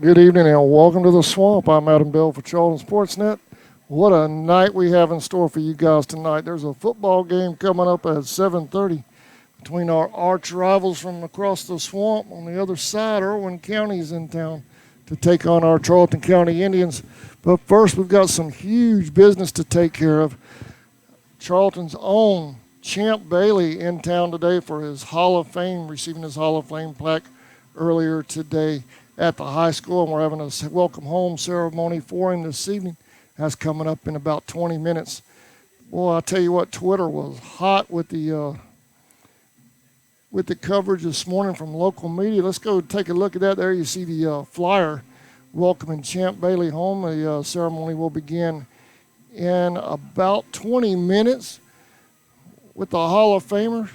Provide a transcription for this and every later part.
Good evening and welcome to the Swamp. I'm Adam Bell for Charlton Sportsnet. What a night we have in store for you guys tonight. There's a football game coming up at 7:30 between our arch rivals from across the swamp. On the other side, Irwin County is in town to take on our Charlton County Indians. But first, we've got some huge business to take care of. Charlton's own Champ Bailey in town today for his Hall of Fame, receiving his Hall of Fame plaque earlier today at the high school, and we're having a welcome home ceremony for him this evening. That's coming up in about 20 minutes. Boy, I'll tell you what, Twitter was hot with the coverage this morning from local media. Let's go take a look at that. There you see the flyer welcoming Champ Bailey home. The ceremony will begin in about 20 minutes with the Hall of Famer.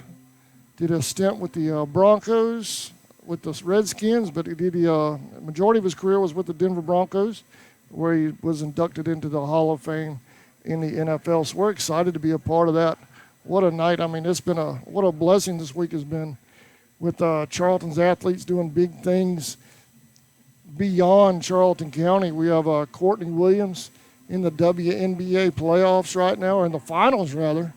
Did a stint with the Broncos, with the Redskins, but he did the majority of his career was with the Denver Broncos, where he was inducted into the Hall of Fame in the NFL. So we're excited to be a part of that. What a night. I mean, it's been what a blessing this week has been with Charlton's athletes doing big things beyond Charlton County. We have Courtney Williams in the WNBA playoffs right now, or in the finals rather.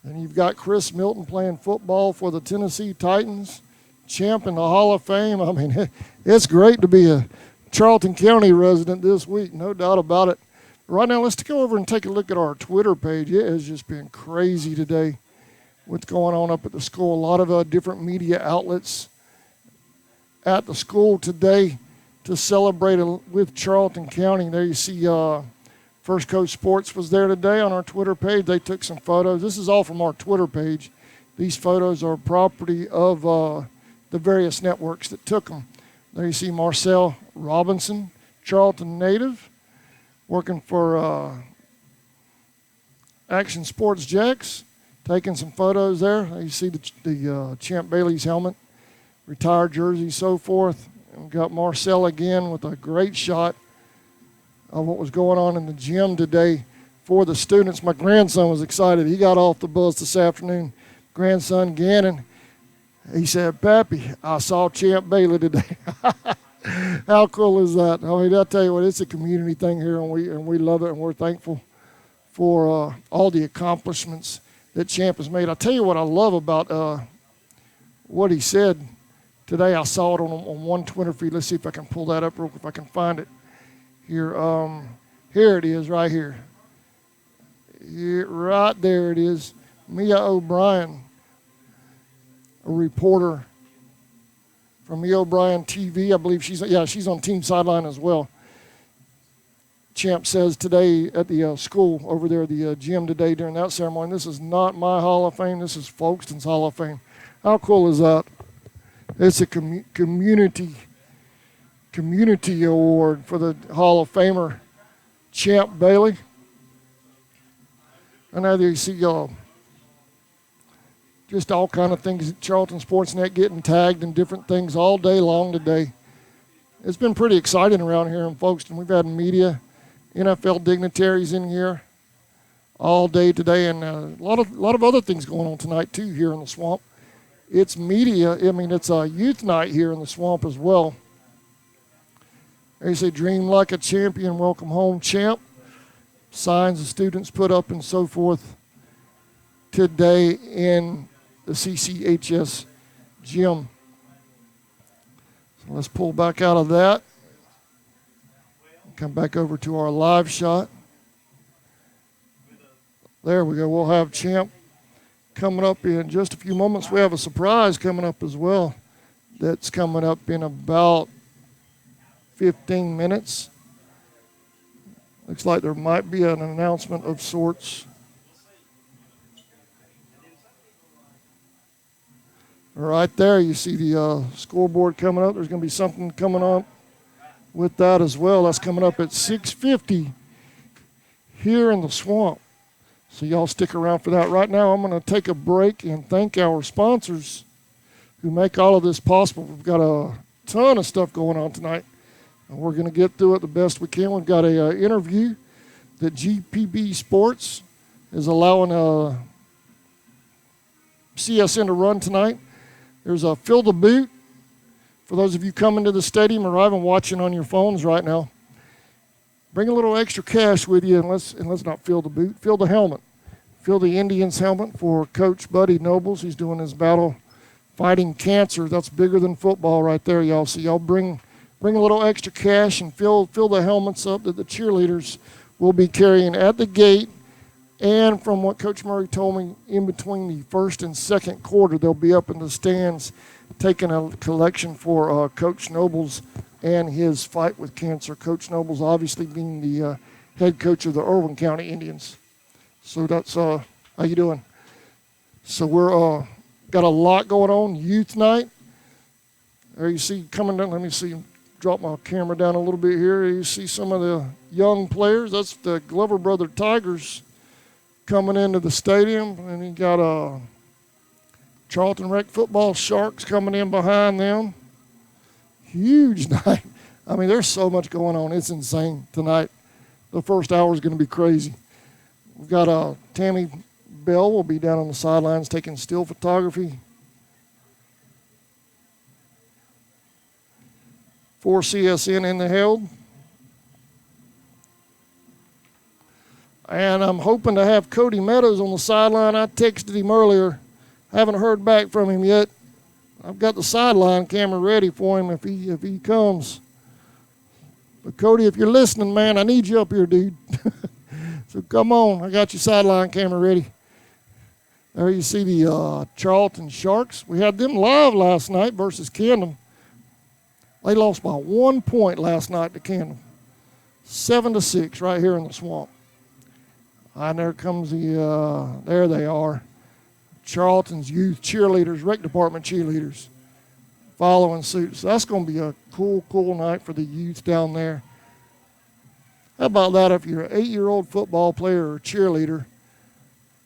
And you've got Chris Milton playing football for the Tennessee Titans. Champ in the Hall of Fame. I mean, it's great to be a Charlton County resident this week, no doubt about it. Right now, let's go over and take a look at our Twitter page. It has just been crazy today what's going on up at the school. A lot of different media outlets at the school today to celebrate with Charlton County. There you see First Coast Sports was there today on our Twitter page. They took some photos. This is all from our Twitter page. These photos are property of the various networks that took them. There you see Marcel Robinson, Charlton native, working for Action Sports Jacks, taking some photos there. You see the Champ Bailey's helmet, retired jersey, so forth. And we've got Marcel again with a great shot of what was going on in the gym today for the students. My grandson was excited. He got off the bus this afternoon. Grandson Gannon, he said, "Pappy, I saw Champ Bailey today." How cool is that? I mean, I'll tell you what, it's a community thing here, and we love it, and we're thankful for all the accomplishments that Champ has made. I'll tell you what I love about what he said today. I saw it on one Twitter feed. Let's see if I can pull that up real quick, if I can find it here. Here it is, right here. Right there it is. Mia O'Brien, a reporter from E. O'Brien TV. I believe she's on Team Sideline as well. Champ says today at the school over there, the gym today during that ceremony, "This is not my Hall of Fame. This is Folkeston's Hall of Fame." How cool is that? It's a community award for the Hall of Famer, Champ Bailey. And now there you see just all kind of things at Charlton Sportsnet getting tagged and different things all day long today. It's been pretty exciting around here in Folkeston. We've had media, NFL dignitaries in here all day today, and a lot of other things going on tonight too here in the swamp. It's media. I mean, it's a youth night here in the swamp as well. There you say, "Dream like a champion, welcome home, Champ." Signs the students put up and so forth today in the CCHS gym. So let's pull back out of that. Come back over to our live shot. There we go. We'll have Champ coming up in just a few moments. We have a surprise coming up as well. That's coming up in about 15 minutes. Looks like there might be an announcement of sorts. Right there, you see the scoreboard coming up. There's going to be something coming up with that as well. That's coming up at 6:50 here in the swamp. So y'all stick around for that. Right now, I'm going to take a break and thank our sponsors who make all of this possible. We've got a ton of stuff going on tonight, and we're going to get through it the best we can. We've got a interview that GPB Sports is allowing CSN to run tonight. There's a Fill the Boot For those of you coming to the stadium or even watching on your phones right now, bring a little extra cash with you, and let's not fill the boot, fill the helmet. Fill the Indians helmet for Coach Buddy Nobles. He's doing his battle fighting cancer. That's bigger than football right there, y'all. So y'all bring a little extra cash and fill the helmets up that the cheerleaders will be carrying at the gate. And from what Coach Murray told me, in between the first and second quarter, they'll be up in the stands taking a collection for Coach Nobles and his fight with cancer. Coach Nobles obviously being the head coach of the Irwin County Indians. So that's how you doing? So we're got a lot going on. Youth night. There you see coming down. Let me see. Drop my camera down a little bit here. You see some of the young players. That's the Glover Brother Tigers coming into the stadium, and you got Charlton Rec Football Sharks coming in behind them. Huge night. I mean, there's so much going on. It's insane tonight. The first hour is going to be crazy. We've got Tammy Bell will be down on the sidelines taking still photography. 4 CSN in the held. And I'm hoping to have Cody Meadows on the sideline. I texted him earlier. Haven't heard back from him yet. I've got the sideline camera ready for him if he comes. But Cody, if you're listening, man, I need you up here, dude. So come on, I got your sideline camera ready. There you see the Charlton Sharks. We had them live last night versus Camden. They lost by 1 point last night to Camden. 7-6 right here in the swamp. And there comes there they are. Charlton's youth cheerleaders, rec department cheerleaders, following suit. So that's going to be a cool night for the youth down there. How about that if you're an 8-year-old football player or cheerleader?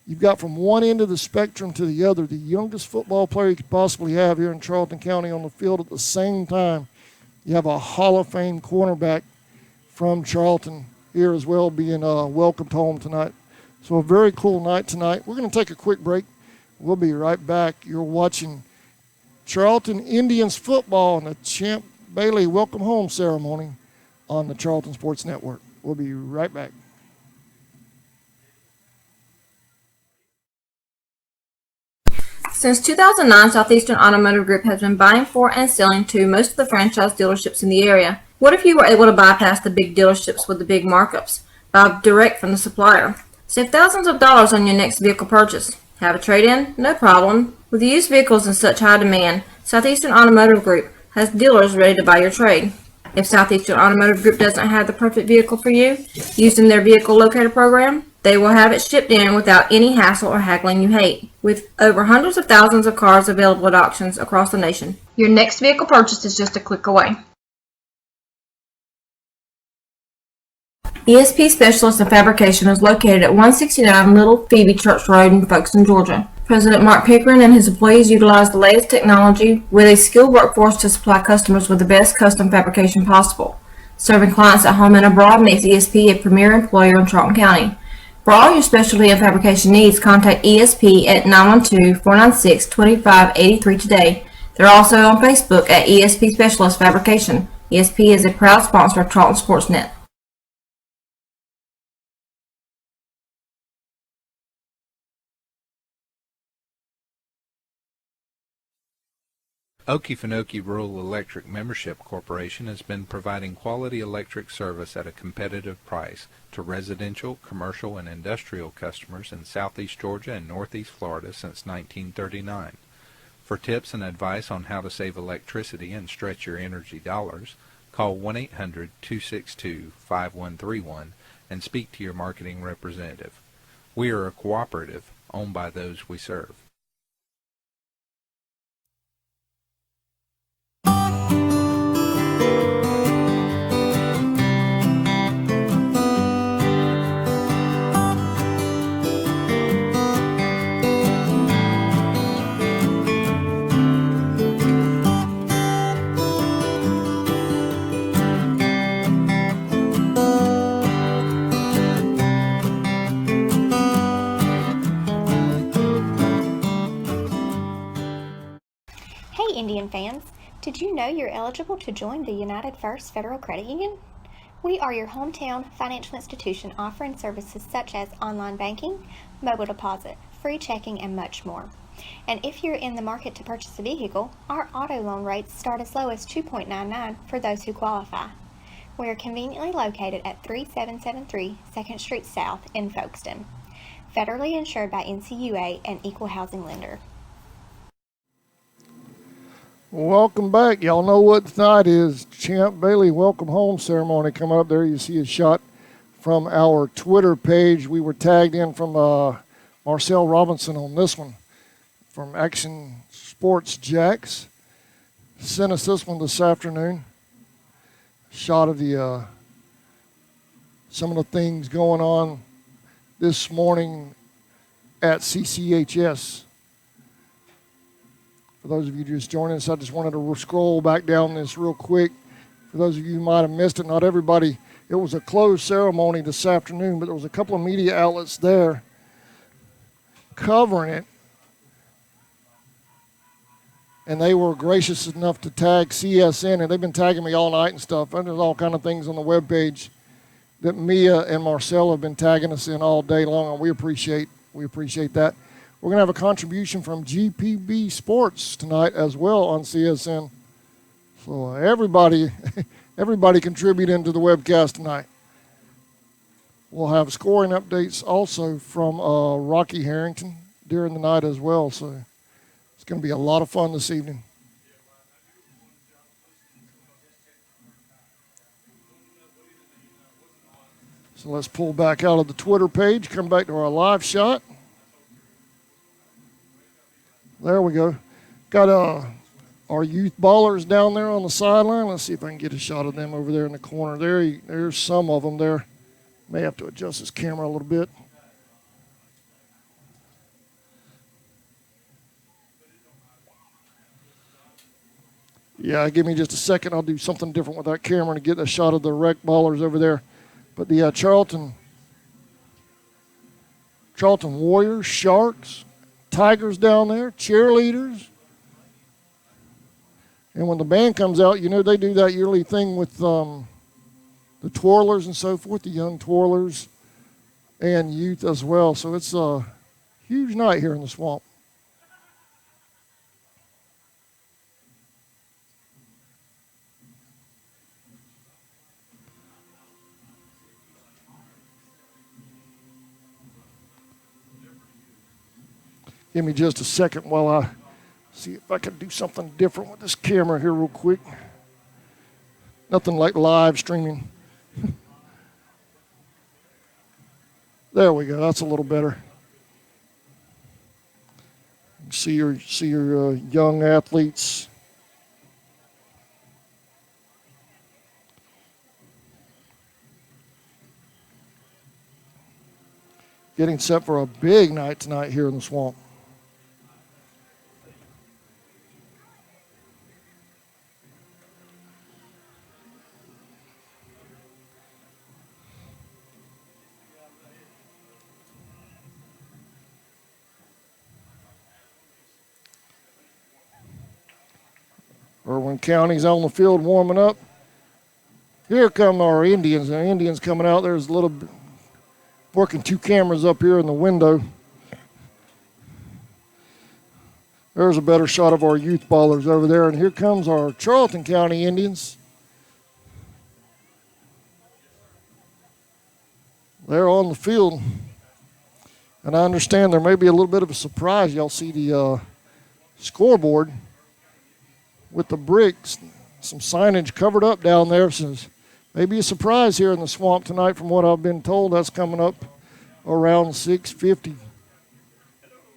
You've got from one end of the spectrum to the other, the youngest football player you could possibly have here in Charlton County on the field at the same time. You have a Hall of Fame cornerback from Charlton here as well being welcomed home tonight. So a very cool night tonight. We're going to take a quick break. We'll be right back. You're watching Charlton Indians football and the Champ Bailey Welcome Home ceremony on the Charlton Sports Network. We'll be right back. Since 2009, Southeastern Automotive Group has been buying for and selling to most of the franchise dealerships in the area. What if you were able to bypass the big dealerships with the big markups? Buy direct from the supplier. Save thousands of dollars on your next vehicle purchase. Have a trade-in? No problem. With used vehicles in such high demand, Southeastern Automotive Group has dealers ready to buy your trade. If Southeastern Automotive Group doesn't have the perfect vehicle for you, using their vehicle locator program, they will have it shipped in without any hassle or haggling you hate. With over hundreds of thousands of cars available at auctions across the nation, your next vehicle purchase is just a click away. ESP Specialist in Fabrication is located at 169 Little Phoebe Church Road in Folkestone, Georgia. President Mark Pickering and his employees utilize the latest technology with a skilled workforce to supply customers with the best custom fabrication possible. Serving clients at home and abroad makes ESP a premier employer in Charlton County. For all your specialty and fabrication needs, contact ESP at 912-496-2583 today. They're also on Facebook at ESP Specialist Fabrication. ESP is a proud sponsor of Charlton Sportsnet. Okefenokee Rural Electric Membership Corporation has been providing quality electric service at a competitive price to residential, commercial, and industrial customers in southeast Georgia and northeast Florida since 1939. For tips and advice on how to save electricity and stretch your energy dollars, call 1-800-262-5131 and speak to your marketing representative. We are a cooperative owned by those we serve. Hey Indian fans, Did you know you're eligible to join the United First Federal Credit Union? We are your hometown financial institution offering services such as online banking, mobile deposit, free checking, and much more. And if you're in the market to purchase a vehicle, our auto loan rates start as low as 2.99 for those who qualify. We are conveniently located at 3773 2nd Street South in Folkestone. Federally insured by NCUA and equal housing lender. Welcome back. Y'all know what tonight is. Champ Bailey welcome home ceremony coming up there. You see a shot from our Twitter page. We were tagged in from Marcel Robinson on this one from Action Sports Jacks. Sent us this one this afternoon. Shot of the some of the things going on this morning at CCHS. For those of you just joining us, I just wanted to scroll back down this real quick. For those of you who might have missed it, not everybody, it was a closed ceremony this afternoon, but there was a couple of media outlets there covering it. And they were gracious enough to tag CSN, and they've been tagging me all night and stuff. And there's all kind of things on the webpage that Mia and Marcel have been tagging us in all day long, and we appreciate that. We're going to have a contribution from GPB Sports tonight as well on CSN. So everybody contributing to the webcast tonight. We'll have scoring updates also from Rocky Harrington during the night as well. So it's going to be a lot of fun this evening. So let's pull back out of the Twitter page, come back to our live shot. There we go. Got our youth ballers down there on the sideline. Let's see if I can get a shot of them over there in the corner. There's some of them there. May have to adjust this camera a little bit. Yeah, give me just a second. I'll do something different with that camera to get a shot of the rec ballers over there. But the Charlton Warriors, Sharks, Tigers down there, cheerleaders. And when the band comes out, you know, they do that yearly thing with the twirlers and so forth, the young twirlers and youth as well. So it's a huge night here in the swamp. Give me just a second while I see if I can do something different with this camera here real quick. Nothing like live streaming. There we go. That's a little better. See your young athletes. Getting set for a big night tonight here in the swamp. Irwin County's on the field warming up. Here come our Indians. The Indians coming out. There's a little bit, working two cameras up here in the window. There's a better shot of our youth ballers over there. And here comes our Charlton County Indians. They're on the field. And I understand there may be a little bit of a surprise. Y'all see the scoreboard with the bricks, some signage covered up down there. So maybe a surprise here in the swamp tonight from what I've been told. That's coming up around 6:50.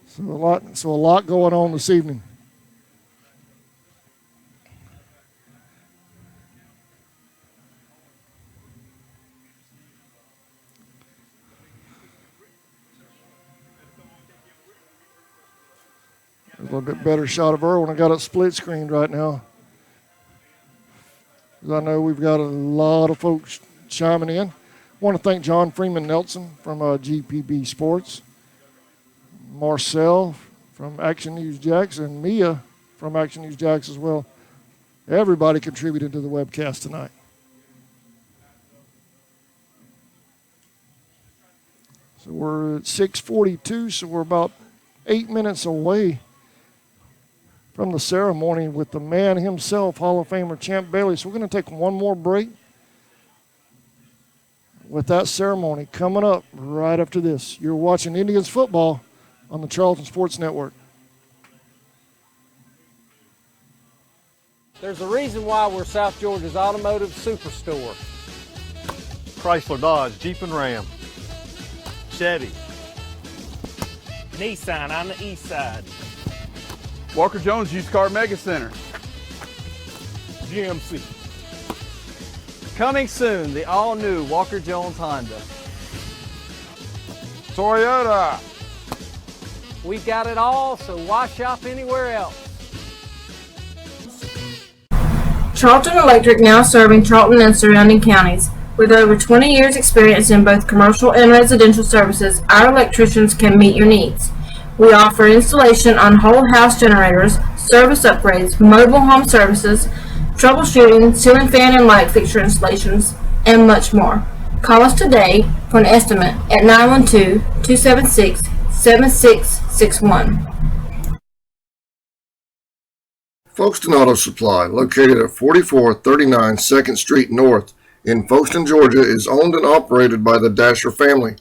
So a lot going on this evening. A little bit better shot of Irwin. I got it split screened right now. I know we've got a lot of folks chiming in. I want to thank John Freeman Nelson from GPB Sports, Marcel from Action News Jacks, and Mia from Action News Jacks as well Everybody contributed to the webcast tonight. So we're at 6:42, so we're about 8 minutes away from the ceremony with the man himself, Hall of Famer Champ Bailey. So we're going to take one more break with that ceremony coming up right after this. You're watching Indians football on the Charlton Sports Network. There's a reason why we're South Georgia's automotive superstore. Chrysler, Dodge, Jeep and Ram, Chevy, Nissan on the east side. Walker Jones Used Car Mega Center. GMC. coming soon, the all-new Walker Jones Honda. Toyota. We've got it all, so why shop anywhere else? Charlton Electric, now serving Charlton and surrounding counties. With over 20 years experience in both commercial and residential services, our electricians can meet your needs. We offer installation on whole house generators, service upgrades, mobile home services, troubleshooting, ceiling fan and light fixture installations, and much more. Call us today for an estimate at 912-276-7661. Folkestone Auto Supply, located at 4439 2nd Street North in Folkestone, Georgia, is owned and operated by the Dasher family.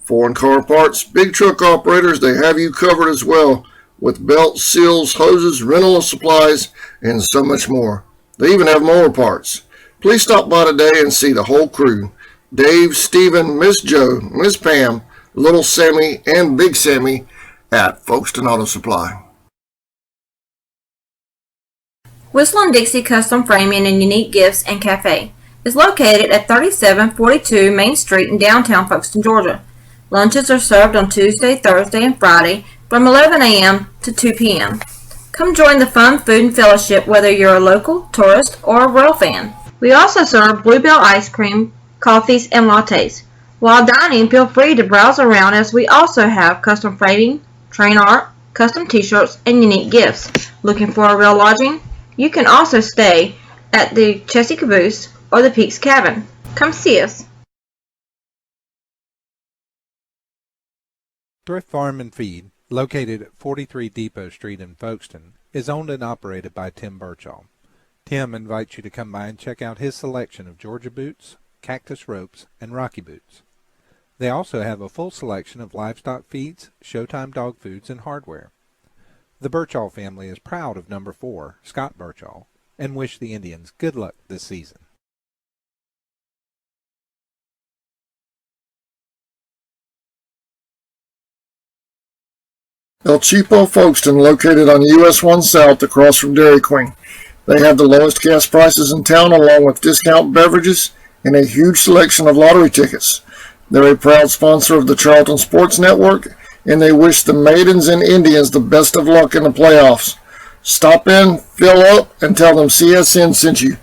Foreign car parts, big truck operators, they have you covered as well, with belts, seals, hoses, rental supplies, and so much more. They even have mower parts. Please stop by today and see the whole crew. Dave, Stephen, Miss Joe, Miss Pam, Little Sammy, and Big Sammy at Folkestone Auto Supply. Whistle & Dixie Custom Framing and Unique Gifts and Cafe is located at 3742 Main Street in downtown Folkestone, Georgia. Lunches are served on Tuesday, Thursday, and Friday from 11 a.m. to 2 p.m. Come join the fun food and fellowship whether you're a local, tourist, or a Royal fan. We also serve Bluebell ice cream, coffees, and lattes. While dining, feel free to browse around as we also have custom framing, train art, custom t-shirts, and unique gifts. Looking for a real lodging? You can also stay at the Chessy Caboose or the Peaks Cabin. Come see us. Thrift Farm and Feed, located at 43 Depot Street in Folkestone, is owned and operated by Tim Birchall. Tim invites you to come by and check out his selection of Georgia boots, cactus ropes, and Rocky boots. They also have a full selection of livestock feeds, Showtime dog foods, and hardware. The Birchall family is proud of number 4, Scott Birchall, and wish the Indians good luck this season. El Cheapo Folkestone, located on US 1 South across from Dairy Queen. They have the lowest gas prices in town, along with discount beverages and a huge selection of lottery tickets. They're a proud sponsor of the Charlton Sports Network, and they wish the Maidens and Indians the best of luck in the playoffs. Stop in, fill up, and tell them CSN sent you.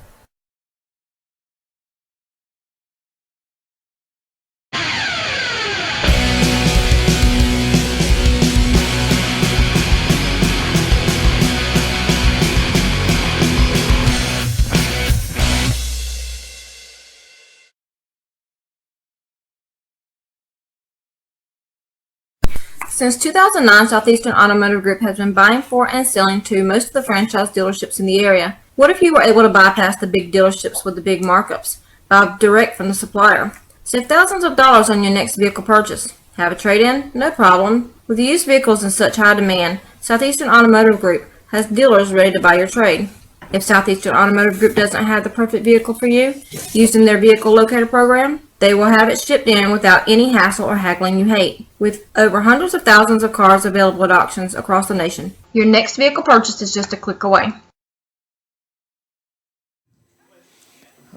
Since 2009, Southeastern Automotive Group has been buying for and selling to most of the franchise dealerships in the area. What if you were able to bypass the big dealerships with the big markups? Buy direct from the supplier. Save thousands of dollars on your next vehicle purchase. Have a trade-in? No problem. With used vehicles in such high demand, Southeastern Automotive Group has dealers ready to buy your trade. If Southeastern Automotive Group doesn't have the perfect vehicle for you, using their vehicle locator program, they will have it shipped in without any hassle or haggling you hate. With over hundreds of thousands of cars available at auctions across the nation, your next vehicle purchase is just a click away.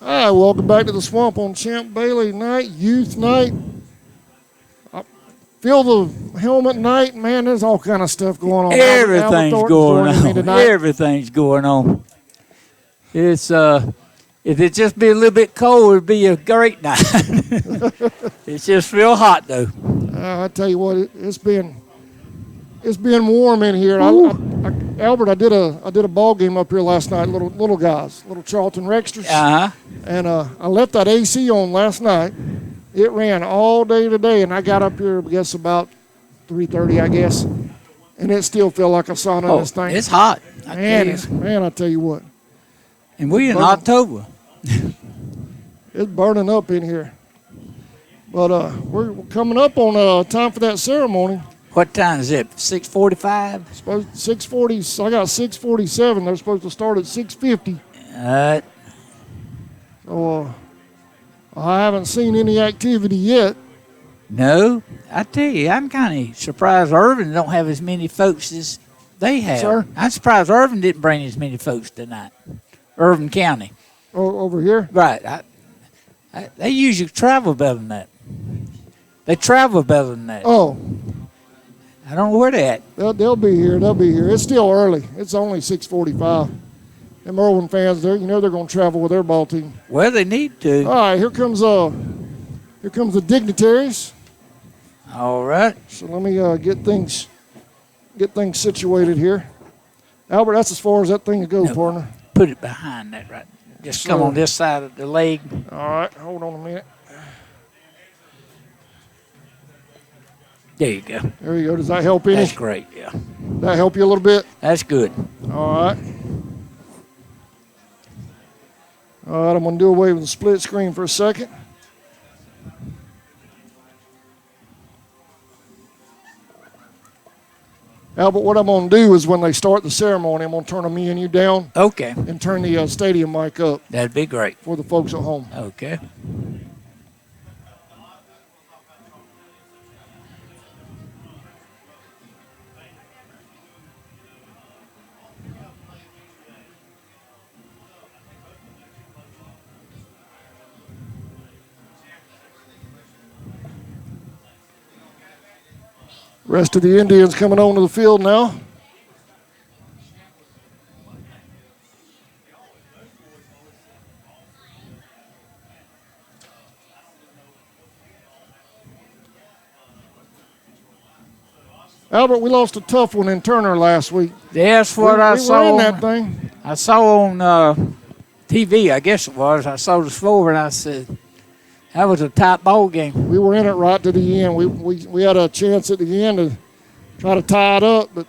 All right, welcome back to the Swamp on Champ Bailey night, youth night. Feel the helmet night, man. There's all kind of stuff going on. Everything's going on. Everything's going on. It's if it just be a little bit cold, it'd be a great night. It's just real hot though. I tell you what, it's been warm in here. I Albert, I did a ball game up here last night. Little guys, little Charlton Rexters. And I left that AC on last night. It ran all day today, and I got up here, I guess, about 3:30, I guess, and it still felt like a sauna in this thing. It's hot. Man, I tell you what. And we in October. It's burning up in here. But we're coming up on time for that ceremony. What time is it? 6:45? 6:40. I got 6:47. They're supposed to start at 6:50. So I haven't seen any activity yet. No, I tell you, I'm kind of surprised Irvin don't have as many folks as they have. Sir? I'm surprised Irvin didn't bring as many folks tonight. Irvin County. Oh, over here? Right. They usually travel better than that. They travel better than that. Oh. I don't know where they're at. They'll be here. They'll be here. It's still early. It's only 6:45. Them Irwin fans, they're going to travel with their ball team. Well, they need to. All right, here comes the dignitaries. All right. So let me get things situated here. Albert, that's as far as that thing will go, partner. Put it behind that right. Just come on this side of the leg. All right, hold on a minute. There you go. There you go. Does that help any? That's great, yeah. Does that help you a little bit? That's good. All right. All right, I'm going to do away with the split screen for a second. Albert, what I'm going to do is when they start the ceremony, I'm going to turn me and you down. Okay. And turn the stadium mic up. That'd be great. For the folks at home. Okay. Rest of the Indians coming onto the field now. Albert, we lost a tough one in Turner last week. That's what I saw. We ran that thing. I saw on TV, I guess it was. I saw the score and I said, that was a tight ball game. We were in it right to the end. We had a chance at the end to try to tie it up, but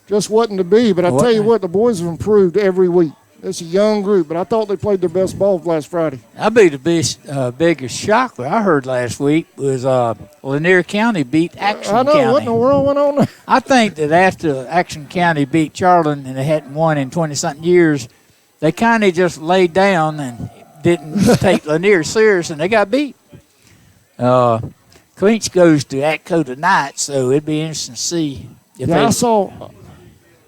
just wasn't to be. But I tell you what, the boys have improved every week. It's a young group, but I thought they played their best ball last Friday. I'll be the biggest shocker I heard last week was Lanier County beat Action County. I know, what in the world went on there? I think that after Action County beat Charlton and they hadn't won in 20-something years, they kind of just laid down and didn't take Lanier serious, and they got beat. Clinch goes to ATCO tonight, so it'd be interesting to see. If I saw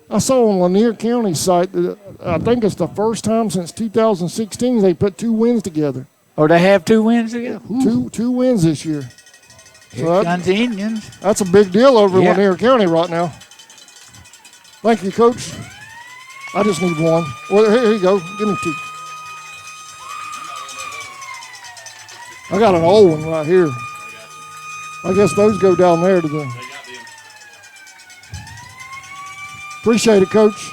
on Lanier County site that I think it's the first time since 2016 they put 2 wins together. Oh, they have 2 wins together? Two wins this year. Here comes the Indians. That's a big deal over in Lanier County right now. Thank you, Coach. I just need one. Well, here you go. Give me 2. I got an old one right here. I guess those go down there to the. Appreciate it, Coach.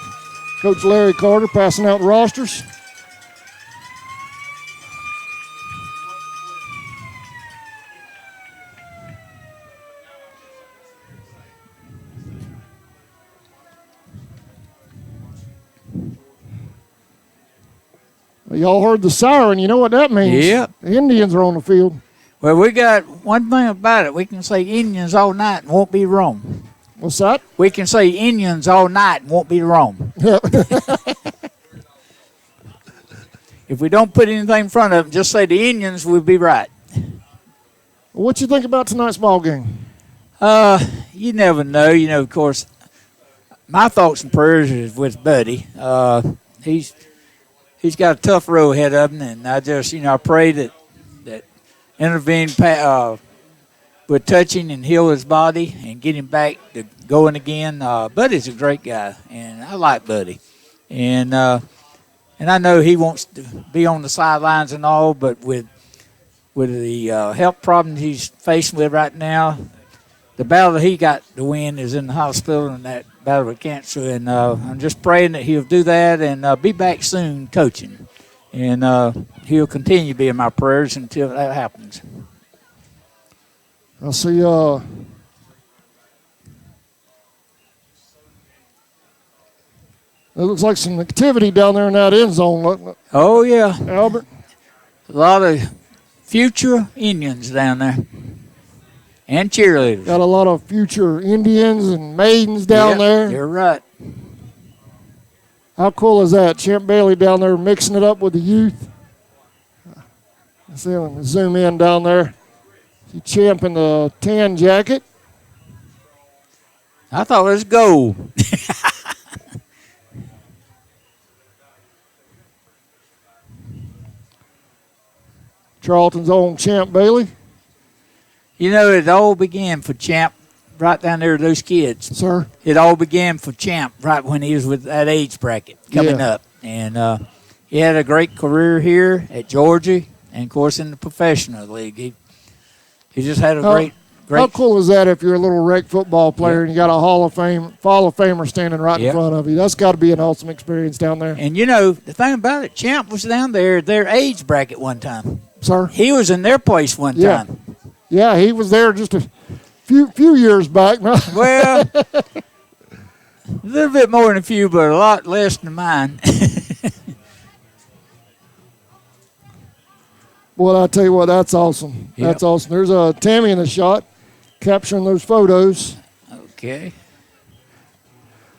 Coach Larry Carter passing out rosters. Y'all heard the siren. You know what that means. Yep. The Indians are on the field. Well, we got one thing about it. We can say Indians all night and won't be wrong. What's that? We can say Indians all night and won't be wrong. If we don't put anything in front of them, just say the Indians, we'll be right. What you think about tonight's ball game? You never know. You know, of course, my thoughts and prayers is with Buddy. He's got a tough road ahead of him, and I just, I pray that intervene with touching and heal his body and get him back to going again. Buddy's a great guy, and I like Buddy. And I know he wants to be on the sidelines and all, but with the health problems he's facing with right now, the battle that he got to win is in the hospital and that battle with cancer. And I'm just praying that he'll do that and be back soon coaching. And he'll continue to be in my prayers until that happens. I see. It looks like some activity down there in that end zone, doesn't it, Oh, yeah. Albert? A lot of future Indians down there and cheerleaders. Got a lot of future Indians and maidens down there. You're right. How cool is that? Champ Bailey down there mixing it up with the youth. Let's see, let me zoom in down there. See Champ in the tan jacket. I thought it was gold. Charlton's own Champ Bailey. You know, it all began for Champ right down there with those kids. Sir? It all began for Champ right when he was with that age bracket coming up. And he had a great career here at Georgia and, of course, in the professional league. He just had a great. How cool is that if you're a little rec football player and you got a Hall of Famer standing right in front of you? That's got to be an awesome experience down there. And, you know, the thing about it, Champ was down there, their age bracket one time. Sir? He was in their place one time. Yeah, he was there just a few years back. Well, a little bit more than a few, but a lot less than mine. Well, I tell you what, that's awesome. Yep. That's awesome. There's Tammy in the shot, capturing those photos. Okay.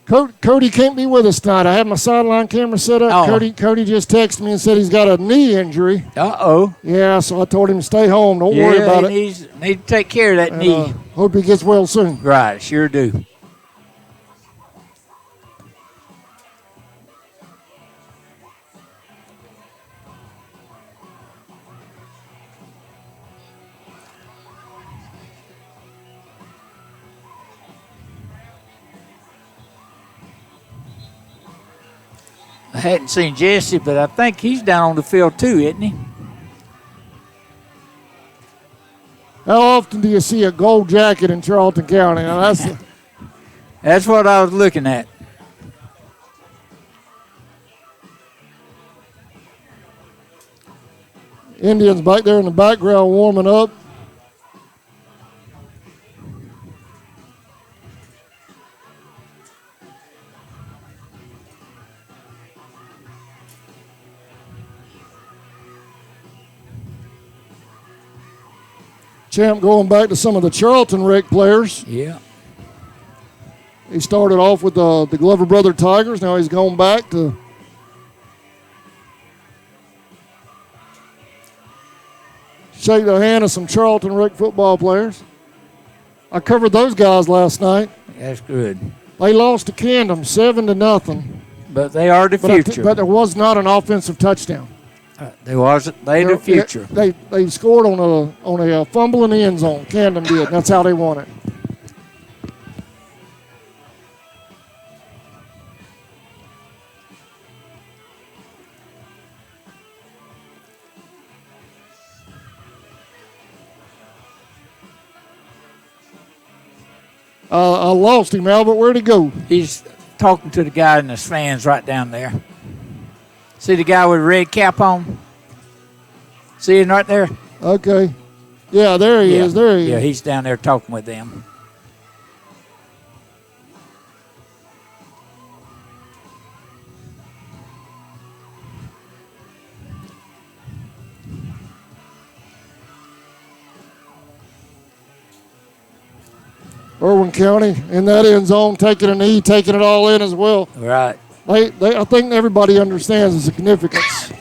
Cody can't be with us tonight. I have my sideline camera set up. Oh. Cody just texted me and said he's got a knee injury. Uh-oh. Yeah, so I told him to stay home. Don't worry about it. Need to take care of that knee. Hope he gets well soon. Right, sure do. I hadn't seen Jesse, but I think he's down on the field too, isn't he? How often do you see a gold jacket in Charlton County? Now That's what I was looking at. Indians back there in the background warming up. Champ going back to some of the Charlton rec players. Yeah. He started off with the Glover Brother Tigers. Now he's going back to shake the hand of some Charlton rec football players. I covered those guys last night. That's good. They lost to Camden 7-0. But they are the future. But there was not an offensive touchdown. They wasn't. They the future. They scored on a fumble in the end zone. Camden did. That's how they won it. I lost him, Albert. Where'd he go? He's talking to the guy in the stands right down there. See the guy with the red cap on? See him right there? Okay. Yeah, there he is. There he is. Yeah, he's down there talking with them. Irwin County in that end zone, taking a knee, taking it all in as well. Right. I think everybody understands the significance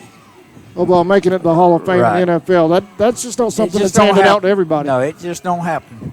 of making it the Hall of Fame in the NFL. That's just not something that's handed out to everybody. No, it just don't happen.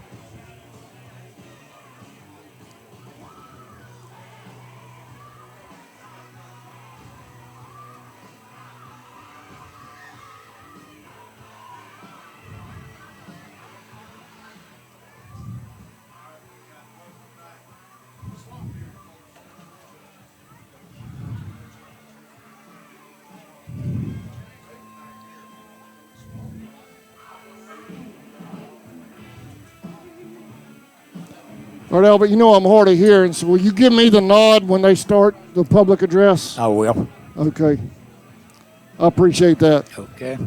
All right, Albert, you know I'm hard of hearing, so will you give me the nod when they start the public address? I will. Okay. I appreciate that. Okay.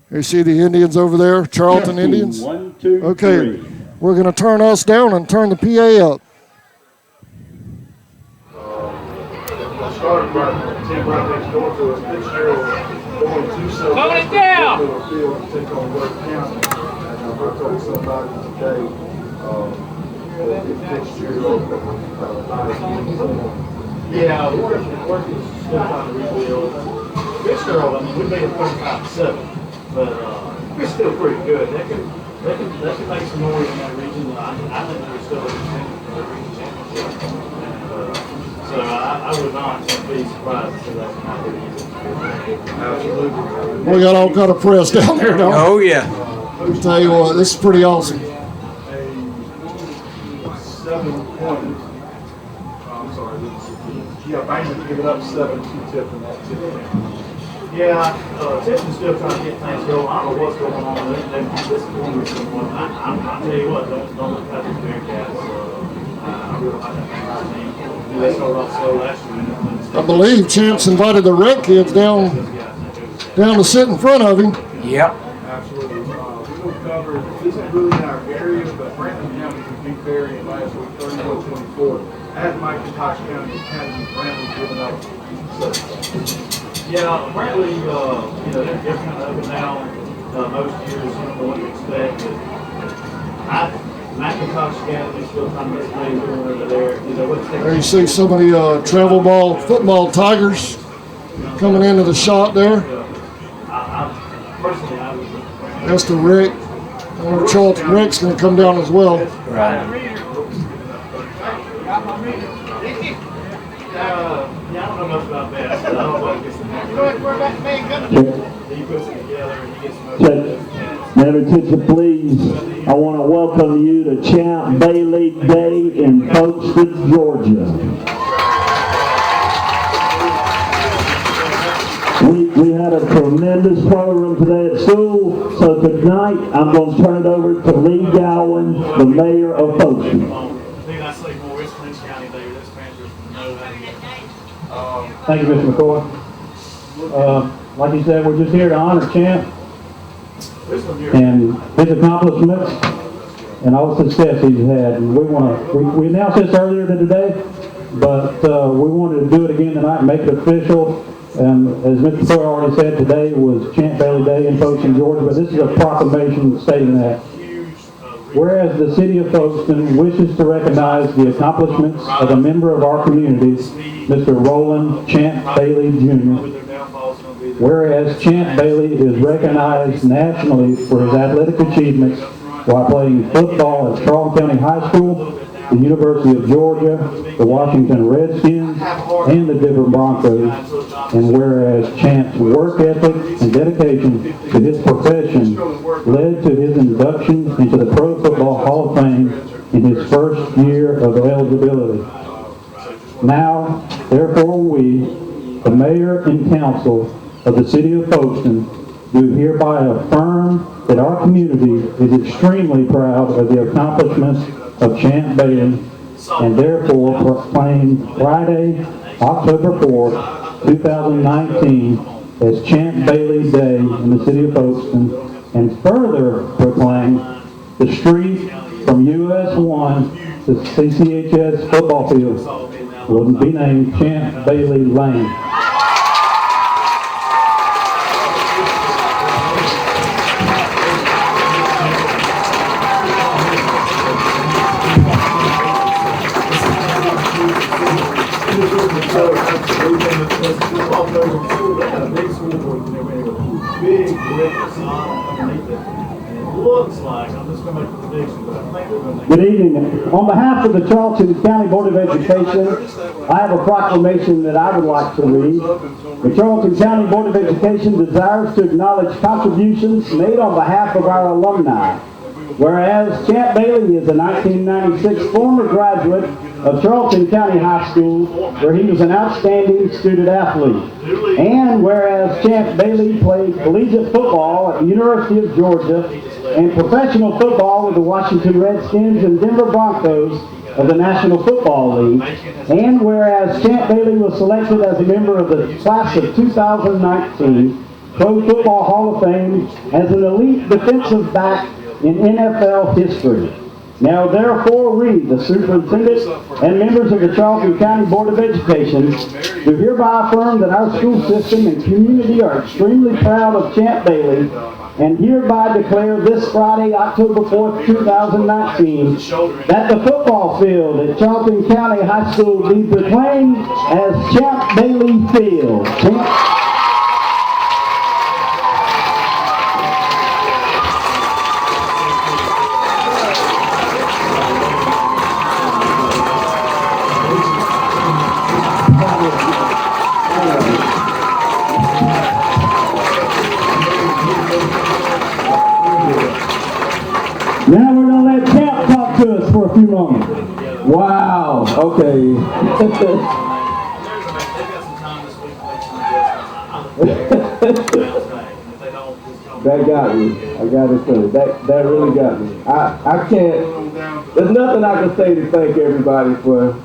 You see the Indians over there, Charlton Indians? 1, 2, Okay, 3. we're going to turn us down and turn the PA up. Started right next door to us. Fitzgerald going to South Coming it down! Field to take on West County. And I told somebody today that Fitzgerald yeah, the work is still trying to rebuild. Fitzgerald, I mean, we made it 35-7, but it's still pretty good. They can make some noise in that region. I think they're still a contender for the region championship. So I would not be surprised to see that come out there. Absolutely. We got all kind of press down there, don't we? Oh, yeah. I'll tell you what, this is pretty awesome. 7 points. I'm sorry, yeah, Banger giving up 7 to Tip in that tip. Yeah, Tipton's still trying to get things going. I don't know what's going on. This is going to be someone. I'll tell you what, don't look at these Bearcats. I really like that team. They started off slow last year. I believe Champs invited the rec kids down to sit in front of him. Yep. Absolutely. We will cover, this is really in our area, but Brantley County beat Berry last week 31-24. At McIntosh County Academy, Brantley giving up. So, yeah, Brantley, they're kind of up and down most years. You don't know what to expect. But McIntosh Academy still trying to get things going over there. There you see so many travel ball, football Tigers coming into the shot there. That's the Rick. I wonder if Charlton Rick's going to come down as well. Right. Yeah, I don't know much about that. I don't know what gets the he puts it together and he gets most of it. Madam Attention, please. I want to welcome you to Champ Bailey Day in Folkestone, Georgia. We had a tremendous program today at school, so tonight I'm going to turn it over to Lee Gowan, the mayor of Folkestone. Thank you, Mr. McCoy. Like you said, we're just here to honor Champ and his accomplishments and all the success he's had. And we announced this earlier today, but we wanted to do it again tonight and make it official. As Mr. McCoy already said, today was Champ Bailey Day in Folkestone, Georgia, but this is a proclamation stating that. Whereas the city of Folkestone wishes to recognize the accomplishments of a member of our community, Mr. Roland Champ Bailey Jr. Whereas Champ Bailey is recognized nationally for his athletic achievements while playing football at Charlton County High School, the University of Georgia, the Washington Redskins, and the Denver Broncos. And whereas Champ's work ethic and dedication to his profession led to his induction into the Pro Football Hall of Fame in his first year of eligibility. Now, therefore, we, the mayor and council of the city of Folkestone, do hereby affirm that our community is extremely proud of the accomplishments of Champ Bailey, and therefore proclaim Friday, October 4th, 2019 as Champ Bailey Day in the city of Folkestone, and further proclaim the street from US 1 to CCHS football field will be named Champ Bailey Lane. looks like, I'm just going to make a prediction, but I think they're going to. Good evening. On behalf of the Charlton County Board of Education, I have a proclamation that I would like to read. The Charlton County Board of Education desires to acknowledge contributions made on behalf of our alumni. Whereas Champ Bailey is a 1996 former graduate of Charlton County High School, where he was an outstanding student athlete. And whereas Champ Bailey played collegiate football at the University of Georgia and professional football with the Washington Redskins and Denver Broncos of the National Football League. And whereas Champ Bailey was selected as a member of the class of 2019 Pro Football Hall of Fame as an elite defensive back in NFL history. Now therefore we, the superintendent and members of the Charlton County Board of Education, do hereby affirm that our school system and community are extremely proud of Champ Bailey, and hereby declare this Friday, October 4th, 2019, that the football field at Charlton County High School be proclaimed as Champ Bailey Field. Now we're going to let Champ talk to us for a few moments. Wow, okay. That got me. I got to say, that really got me. I can't, there's nothing I can say to thank everybody for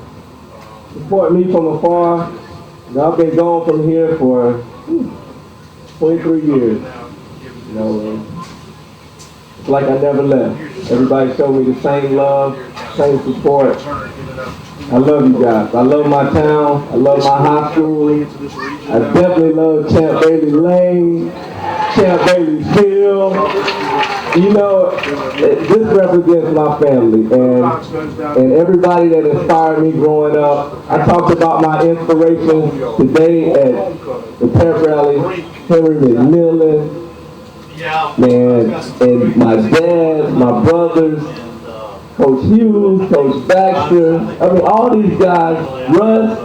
supporting me from afar. I've been gone from here for 23 years. You know, it's like I never left. Everybody showed me the same love, same support. I love you guys. I love my town. I love my high school. I definitely love Champ Bailey Lane, Champ Bailey Field. You know, this represents my family and everybody that inspired me growing up. I talked about my inspiration today at the pep rally, Henry McMillan. Man, and my dad, my brothers, Coach Hughes, Coach Baxter, I mean, all these guys, Russ,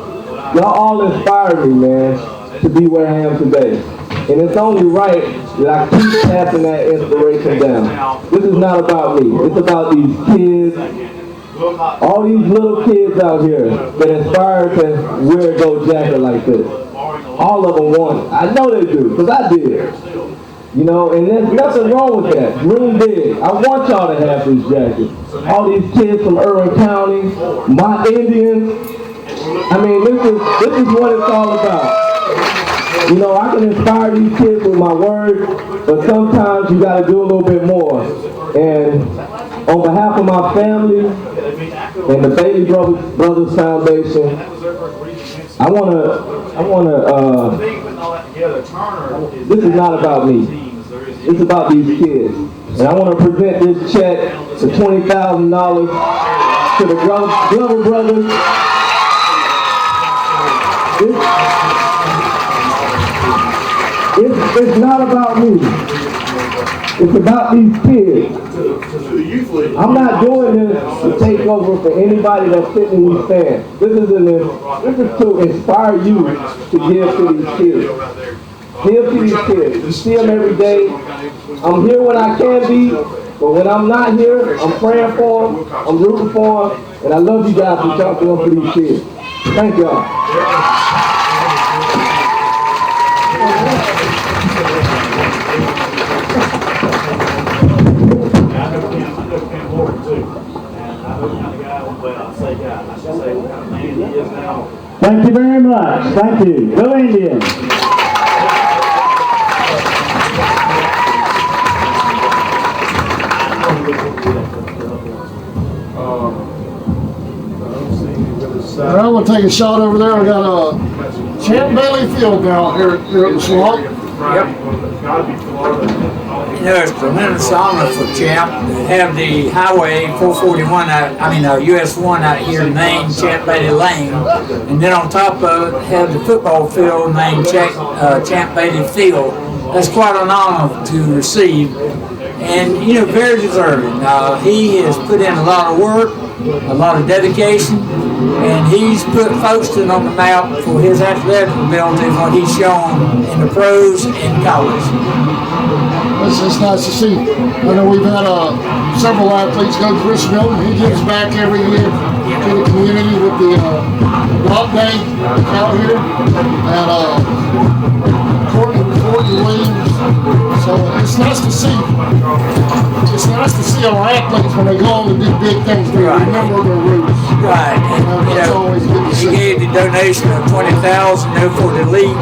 y'all all inspired me, man, to be where I am today. And it's only right that I keep passing that inspiration down. This is not about me. It's about these kids, all these little kids out here that inspired to wear a Go jacket like this. All of them want it. I know they do, because I did. You know, and there's nothing wrong with that. Dream big. I want y'all to have this jacket. All these kids from Irwin County, my Indians. I mean, this is what it's all about. You know, I can inspire these kids with my words, but sometimes you got to do a little bit more. And on behalf of my family and the Bailey Brothers Foundation, I wanna. This is not about me. It's about these kids. And I want to present this check for $20,000 to the Glover Brothers. It's not about me. It's about these kids. I'm not doing this to take over for anybody that's sitting in these stands. This is to inspire you to give to these kids. Give to these kids. You see them every day. I'm here when I can be, but when I'm not here, I'm praying for them, I'm rooting for them, and I love you guys for talking for these kids. Thank y'all. Thank you very much. Thank you. Go Indians. Well, we'll take a shot over there. We got Champ Bailey Field now here at the Swamp. Yep. You know, it's a tremendous honor for Champ to have the Highway 441 US 1 out here named Champ Bailey Lane, and then on top of it have the football field named Champ Bailey Field. That's quite an honor to receive. and very deserving. He has put in a lot of work, a lot of dedication, and he's put Folkestone on the map for his athletic ability, what he's shown in the pros and college. It's nice to see. I know we've had several athletes go to Chris Milton. He gives back every year to the community with the dog day out here, and Courtney Williams. So it's nice to see. It's nice to see our athletes when they go on to do big things. They remember their roots. Right. And, that's always good to see. He gave the donation of $20,000 for the elite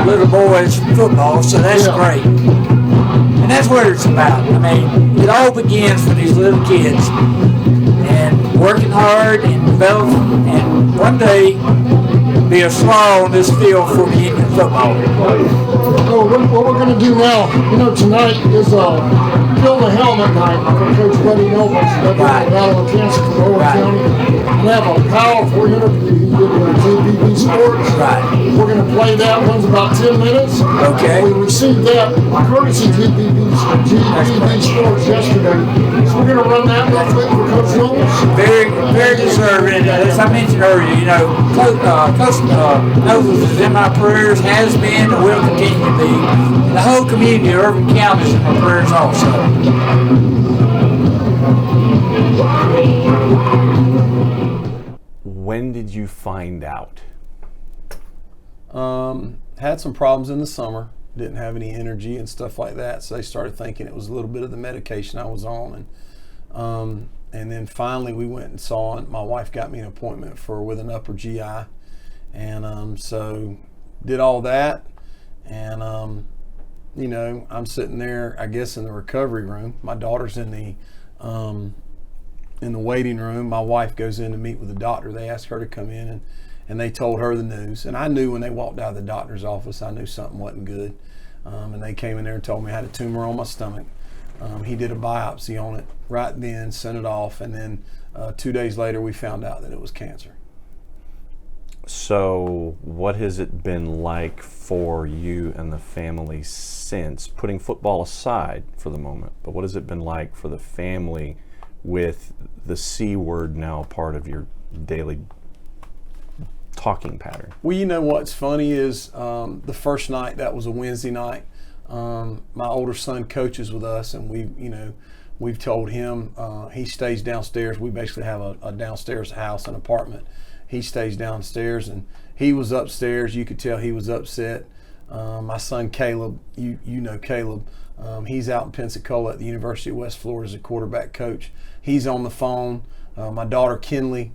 little boys football, so that's great. And that's what it's about. I mean, it all begins for these little kids and working hard and developing, and one day be a star on this field for the Indian football. So what we're going to do now, tonight is fill the helmet night for Coach Buddy Nobles. That's Battle of Kansas from Orange County. We have a powerful interview he did with GBB Sports. We're going to play that. Runs about 10 minutes. Okay. We received that courtesy GBB Sports yesterday. So we're going to run that real quick for Coach Nobles. Very, very deserving. As I mentioned earlier, Coach Nobles is in my prayers, has been, and will continue to be. And the whole community of Irwin County is in my prayers also. When did you find out? Had some problems in the summer. Didn't have any energy and stuff like that. So they started thinking it was a little bit of the medication I was on. And then finally we went and saw it. My wife got me an appointment with an upper GI. And so did all that. And, I'm sitting there, I guess, in the recovery room. My daughter's in the waiting room. My wife goes in to meet with the doctor. They asked her to come in, and they told her the news. And I knew when they walked out of the doctor's office, I knew something wasn't good. And they came in there and told me I had a tumor on my stomach. He did a biopsy on it right then, sent it off, and then 2 days later we found out that it was cancer. So what has it been like for you and the family since, putting football aside for the moment, but what has it been like for the family with the C word now part of your daily talking pattern? Well, what's funny is the first night, that was a Wednesday night, my older son coaches with us, and we've told him he stays downstairs. We basically have a downstairs house, an apartment. He stays downstairs, and he was upstairs. You could tell he was upset. My son Caleb, you know Caleb, he's out in Pensacola at the University of West Florida as a quarterback coach. He's on the phone. My daughter Kinley,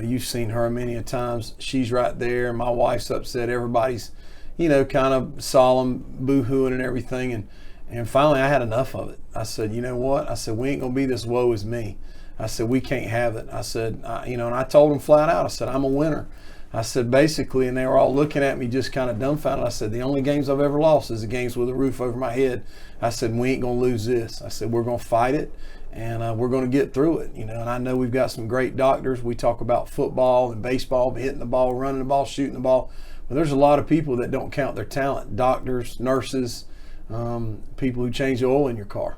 you've seen her many a times. She's right there. My wife's upset. Everybody's, kind of solemn, boo-hooing and everything. And finally I had enough of it. I said, you know what? I said, we ain't gonna be this woe is me. I said, we can't have it. I said, and I told them flat out, I said, I'm a winner. I said, basically, and they were all looking at me just kind of dumbfounded. I said, the only games I've ever lost is the games with a roof over my head. I said, we ain't going to lose this. I said, we're going to fight it, and we're going to get through it. And I know we've got some great doctors. We talk about football and baseball, hitting the ball, running the ball, shooting the ball. But there's a lot of people that don't count their talent. Doctors, nurses, people who change the oil in your car.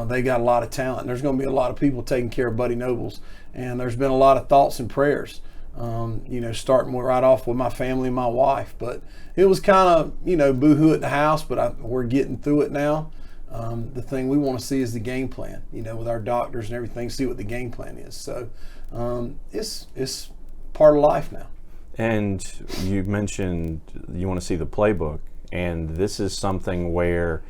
They got a lot of talent. There's going to be a lot of people taking care of Buddy Nobles. And there's been a lot of thoughts and prayers, starting right off with my family and my wife. But it was kind of, boo-hoo at the house, but we're getting through it now. The thing we want to see is the game plan, with our doctors and everything, see what the game plan is. So it's part of life now. And you mentioned you want to see the playbook, and this is something where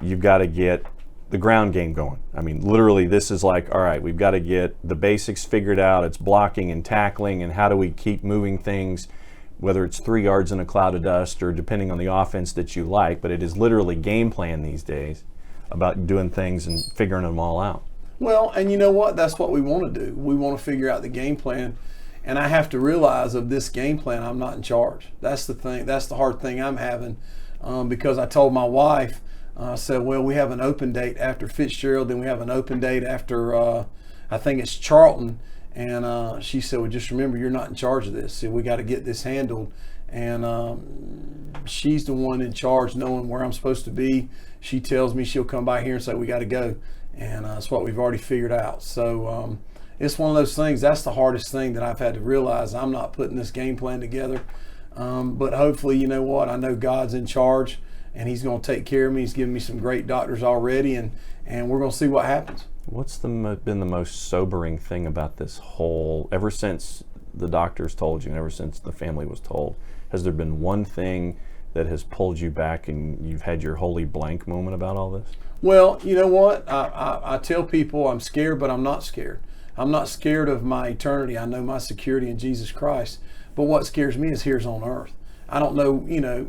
you've got to get the ground game going. I mean, literally, this is like, all right, we've got to get the basics figured out. It's blocking and tackling, and how do we keep moving things, whether it's 3 yards in a cloud of dust or depending on the offense that you like. But it is literally game plan these days about doing things and figuring them all out. Well, and you know what? That's what we want to do. We want to figure out the game plan. And I have to realize of this game plan, I'm not in charge. That's the thing. That's the hard thing I'm having, because I told my wife, I said, well, we have an open date after Fitzgerald, then we have an open date after, I think it's Charlton. And she said, well, just remember, you're not in charge of this. So we got to get this handled. and she's the one in charge, knowing where I'm supposed to be. She tells me she'll come by here and say, we got to go. And that's what we've already figured out. So it's one of those things. That's the hardest thing that I've had to realize. I'm not putting this game plan together. But hopefully, you know what? I know God's in charge, and he's going to take care of me. He's given me some great doctors already, and we're going to see what happens. What's been the most sobering thing about this whole, ever since the doctors told you and ever since the family was told, has there been one thing that has pulled you back and you've had your holy blank moment about all this? Well, you know what? I tell people I'm scared, but I'm not scared. I'm not scared of my eternity. I know my security in Jesus Christ. But what scares me is here's on earth. I don't know,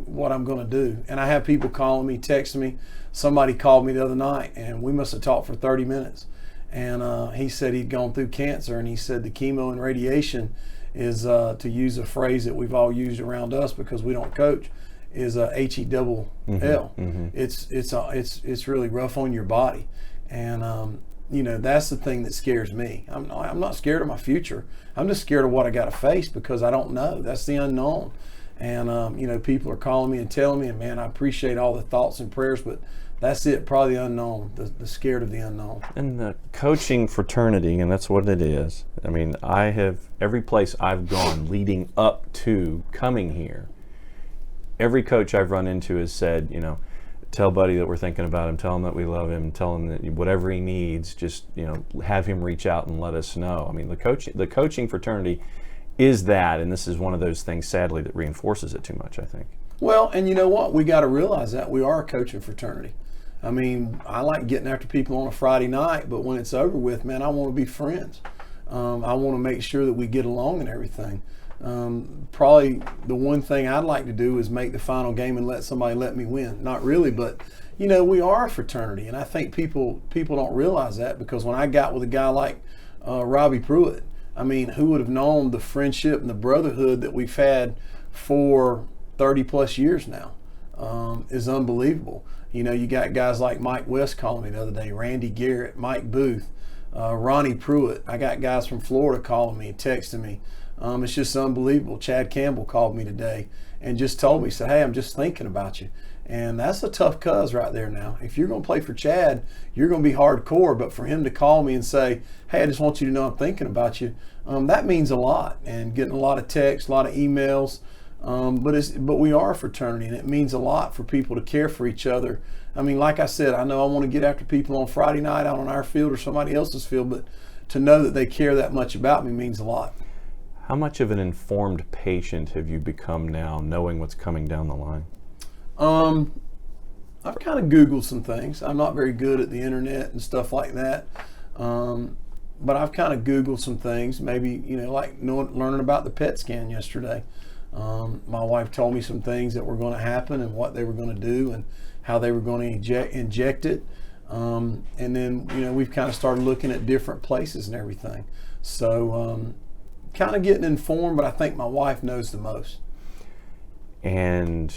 what I'm going to do. And I have people calling me, texting me. Somebody called me the other night, and we must have talked for 30 minutes. And he said he'd gone through cancer, and he said the chemo and radiation is, to use a phrase that we've all used around us because we don't coach, is HELL. Mm-hmm. It's really rough on your body. And that's the thing that scares me. I'm not scared of my future. I'm just scared of what I got to face because I don't know. That's the unknown. And people are calling me and telling me, and man, I appreciate all the thoughts and prayers, but that's it, probably the unknown, the scared of the unknown. And the coaching fraternity, and that's what it is. I mean, every place I've gone leading up to coming here, every coach I've run into has said, tell Buddy that we're thinking about him, tell him that we love him, tell him that whatever he needs, just have him reach out and let us know. I mean, the coaching fraternity is that, and this is one of those things, sadly, that reinforces it too much, I think. Well, and you know what? We got to realize that we are a coaching fraternity. I mean, I like getting after people on a Friday night, but when it's over with, man, I want to be friends. I want to make sure that we get along and everything. Probably the one thing I'd like to do is make the final game and let somebody let me win. Not really, but we are a fraternity, and I think people don't realize that, because when I got with a guy like Robbie Pruitt, I mean, who would have known the friendship and the brotherhood that we've had for 30 plus years now is unbelievable. You got guys like Mike West calling me the other day, Randy Garrett, Mike Booth, Ronnie Pruitt. I got guys from Florida calling me, texting me. It's just unbelievable. Chad Campbell called me today and just told me, said, hey, I'm just thinking about you. And that's a tough cuz right there now. If you're going to play for Chad, you're going to be hardcore. But for him to call me and say, hey, I just want you to know I'm thinking about you, that means a lot. And getting a lot of texts, a lot of emails. But we are a fraternity, and it means a lot for people to care for each other. I mean, like I said, I know I want to get after people on Friday night out on our field or somebody else's field, but to know that they care that much about me means a lot. How much of an informed patient have you become now, knowing what's coming down the line? I've kind of Googled some things. I'm not very good at the internet and stuff like that. But I've kind of Googled some things, maybe, learning about the PET scan yesterday. My wife told me some things that were going to happen and what they were going to do and how they were going to inject it. And then, we've kind of started looking at different places and everything. So, kind of getting informed, but I think my wife knows the most. And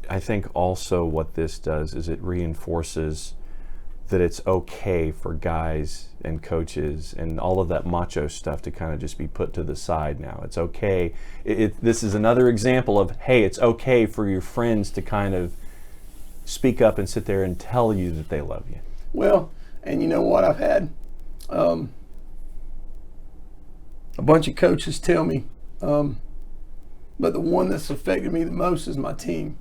I think also what this does is it reinforces that it's okay for guys and coaches and all of that macho stuff to kind of just be put to the side now. It's okay. This is another example of, hey, it's okay for your friends to kind of speak up and sit there and tell you that they love you. Well, and you know what? I've had a bunch of coaches tell me, but the one that's affected me the most is my team.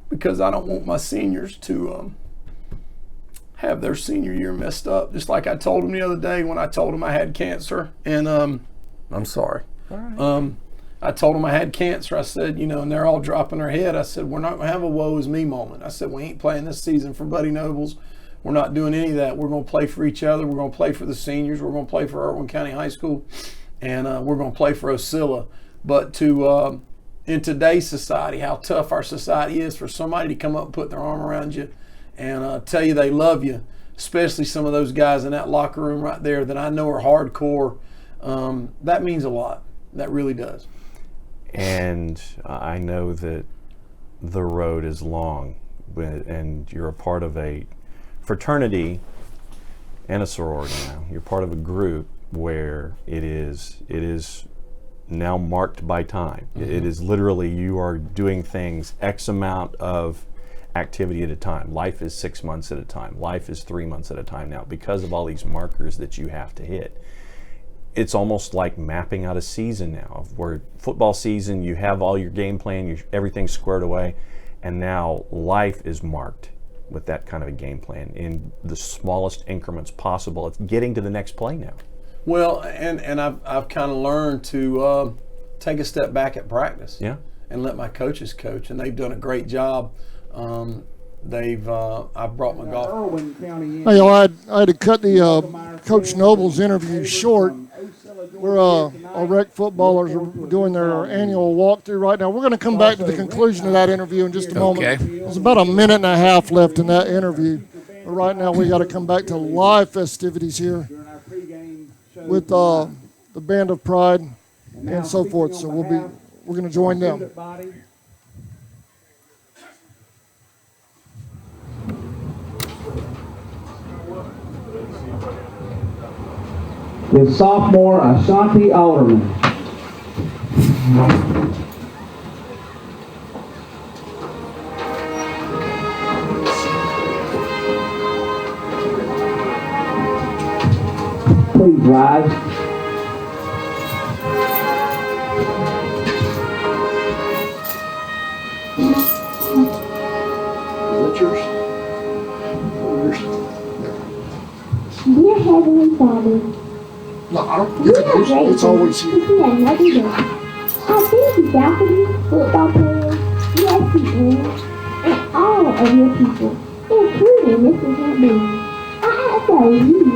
Because I don't want my seniors to have their senior year messed up. Just like I told them the other day when I told them I had cancer. And I'm sorry. All right. I told them I had cancer. I said, and they're all dropping their head. I said, we're not going to have a woe is me moment. I said, we ain't playing this season for Buddy Nobles. We're not doing any of that. We're going to play for each other. We're going to play for the seniors. We're going to play for Irwin County High School. And we're going to play for Osceola. But in today's society, how tough our society is, for somebody to come up and put their arm around you and tell you they love you, especially some of those guys in that locker room right there that I know are hardcore, that means a lot. That really does. And I know that the road is long, and you're a part of a fraternity and a sorority now. You're part of a group where it is now marked by time. It is literally, you are doing things X amount of activity at a time. Life is 6 months at a time. Life is 3 months at a time now, because of all these markers that you have to hit. It's almost like mapping out a season now, where football season, you have all your game plan, everything's squared away, and now life is marked with that kind of a game plan in the smallest increments possible. It's getting to the next play now. Well, and I've kind of learned to take a step back at practice. Yeah. And let my coaches coach, and they've done a great job. I've brought my golf. Hey, I had to cut the Coach Noble's interview short. Where our rec footballers are doing their annual walkthrough right now. We're going to come back to the conclusion of that interview in just a moment. Okay. There's about a minute and a half left in that interview. But right now we got to come back to live festivities here with the Band of Pride and so forth. So we're going to join them. With sophomore Ashanti Alderman. Please rise. Is that yours? Dear Heavenly Father, no, I don't. You can use it. It's always here. I thank you, faculty, football players, USC and all of your people, including Mrs. McBee. I ask that you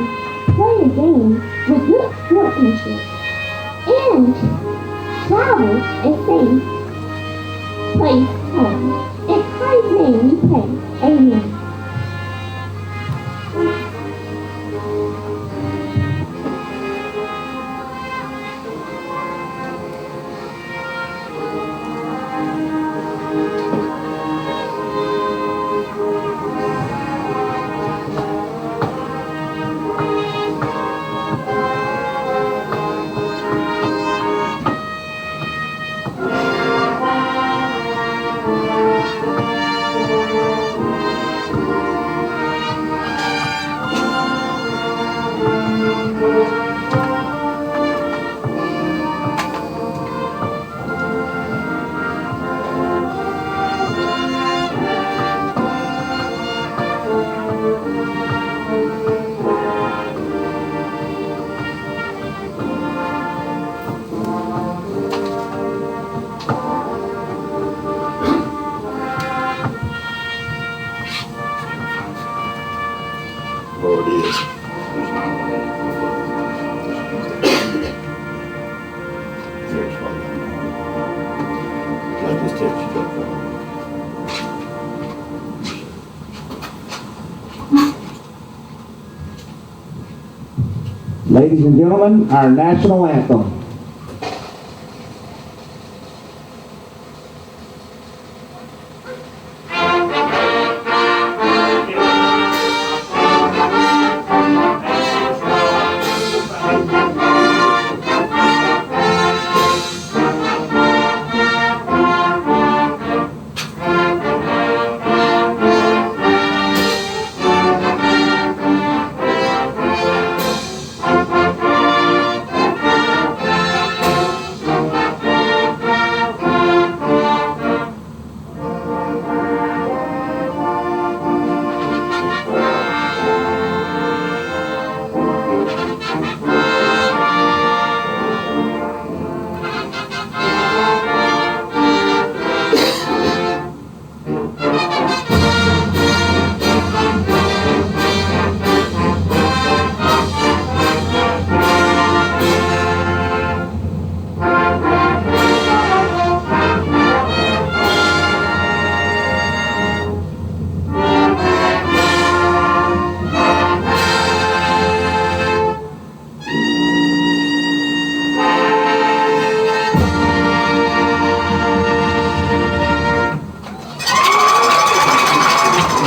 play a game with good sportsmanship and travel and safe place home. In Christ's name we pray. Amen. Ladies and gentlemen, our national anthem.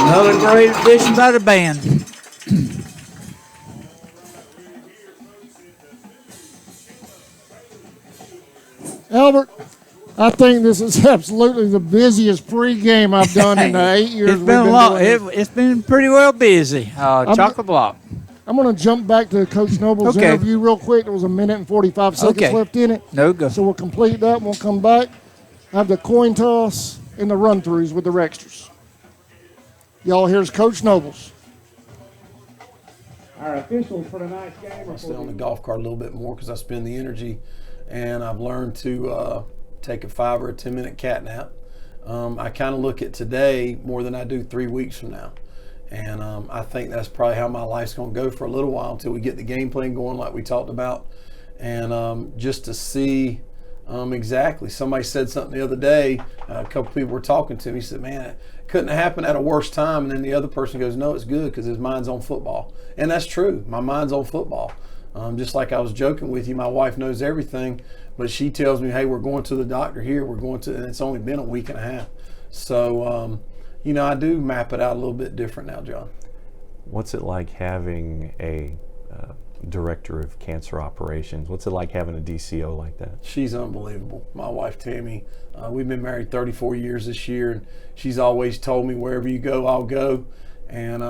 Another great addition by the band. Albert, I think this is absolutely the busiest pregame I've done in the 8 years It's we've been been a lot. doing this. It's been pretty well busy. Chocolate block. I'm going to jump back to Coach Noble's Okay. interview real quick. There was a minute and 45 seconds Okay. left in it. No go. So we'll complete that and we'll come back, have the coin toss and the run-throughs with the Rexters. Y'all, here's Coach Nobles. Our officials for tonight's game I stay on the golf cart a little bit more because I spend the energy, and I've learned to take a 5 or a 10-minute cat nap. I kind of look at today more than I do 3 weeks from now. And I think that's probably how my life's going to go for a little while until we get the game plan going like we talked about. And just to see exactly. Somebody said something the other day, a couple people were talking to me, said, man, it couldn't have happened at a worse time. And then the other person goes, no, it's good because his mind's on football. And that's true. My mind's on football. Just like I was joking with you, my wife knows everything, but she tells me, hey, we're going to the doctor here. We're going to, and it's only been a week and a half. So, you know, I do map it out a little bit different now, John. What's it like having a director of cancer operations? What's it like having a DCO like that? She's unbelievable. My wife, Tammy, we've been married 34 years this year, and she's always told me, wherever you go, I'll go. And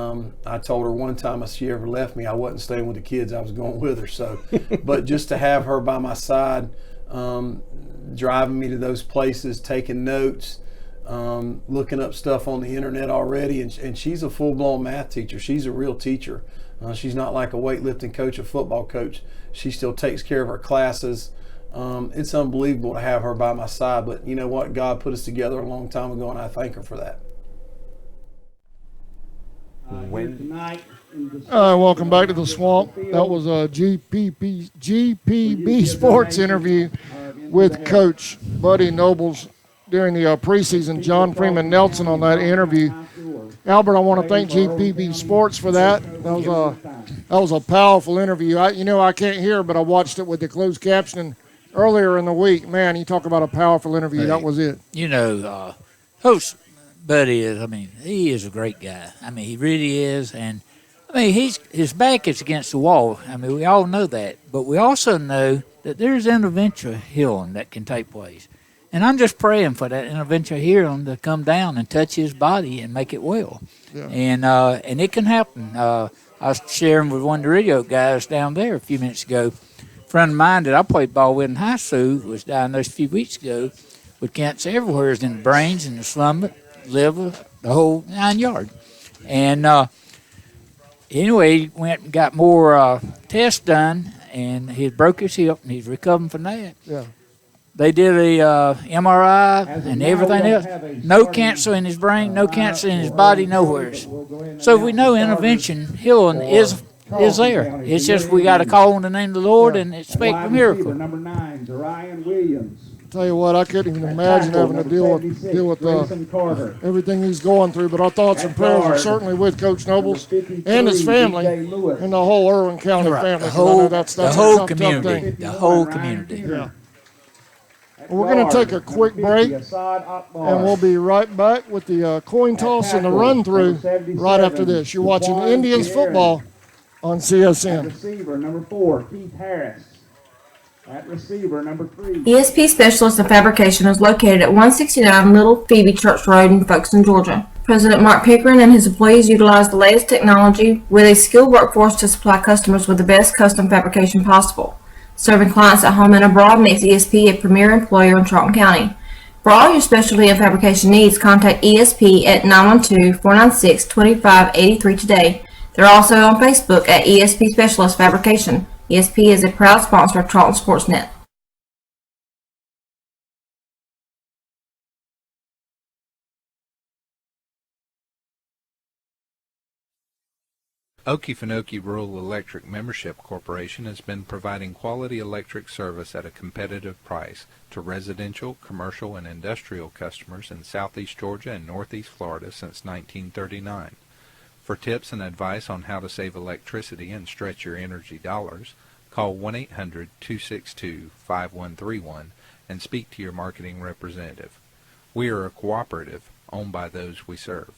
I told her one time if she ever left me, I wasn't staying with the kids, I was going with her. So, but just to have her by my side, driving me to those places, taking notes, looking up stuff on the internet already, and she's a full-blown math teacher. She's a real teacher. She's not like a weightlifting coach or football coach. She still takes care of her classes. It's unbelievable to have her by my side, but you know what? God put us together a long time ago, and I thank her for that. Welcome back to the Swamp. That was a GPB Sports interview with Coach Buddy Nobles during the preseason. John Freeman Nelson on that interview. Albert, I want to thank GPB Sports for that. That was a powerful interview. I can't hear, but I watched it with the closed captioning earlier in the week. Man, you talk about a powerful interview. Hey, that was it. Coach Buddy he is a great guy. He really is. And, his back is against the wall. We all know that. But we also know that there's interventional healing that can take place. And I'm just praying for that interventional healing to come down and touch his body and make it well. Yeah. And it can happen. I was sharing with one of the radio guys down there a few minutes ago. A friend of mine that I played ball with in high school was diagnosed a few weeks ago with cancer everywhere. It's in the brains, in the stomach, liver, the whole 9 yards. And anyway, he went and got more tests done, and he broke his hip, and he's recovering from that. Yeah. They did a MRI and everything else. No cancer in his brain, no cancer in his body, nowhere. So we know intervention healing is there. It's just we got to call on the name of the Lord and expect a miracle. Number 9, Darian Williams. Tell you what, I couldn't even imagine having to deal with everything he's going through. But our thoughts and prayers are certainly with Coach Nobles and his family and the whole Irwin County family. The whole community. The whole community. Yeah. We're going to take a quick break, and we'll be right back with the coin toss and the run-through right after this. You're watching Indians football on CSN. Receiver number 4, Keith Harris. At receiver number 3. ESP Specialist in Fabrication is located at 169 Little Phoebe Church Road in Folkestone, Georgia. President Mark Pickering and his employees utilize the latest technology with a skilled workforce to supply customers with the best custom fabrication possible. Serving clients at home and abroad makes ESP a premier employer in Charlton County. For all your specialty and fabrication needs, contact ESP at 912-496-2583 today. They're also on Facebook at ESP Specialist Fabrication. ESP is a proud sponsor of Charlton Sportsnet. Okefenokee Rural Electric Membership Corporation has been providing quality electric service at a competitive price to residential, commercial, and industrial customers in southeast Georgia and northeast Florida since 1939. For tips and advice on how to save electricity and stretch your energy dollars, call 1-800-262-5131 and speak to your marketing representative. We are a cooperative owned by those we serve.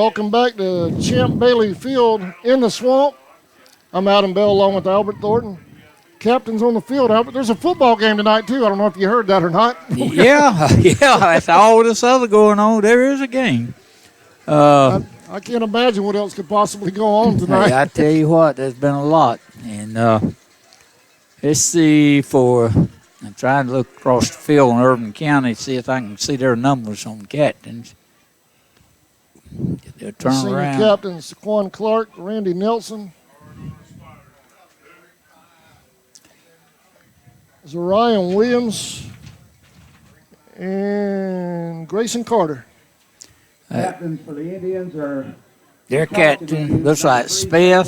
Welcome back to Champ Bailey Field in the Swamp. I'm Adam Bell along with Albert Thornton. Captain's on the field, Albert. There's a football game tonight, too. I don't know if you heard that or not. Yeah, that's all this other going on. There is a game. I can't imagine what else could possibly go on tonight. Hey, I tell you what, there's been a lot. And let's see I'm trying to look across the field in Irvin County, see if I can see their numbers on captains. They'll turn Senior around. captains, Saquon Clark, Randy Nelson. Zarian Williams and Grayson Carter. Captains for the Indians are Their captain looks like Smith,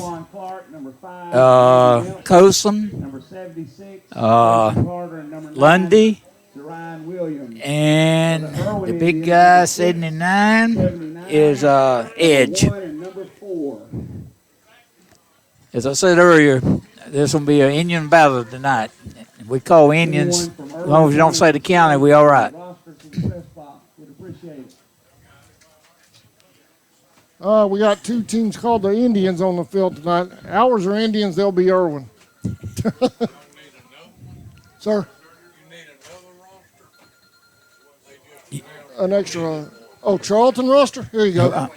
Cosom, number 76, Lundy, Williams. And the big guy, 79, is Edge. Number 4. As I said earlier, this will be an Indian battle tonight. We call Indians, as long as you don't say the county, we all right. We got two teams called the Indians on the field tonight. Ours are Indians, they'll be Irwin. Sir? An extra, Charlton roster? Here you go.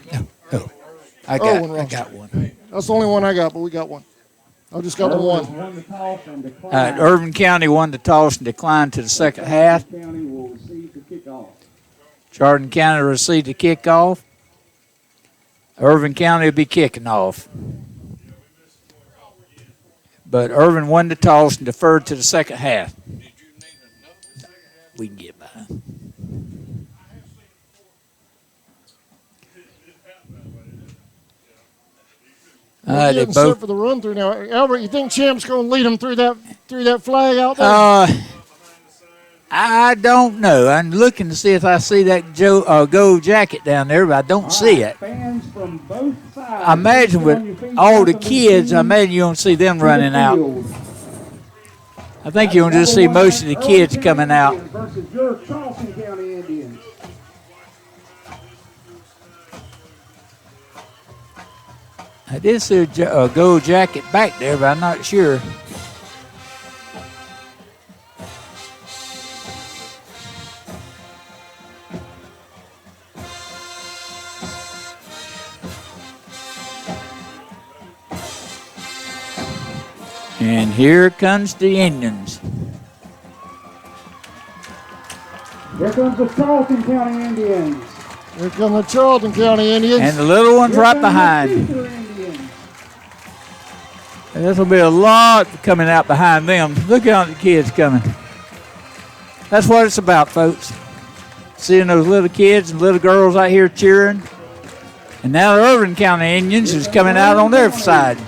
I got one. That's the only one I got, but we got one. I just got the one. Irvin County won the toss and declined to the second half. Charlton County received the kickoff. Irvin County will be kicking off. But Irvin won the toss and deferred to the second half. We can get by. We're getting set for the run through now. Albert, you think Champ's going to lead them through that flag out there? I don't know. I'm looking to see if I see that gold jacket down there, but I don't see it. Fans from both sides. I imagine with all the kids, I imagine you don't see them running out. I think you'll just see most of the kids coming out. Versus your Charlton County Indians. I did see a gold jacket back there, but I'm not sure. And here comes the Indians. Here comes the Charlton County Indians. Here come the Charlton County Indians. And the little one's right behind. And this will be a lot coming out behind them. Look at all the kids coming. That's what it's about, folks. Seeing those little kids and little girls out here cheering. And now the Irvin County Indians is coming out on their side.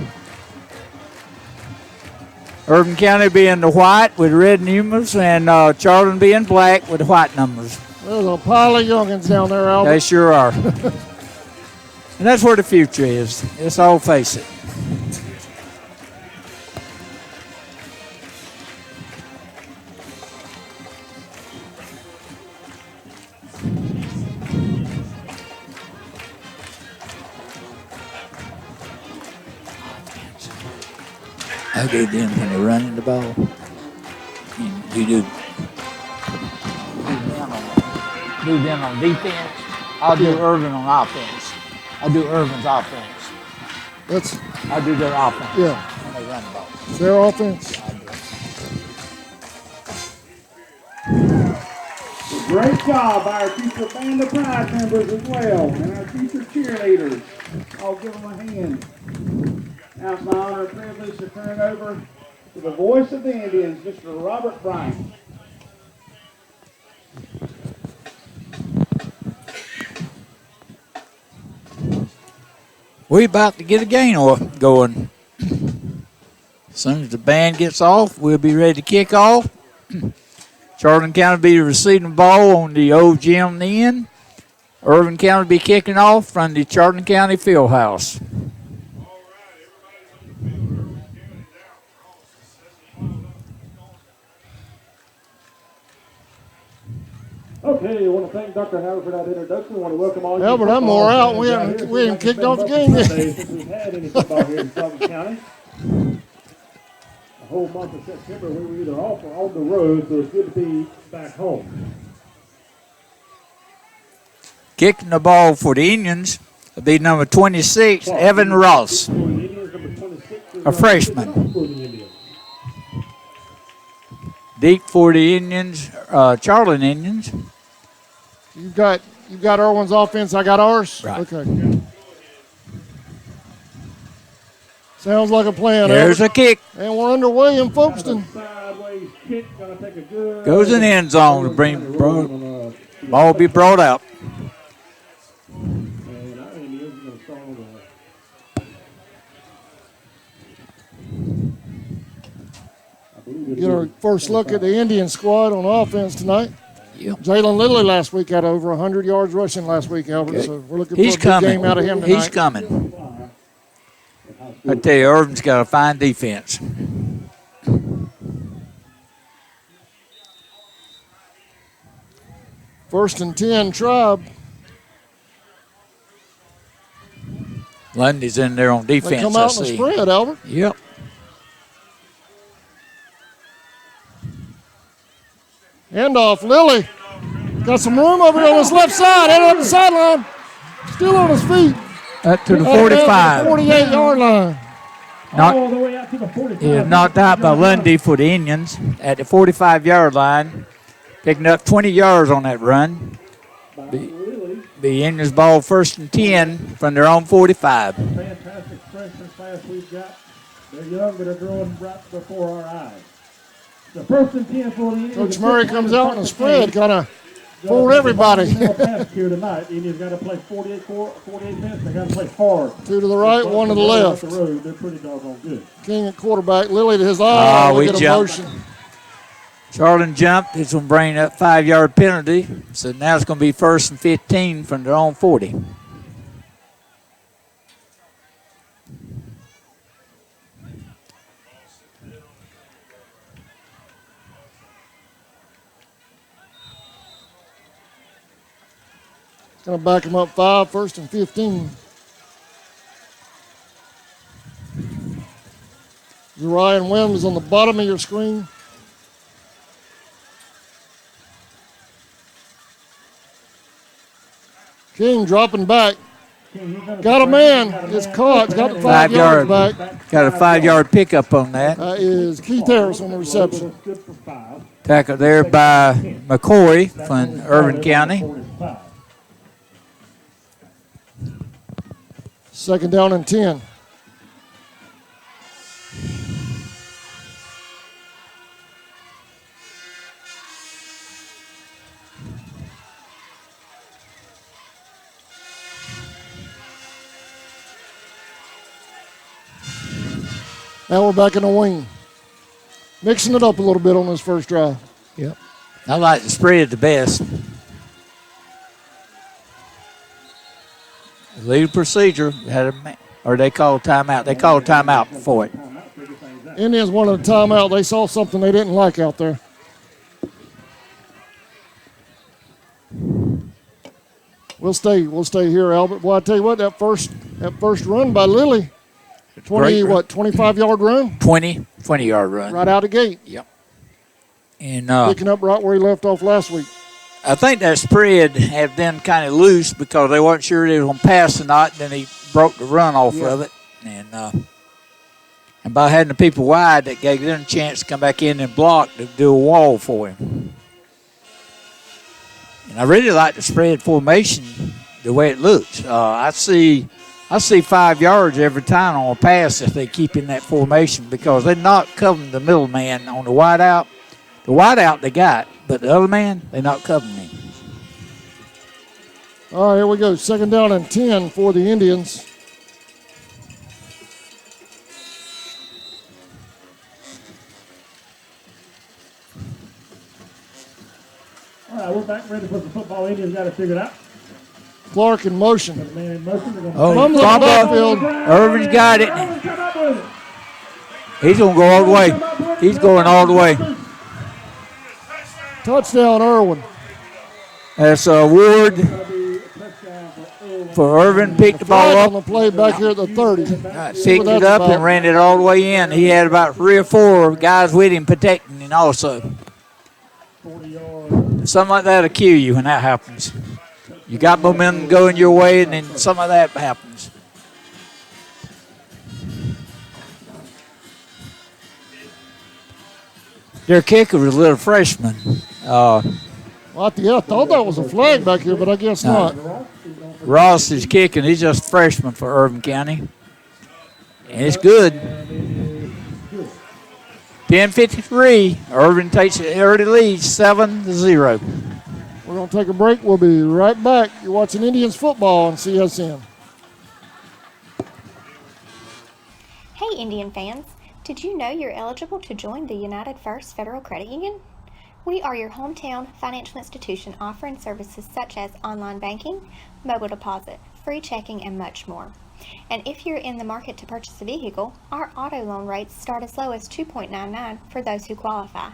Irvin County being the white with red numbers, and Charlton being black with the white numbers. There's a pile of youngins down there, Albert. They sure are. And that's where the future is. Let's all face it. I do them when they're running the ball. And you do them on defense. I'll do Irvin on offense. I'll do Irvin's offense. I'll do their offense. Yeah. When they run the ball. Their offense. Great job by our future Band of Pride members as well, and our future cheerleaders. I'll give them a hand. Now it's my honor and privilege to turn it over to the voice of the Indians, Mr. Robert Bryant. We're about to get a game going. As soon as the band gets off, we'll be ready to kick off. Charlton County will be receiving the ball on the old gym end. Irvin County will be kicking off from the Charlton County Field House. Okay, I want to thank Dr. Howard for that introduction. I want to welcome all you. Albert, I'm football more out. fans We out haven't, here. we haven't It's like kicked off the it's game been yet. Monday since we've had any football here in Charlton County. The whole month of September, we were either off or on the road, so it's good to be back home. Kicking the ball for the Indians will be number 26, Evan Ross, a freshman. Deep for the Indians, Charlton Indians. You've got Irwin's offense. I got ours. Right. Okay. Sounds like a plan. There's Albert. a kick. And we're underway in Folkestone. Sideways kick, gonna take a good. Goes in the end zone to bring ball be brought out. And our Indians are gonna start on the. Get our first look at the Indian squad on offense tonight. Yep. Jalen Lilly last week had over 100 yards rushing last week, Albert. Okay. So we're looking He's for a big coming. game out of him tonight. He's coming. I tell you, Irvin's got a fine defense. First and 10, Tribe. Lundy's in there on defense. They come out in the spread, Albert. Yep. Handoff, Lilly. Got some room over here on his left side. Headed up the sideline. Still on his feet. Up to the 45. 48-yard line. All the way out to the 45. He is knocked out by Lundy for the Indians at the 45-yard line. Picking up 20 yards on that run. The Indians ball first and 10 from their own 45. Fantastic freshman class we've got. They're young, but they're growing right before our eyes. The first and 10 for the Indians. Coach Murray comes out in the spread, kind of fooled everybody. Here tonight. Indians got to play 48 minutes. They got to play hard. 2 to the right, 1 to the left. They're pretty doggone good. King at quarterback. Lilly to his eye. Oh, we jumped. Charlton jumped. It's going to bring up 5-yard penalty. So now it's going to be first and 15 from their own 40. Going to back him up 5, first and 15. Ryan Wims on the bottom of your screen. King dropping back. Got a man. It's caught. Got the 5 yards back. Got a 5-yard pickup on that. That is Keith Harris on the reception. Tackle there by McCoy from Irvin County. Second down and 10. Now we're back in the wing. Mixing it up a little bit on this first drive. Yep. I like the spread the best. Lead procedure had or they called timeout. They called timeout for it. Indians wanted a timeout. They saw something they didn't like out there. We'll stay here, Albert. Well, I tell you what, that first run by Lilly, 25-yard run? 20-yard run. Right out of the gate. Yep. And picking up right where he left off last week. I think that spread had been kind of loose because they weren't sure they were going to pass or not. Then he broke the run off of it. And by having the people wide, that gave them a chance to come back in and block to do a wall for him. And I really like the spread formation, the way it looks. I see 5 yards every time on a pass if they keep in that formation because they're not covering the middle man on the wide out. The wide out they got, but the other man, they're not covering him. All right, here we go. Second down and 10 for the Indians. All right, we're back ready for the football. Indians got it figured out. Clark in motion. Man in motion. From the backfield. Irvin's got it. He's going to go all the way. He's going all the way. Touchdown, Irwin. That's an award for Irvin. Picked the ball Flag up. on the play back here at the 30. Picked it up and ran it all the way in. He had about 3 or 4 guys with him protecting him also. Something like that will kill you when that happens. You got momentum going your way, and then some of that happens. Their kicker was a little freshman. I thought that was a flag back here, but I guess not. Ross is kicking. He's just a freshman for Irvin County. And it's good. 10:53. Irvin takes an early lead, 7-0. We're going to take a break. We'll be right back. You're watching Indians football on CSN. Hey, Indian fans. Did you know you're eligible to join the United First Federal Credit Union? We are your hometown financial institution offering services such as online banking, mobile deposit, free checking, and much more. And if you're in the market to purchase a vehicle, our auto loan rates start as low as 2.99 for those who qualify.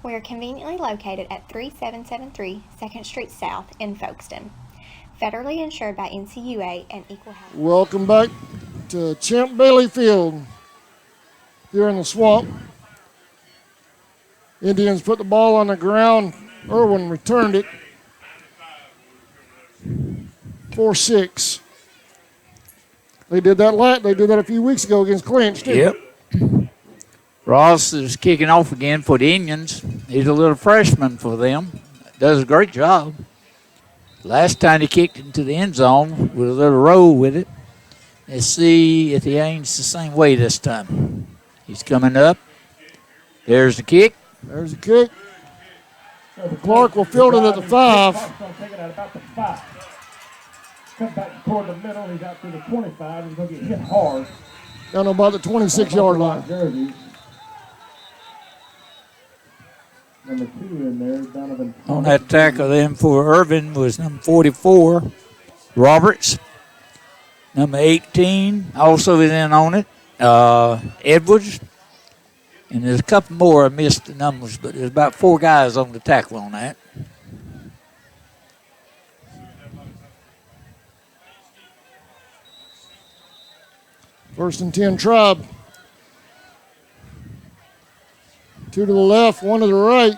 We are conveniently located at 3773 2nd Street South in Folkestone. Federally insured by NCUA and Equal Housing. Welcome back to Champ Bailey Field here in the swamp. Indians put the ball on the ground. Irwin returned it. 4-6. They did that a few weeks ago against Clinch, too. Yep. Ross is kicking off again for the Indians. He's a little freshman for them. Does a great job. Last time he kicked into the end zone with a little roll with it. Let's see if he aims the same way this time. He's coming up. There's the kick. There's the kick. Clark will field it at the 5. Take it out about the 5. Come back toward the middle. He's out to the 25. He's going to get hit hard. Down about the 26-yard line. Jerseys. Number 2 in there, Donovan. On that tackle then for Irvin was number 44, Roberts. Number 18 also is in on it, Edwards. And there's a couple more. I missed the numbers, but there's about 4 guys on the tackle on that. First and 10 Tribe. 2 to the left, 1 to the right.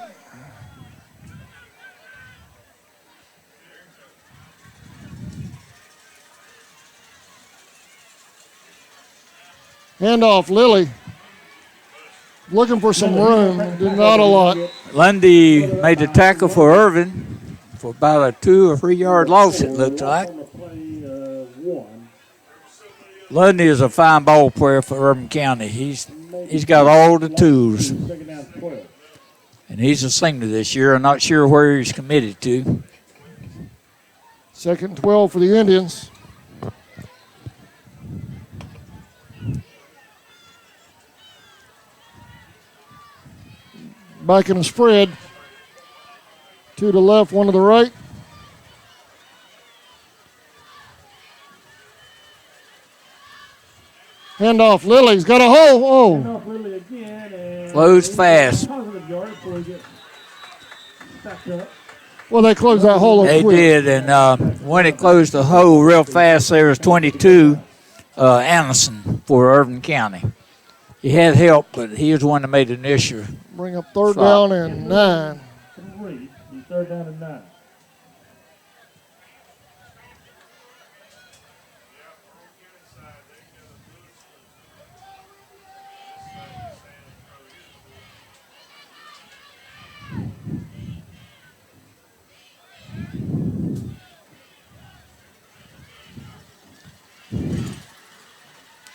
Handoff, Lilly. Looking for some room, not a lot. Lundy made the tackle for Irvin for about a 2 or 3 yard loss, it looks like. Lundy is a fine ball player for Irvin County. He's got all the tools. And he's a senior this year. I'm not sure where he's committed to. 2nd and 12 for the Indians. Back in the spread. 2 to the left, 1 to the right. Handoff, Lilly's got a hole. Oh. Closed fast. Well, they closed that hole up They quick. did, and when it closed the hole real fast, there was 22 Anderson for Irvin County. He had help, but he was the one that made the initial. Bring up 3rd down and 9. 3rd down and 9.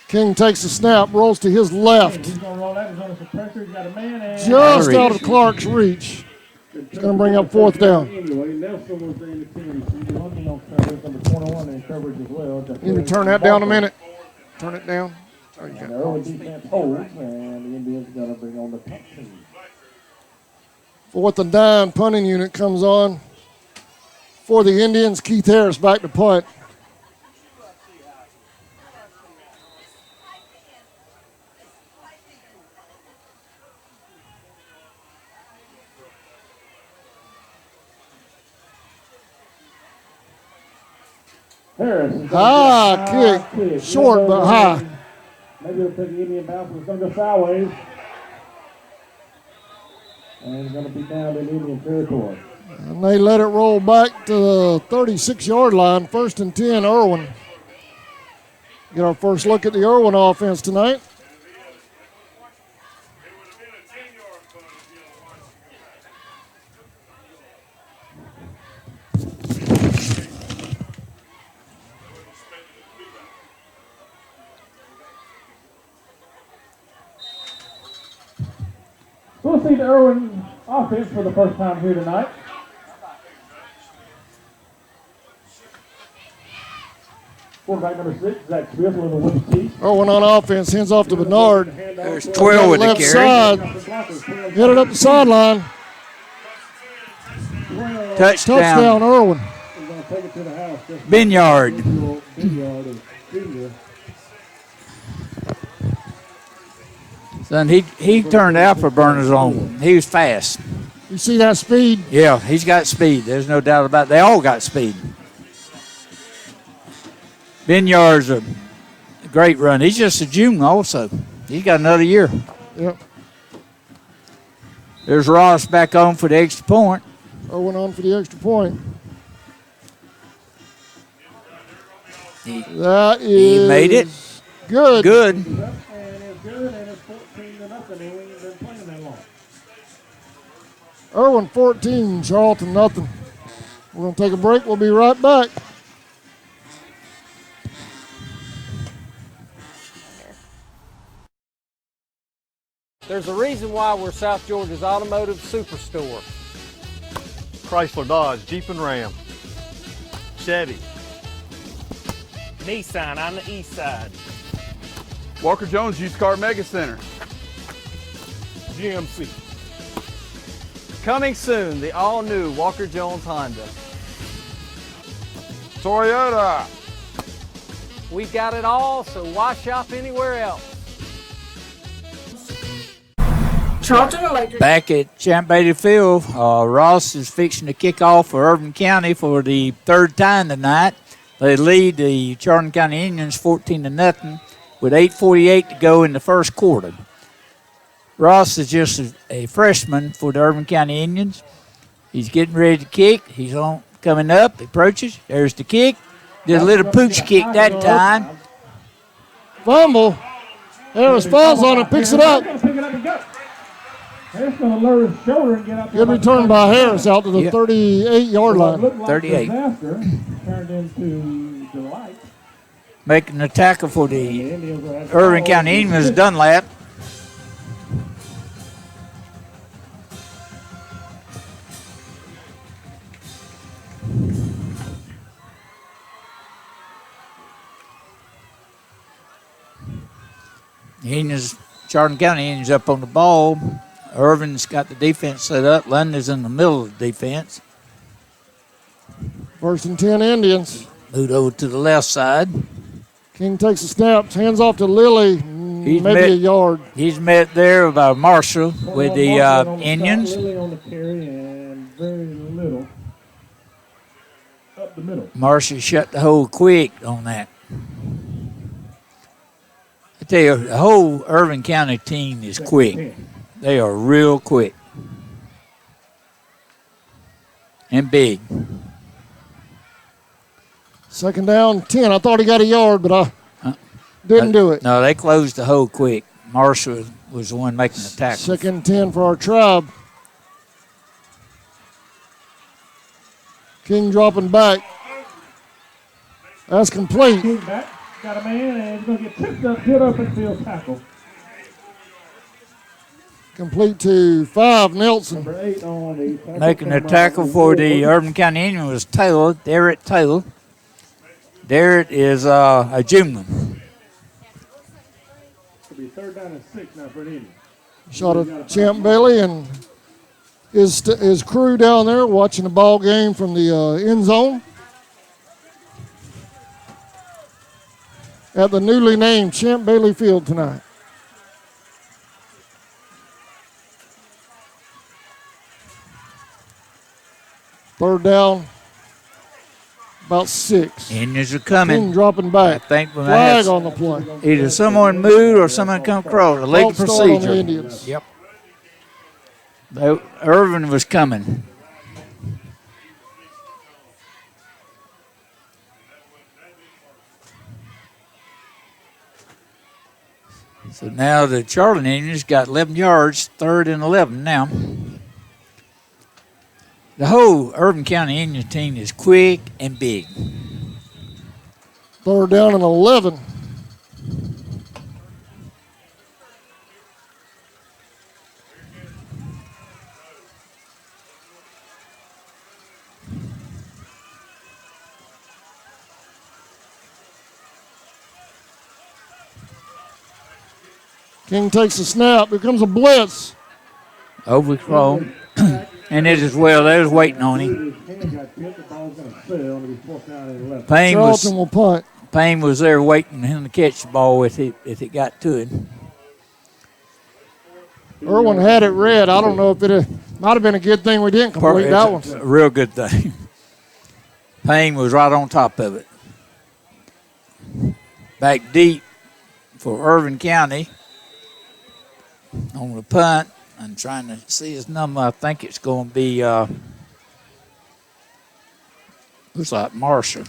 King takes the snap, rolls to his left. He's going to roll that. He's under some pressure. He's got a man. And Just out of Clark's reach. He's going to bring up 4th down. Anyway, Nelson was in the team. So Lundy on coverage, number 21 in coverage as well. You can turn that down a minute. Turn it down. Oh, you got the early defense holds, and the Indians going to bring on the punt team. 4th and 9, punting unit comes on. For the Indians, Keith Harris back to punt. Harris. is gonna High get a kick. Short but high. Maybe it'll take the Indian bounce, but it's going to go sideways. And it's going to be down in Indian territory. And they let it roll back to the 36-yard line. 1st and 10, Irwin. Get our first look at the Irwin offense tonight. We'll see the Irwin offense for the first time here tonight. Quarterback number 6, Zach Smith, with a wing tee. Irwin on offense, hands off to Bernard. There's 12 with the left carry. side. Hit it up the sideline. Touchdown, Irwin. We're going to take it to the house. Binyard. Binyard is junior. Son, he turned afterburners on. He was fast. You see that speed? Yeah, he's got speed. There's no doubt about it. They all got speed. Binyard's a great run. He's just a junior also. He's got another year. Yep. There's Ross back on for the extra point. Irwin on for the extra point. He That made it. is good. Good. And it's good, and it's 14-0. He ain't been playing that long. Irwin 14, Charlton nothing. We're going to take a break. We'll be right back. There's a reason why we're South Georgia's automotive superstore. Chrysler, Dodge, Jeep and Ram, Chevy, Nissan on the east side. Walker Jones Used Car Mega Center. GMC. Coming soon, the all-new Walker Jones Honda. Toyota. We got it all, so why shop anywhere else? Charlton Electric. Back at Champ Bailey Field, Ross is fixing to kick off for Irvin County for the third time tonight. They lead the Charlton County Indians 14-0 with 8:48 to go in the first quarter. Ross is just a freshman for the Irvin County Indians. He's getting ready to kick. He's on coming up, approaches. There's the kick. Did a little pooch kick that time. Fumble. Harris falls on it, picks it up. Harris going to lower his shoulder and get up. Good return by Harris out to the 38-yard line. 38. Disaster turned into delight. Making the tackle for the Irvin County Indians, Dunlap. The Indians, Charlton County Indians up on the ball. Irvin's got the defense set up. London's in the middle of the defense. 1st and 10 Indians. Moved over to the left side. King takes the snaps, hands off to Lilly, maybe a yard. He's met there by Marshall with the Indians. Lilly on the carry and very little up the middle. Marshall shut the hole quick on that. I tell you, the whole Irvin County team is quick. They are real quick and big. 2nd down, 10. I thought he got a yard, but I didn't do it. No, they closed the hole quick. Marshall was the one making the tackle. 2nd and 10 for our Tribe. King dropping back. That's complete. King back, got a man, and he's going to get tipped up, good open field tackle. Complete to 5, Nelson. Number 8 on the tackle. Making the tackle for the Irvin County Indians was Taylor, Derek Taylor. Derek is a junior. It'll be 3rd down and 6 now for an Indian. Shot at Champ Bailey and his crew down there watching the ball game from the end zone at the newly named Champ Bailey Field tonight. Third down. about 6. Indians are coming. King dropping back. I think when Flag on the play. either someone moved or someone come across. A legal False start on the procedure. Indians. Yep. Irwin was coming. So now the Charlton Indians got 11 yards, 3rd and 11 now. The whole Irvin County Indian team is quick and big. 3rd down and 11. King takes a snap. Here comes a blitz. Overthrown. And it as well. They was waiting on him. Charlton will punt. Payne was there waiting for him to catch the ball if it got to him. Irwin had it read. I don't know if it might have been a good thing we didn't complete that one. A real good thing. Payne was right on top of it. Back deep for Irvin County on the punt. I'm trying to see his number. I think it's going to be, looks like Marshall.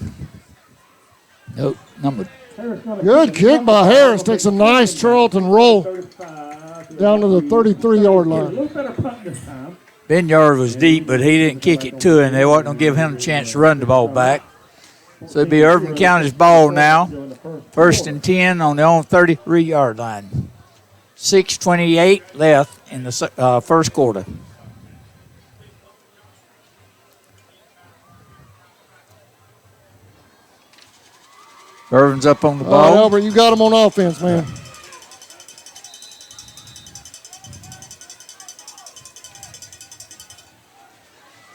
Nope, number. Good kick by Harris. Takes a nice Charlton roll down to the 33-yard line. Ben Yard was deep, but he didn't kick it to him. They wasn't going to give him a chance to run the ball back. So it'll be Irvin County's ball now. 1st and 10 on their own 33-yard line. 6:28 left in the first quarter. Irvin's up on the ball. Albert, you got him on offense, man.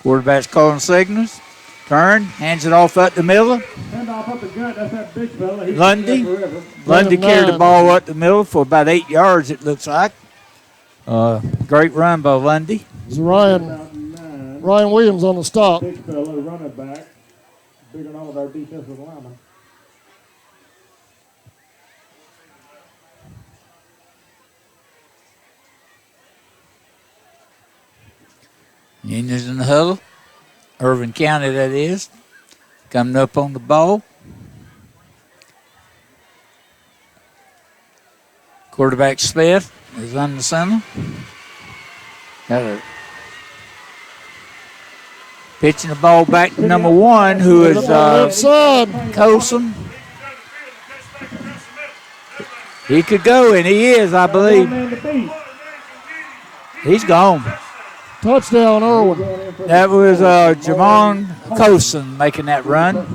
Quarterback's calling signals. Turn, hands it off up the middle. Lundy carried the ball up the middle for about 8 yards, it looks like. Great run by Lundy. It's Ryan Williams on the stop. Big fella, running back. Bigger than all of our defensive linemen. Indians in the huddle. Irvin County, that is. Coming up on the ball. Quarterback Smith is on the center. Got a pitching the ball back to number 1, who is Colson. He could go, and he is, I believe. He's gone. Touchdown, Irwin. That was Jamon Colson making that run.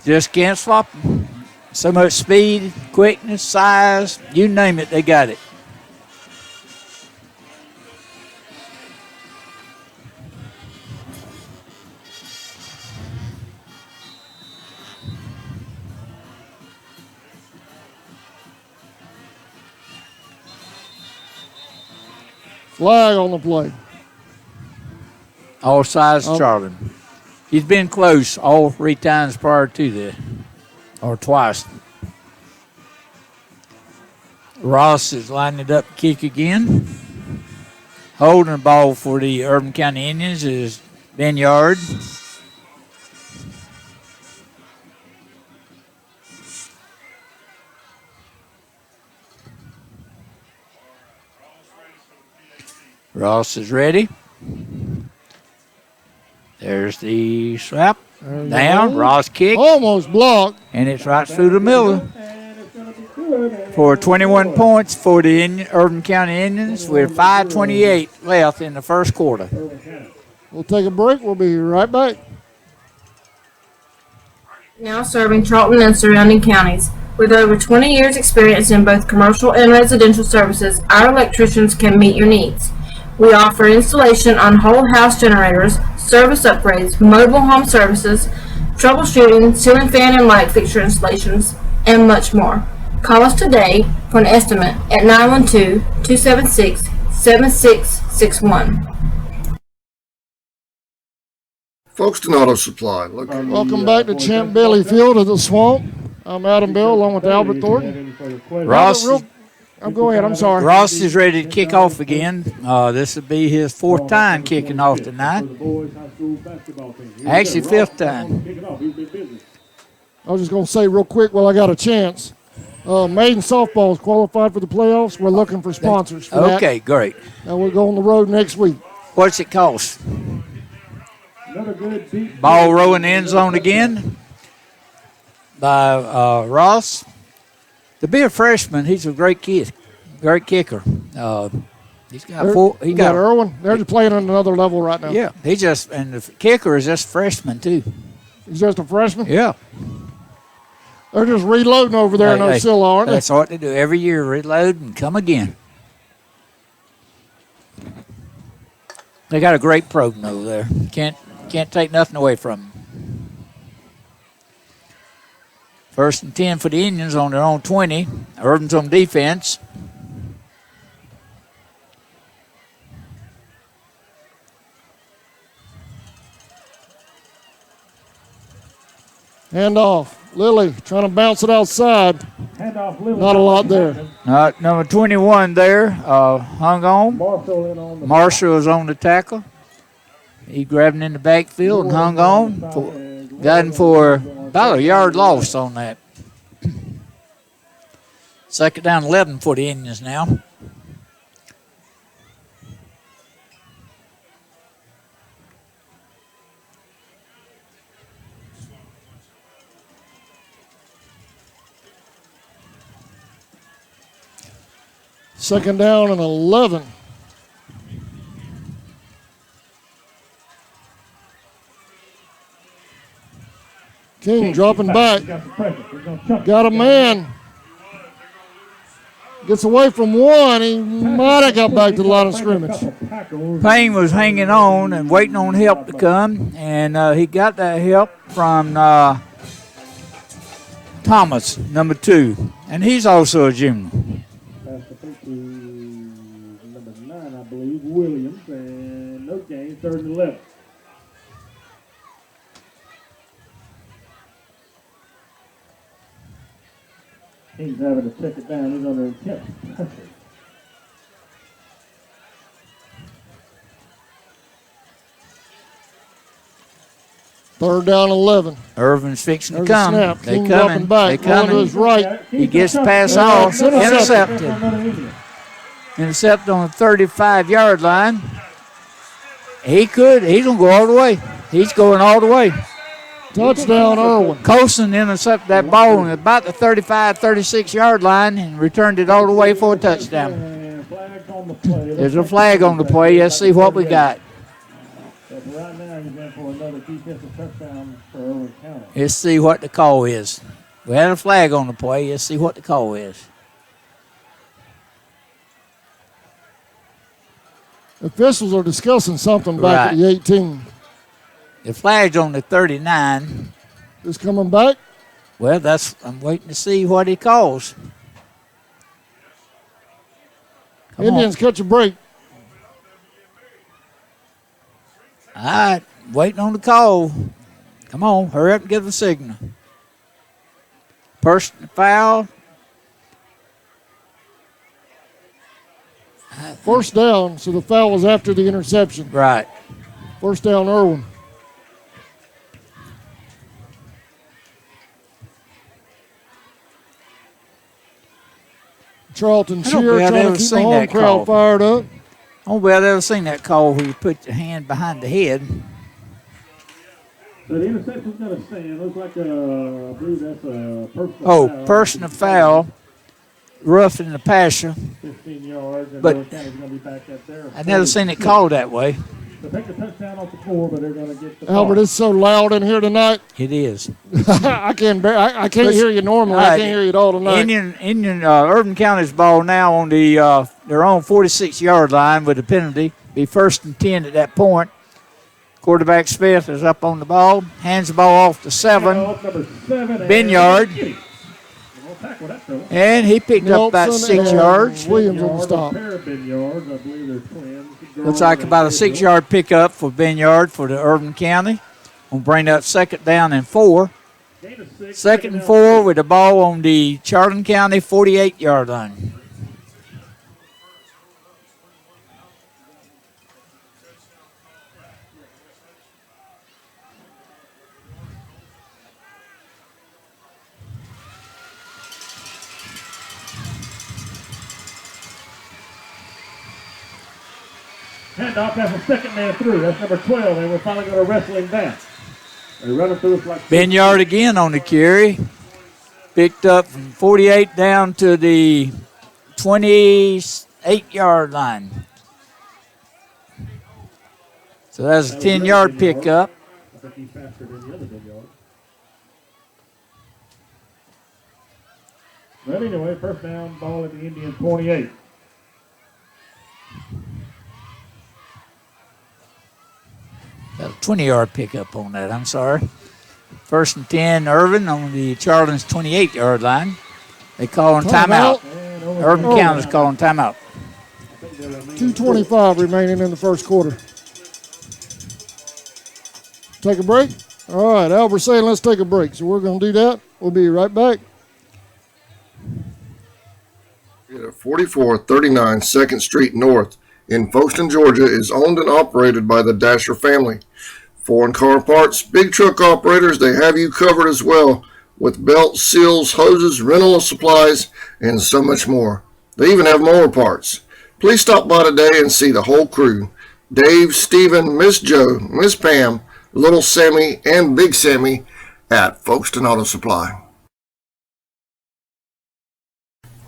Just can't stop them. So much speed, quickness, size, you name it, they got it. Flag on the play. All sides Charlton. He's been close all 3 times prior to that, or twice. Ross is lining it up to kick again. Holding the ball for the Irvin County Indians is Ben Yard. Ross is ready. There's the slap. Down. Ross kick. Almost blocked. And it's right through the middle. For 21 points for the Irvin County Indians with 5:28 left in the first quarter. We'll take a break. We'll be right back. Now serving Charlton and surrounding counties. With over 20 years experience in both commercial and residential services, our electricians can meet your needs. We offer installation on whole house generators, service upgrades, mobile home services, troubleshooting, ceiling fan and light fixture installations, and much more. Call us today for an estimate at 912-276-7661. Folkestone Auto Supply. Located. Welcome back to Champ Bailey Field at the Swamp. I'm Adam Bell along with Albert Thornton. Ross, go ahead. I'm sorry. Ross is ready to kick off again. This will be his 4th time kicking off tonight. Actually, 5th time. I was just going to say real quick while I got a chance. Maiden softball is qualified for the playoffs. We're looking for sponsors for that. Okay, great. And we'll go on the road next week. What's it cost? Ball rolling end zone again by Ross. To be a freshman, he's a great kid, great kicker. He's got four. He got Irwin. They're just playing on another level right now. Yeah, and the kicker is just freshman too. He's just a freshman. Yeah. They're just reloading over there in Osceola, aren't they? That's what they do every year: reload and come again. They got a great program over there. Can't take nothing away from them. 1st and 10 for the Indians on their own 20. Irvin's on defense. Hand off. Lily trying to bounce it outside. Handoff, Lily. Not a lot there. Number 21 there, hung on. Marshall is on the tackle. He grabbed him in the backfield and hung on. Got him for about a yard loss on that. 2nd down 11 for the Indians now. Second down and 11. King dropping back. Got a man. Gets away from one. He might have got back to the line of scrimmage. Payne was hanging on and waiting on help to come, and he got that help from Thomas, number 2, and he's also a junior. Number 9, I believe, Williams, and no gain, 3rd and 11. He's having to check it down. He's under intense pressure. Third down 11. Irvin's fixing to There's come. Snap. They King coming. dropping back. They coming. To his right. He gets the pass off. Intercepted. Intercepted on the 35-yard line. He's going to go all the way. He's going all the way. Touchdown, Irwin. Colson intercepted that ball on about the 35, 36-yard line and returned it all the way for a touchdown. There's a flag on the play. Let's see what we got. Right now, he's in for another defensive touchdown for Irwin County. Let's see what the call is. We had a flag on the play. Let's see what the call is. Officials are discussing something back at the 18. The flag's on the 39. Is coming back? Well, I'm waiting to see what he calls. Indians catch a break. All right, waiting on the call. Come on, hurry up and give the signal. Personal foul. First down, so the foul was after the interception. Right. First down, Irwin. Charlton cheer trying to keep the home crowd fired up. I don't believe I've ever seen that call where you put your hand behind the head. So the interception's going to stand. Looks like I believe that's a personal foul. Personal foul. Roughing the passer. 15 yards. And but Irwin County's going to be back up there. I've never seen it called that way. So take the touchdown off the floor, but they're going to get the Albert, it's so loud in here tonight. It is. I can't hear you normally. I can't hear you at all tonight. Irvin County's ball now on the their own 46-yard line with a penalty. Be 1st and 10 at that point. Quarterback Smith is up on the ball. Hands the ball off to 7. Benyard. And he picked up about 6 yards. Williams on the stop. Looks like about a 6-yard pickup for Benyard for the Irvin County. We'll bring up 2nd down and 4. 2nd and 4 with the ball on the Charlton County 48-yard line. Handoff, that's a 2nd man through. That's number 12, and we're finally going to wrestle him down. They run him through like Benyard again on the carry. Picked up from 48 down to the 28-yard line. So that's a 10-yard pickup. I think he's faster than the other Benyard. But anyway, first down, ball at the Indian 28. Got a 20-yard pickup on that, I'm sorry. 1st and 10, Irwin on the Charlton's 28-yard line. They calling timeout. Irwin County's calling timeout. 2:25 remaining in the first quarter. Take a break? All right, Albert's saying let's take a break. So we're going to do that. We'll be right back. 4439 2nd Street North in Folkestone, Georgia is owned and operated by the Dasher family. Foreign car parts, big truck operators, they have you covered as well with belts, seals, hoses, rental supplies, and so much more. They even have mower parts. Please stop by today and see the whole crew. Dave, Stephen, Miss Joe, Miss Pam, Little Sammy, and Big Sammy at Folkestone Auto Supply.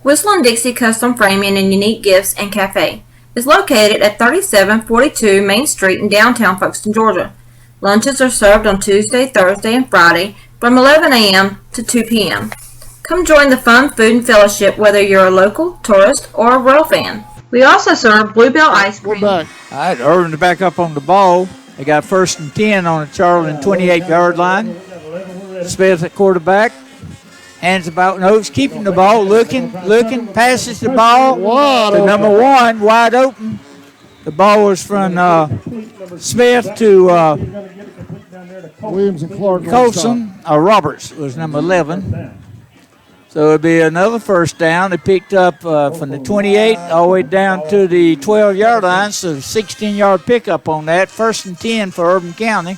Whistle & Dixie Custom Framing and Unique Gifts and Cafe is located at 3742 Main Street in downtown Folkestone, Georgia. Lunches are served on Tuesday, Thursday, and Friday from 11 a.m. to 2 p.m. Come join the fun, food, and fellowship whether you're a local, tourist, or a Royal fan. We also serve Bluebell ice cream. All right, Irwin to back up on the ball. They got 1st and 10 on the Charlton 28-yard line. Smith at quarterback. Hands about nose, keeping the ball, looking, passes the ball to number 1, wide open. The ball was from Smith to Williams and Clark. Colson. Roberts was number 11. So it'll be another first down. They picked up from the 28 all the way down to the 12-yard line, so 16-yard pickup on that. 1st and 10 for Irwin County.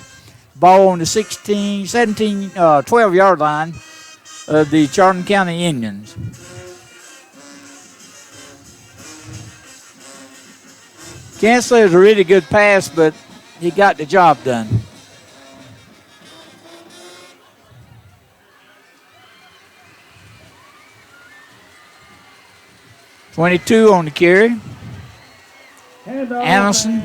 Ball on the 12-yard line of the Charlton County Indians. Can't say it was a really good pass, but he got the job done. .22 on the carry. Anderson.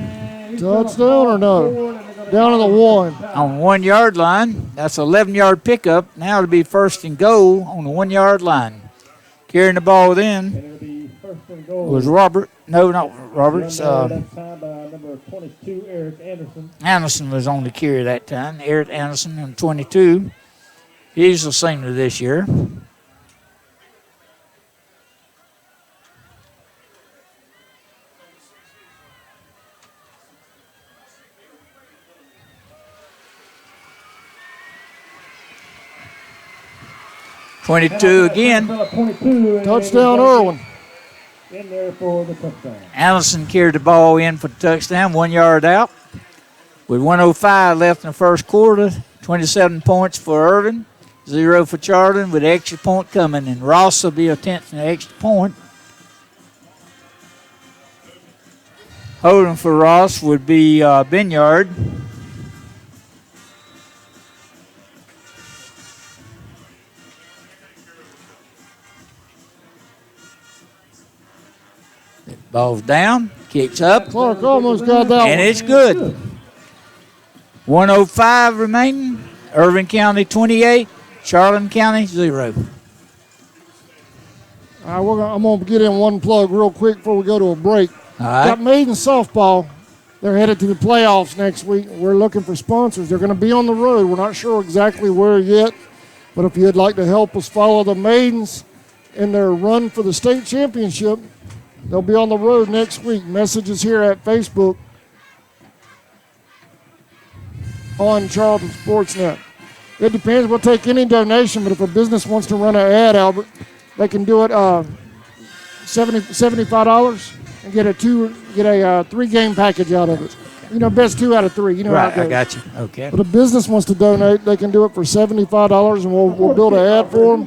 Touchdown or no? Down to the 1. On 1-yard line. That's an 11-yard pickup. Now it'll be 1st and goal on the 1-yard line. Carrying the ball then was Robert. No, not Roberts. Number 22, Eric Anderson. Anderson was on the carry that time. Eric Anderson on 22. He's the senior this year. .22 again. Touchdown, Irwin. In there for the touchdown. Allison carried the ball in for the touchdown, 1 yard out. With 1:05 left in the first quarter, 27 points for Irwin, 0 for Charlton, with the extra point coming, and Ross will be attempting the extra point. Holding for Ross would be Benyard. Ball's down, kicks up. Clark almost got that and one. It's good. 1:05 remaining. Irwin County 28, Charlton County 0. All right, I'm going to get in one plug real quick before we go to a break. All right. Got Maiden softball. They're headed to the playoffs next week. We're looking for sponsors. They're going to be on the road. We're not sure exactly where yet, but if you'd like to help us follow the Maidens in their run for the state championship, they'll be on the road next week. Messages here at Facebook. on Charlton Sportsnet. It depends. We'll take any donation, but if a business wants to run an ad, Albert, they can do it $75 and get a 3-game package out of it. You know, best 2 out of 3. You know Right, how it goes. I got you. Okay. But if a business wants to donate, they can do it for $75, and we'll build an ad for them.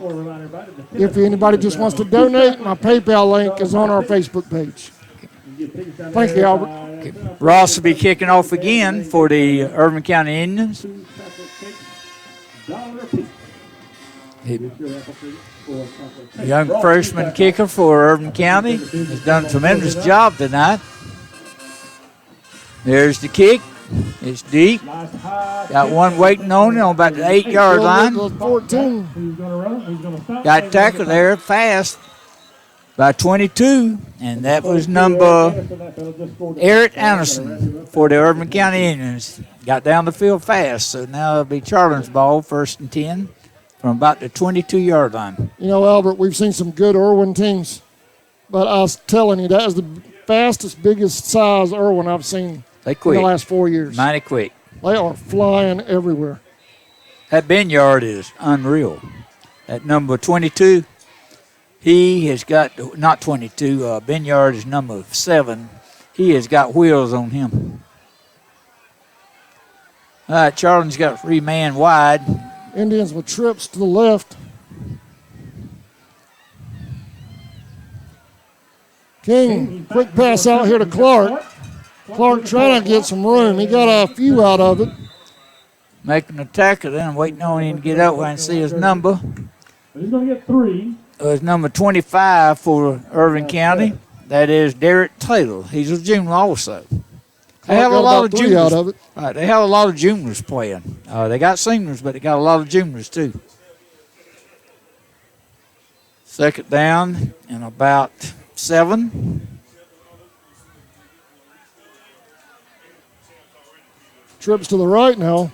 If anybody just wants to donate, my PayPal link is on our Facebook page. Thank you, Albert. Okay. Ross will be kicking off again for the Irwin County Indians. Young freshman kicker for Irwin County has done a tremendous job tonight. There's the kick. It's deep. Got one waiting on it on about the 8-yard line. 14. Got tackled there fast by 22, and that was number Eric Anderson for the Irwin County Indians. Got down the field fast, so now it'll be Charlton's ball, 1st and 10, from about the 22-yard line. You know, Albert, we've seen some good Irwin teams, but I was telling you, that is the fastest, biggest size Irwin I've seen in the last 4 years. Mighty quick. They are flying everywhere. That Benyard is unreal. At number 22, he has got, not 22, Benyard is number 7. He has got wheels on him. All right, Charlton's got 3-man wide. Indians with trips to the left. King, quick pass out here to Clark. Clark trying to get some room. He got a few out of it. Making a tackle, then waiting on him to get up and see his number. He's going to get 3. It's number 25 for Irwin County. That is Derek Taylor. He's a junior also. They have a lot of juniors. Out of it. Right, they have a lot of juniors playing. They got seniors, but they got a lot of juniors too. 2nd down and about 7. Trips to the right now.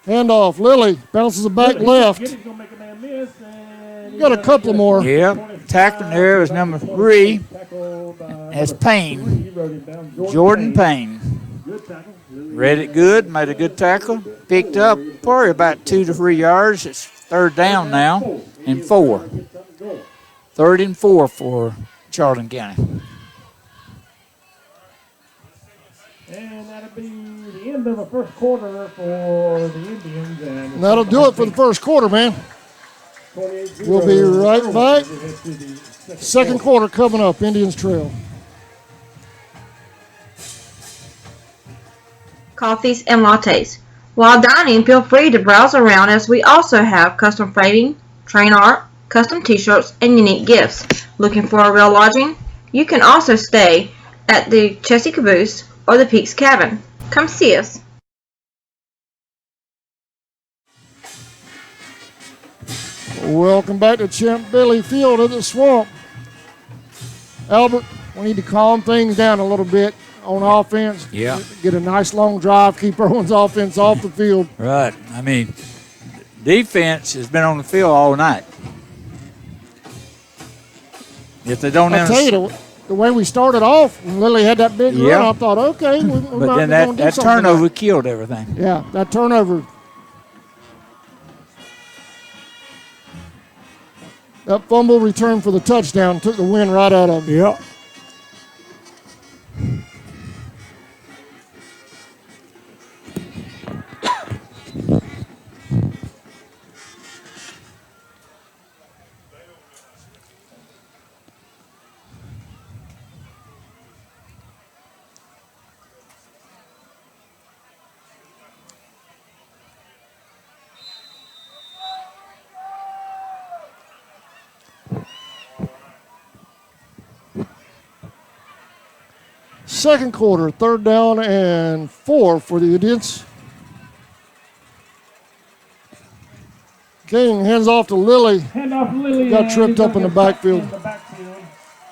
Handoff. Lilly bounces it back left. Got a couple more. Yeah. Tackling there is number 3. That's Payne. Jordan Payne. Read it good. Made a good tackle. Picked up probably about 2 to 3 yards. It's 3rd down now and 4. 3rd and 4 for Charlton County. And that'll be the end of the first quarter for the Indians. And that'll do it for the first quarter, man. We'll be right back. 2nd quarter coming up, Indians trail. Coffees and lattes. While dining, feel free to browse around as we also have custom framing, train art, custom t-shirts, and unique gifts. Looking for a real lodging? You can also stay at the Chessy Caboose or the Peaks Cabin. Come see us. Welcome back to Champ Bailey Field at the Swamp. Albert, we need to calm things down a little bit on offense. Yeah. Get a nice long drive, keep Irwin's offense off the field. Right. I mean, defense has been on the field all night. If they don't, I'll tell you, the way we started off, when Lilly had that big run, I thought, okay, we but might then be that turnover killed everything. Yeah, that turnover. That fumble return for the touchdown took the wind right out of him. Yep. Second quarter, 3rd down and 4 for the Indians. King hands off to Lilly. Got tripped up in the backfield.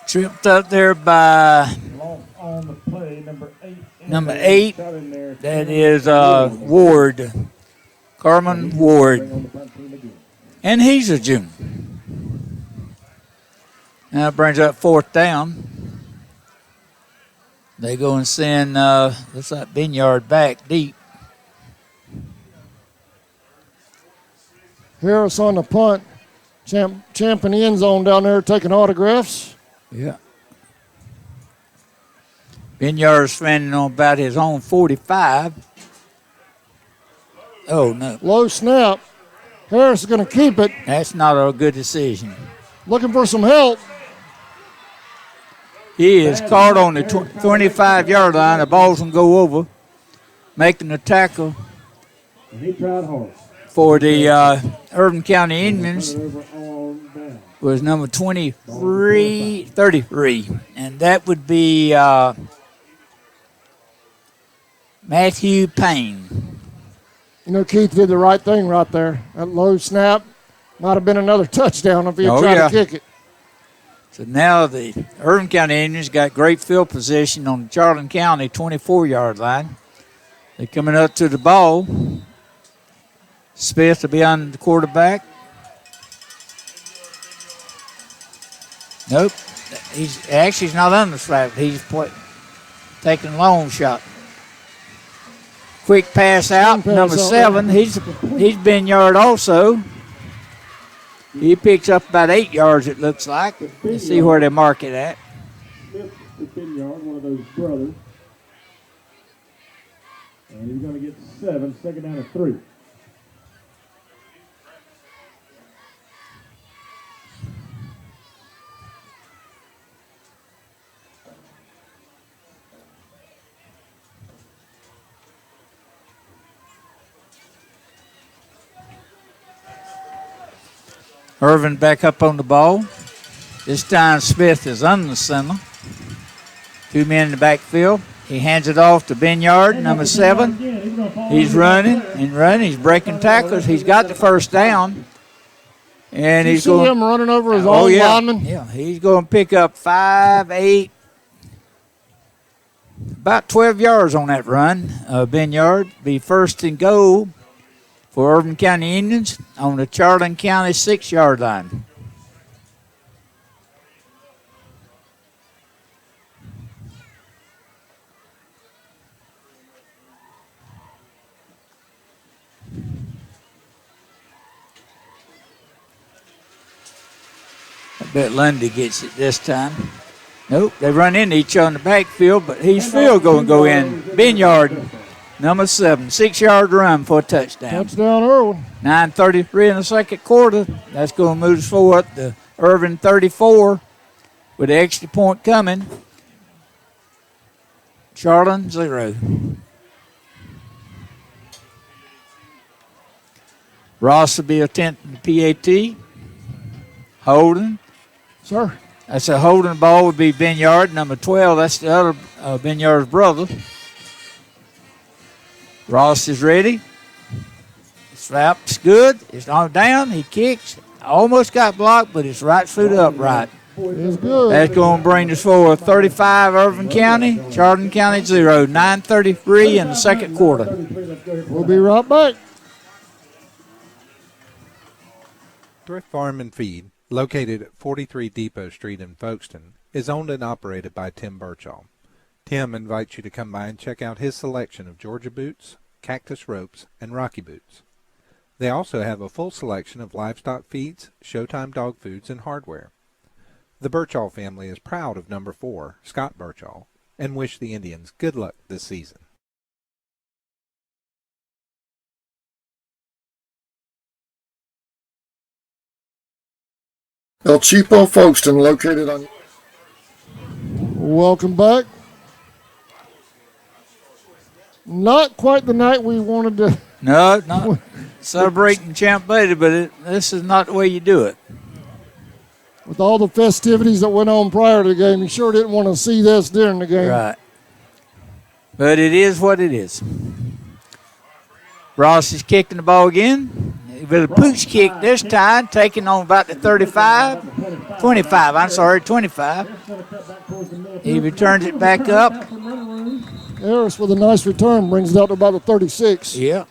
Tripped up there by number 8. That is Ward. Carmen Ward. And he's a junior. Now it brings up 4th down. They go and send, looks like Vineyard back deep. Harris on the punt. Champ in the end zone down there taking autographs. Yeah. Vineyard's standing on about his own 45. Oh, no. Low snap. Harris is going to keep it. That's not a good decision. Looking for some help. He is caught on the 25-yard line. The ball's going to go over, making the tackle He tried hard. for the Irvin County Indians was number 33, and that would be Matthew Payne. You know, Keith did the right thing right there. That low snap might have been another touchdown if he had tried to kick it. So now the Irvin County Indians got great field position on the Charlton County 24-yard line. They're coming up to the ball. Smith will be on the quarterback. Nope. He's not on the slap. He's taking a long shot. Quick pass out. Number 7. He's Vineyard also. He picks up about 8 yards, it looks like. Let's see where they mark it at. Smith is Vineyard, one of those brothers. And he's going to get 7, second down and 3. Irvin back up on the ball. This time Smith is on the center. 2 men in the backfield. He hands it off to Vineyard, number 7. He's running and running. He's breaking tackles. He's got the first down. And he's going. See him running over his own lineman? Yeah, he's going to pick up 5, 8, about 12 yards on that run. Vineyard be first and goal for Irvin County Indians on the Charlton County 6-yard line. I bet Lundy gets it this time. Nope, they run into each other in the backfield, but he's field goal go in. Vineyard, number 7, 6-yard run for a touchdown. Touchdown, Irwin. 9:33 in the second quarter. That's going to move us forward to Irvin 34 with the extra point coming. Charlton 0. Ross will be attempting the PAT. Holding. Sir. That's a holding ball would be Vineyard, number 12. That's the other Vineyard's brother. Ross is ready. Slap's good. It's on down. He kicks. Almost got blocked, but it's right foot upright. It's good. That's going to bring us forward 35 Irvin County, Charlton County 0. 9:33 in the second quarter. We'll be right back. Thrift Farm and Feed, located at 43 Depot Street in Folkestone, is owned and operated by Tim Birchall. Tim invites you to come by and check out his selection of Georgia boots, cactus ropes, and Rocky boots. They also have a full selection of livestock feeds, Showtime dog foods, and hardware. The Birchall family is proud of number 4, Scott Birchall, and wish the Indians good luck this season. El Cheapo Folkestone, located on... Welcome back. Not quite the night we wanted to. No, not celebrating Champ Bailey, but this is not the way you do it. With all the festivities that went on prior to the game, you sure didn't want to see this during the game. Right. But it is what it is. Ross is kicking the ball again. With a pooch kick this time, taking on about the 25. He returns it back up. Harris with a nice return brings it out to about the 36. Yeah.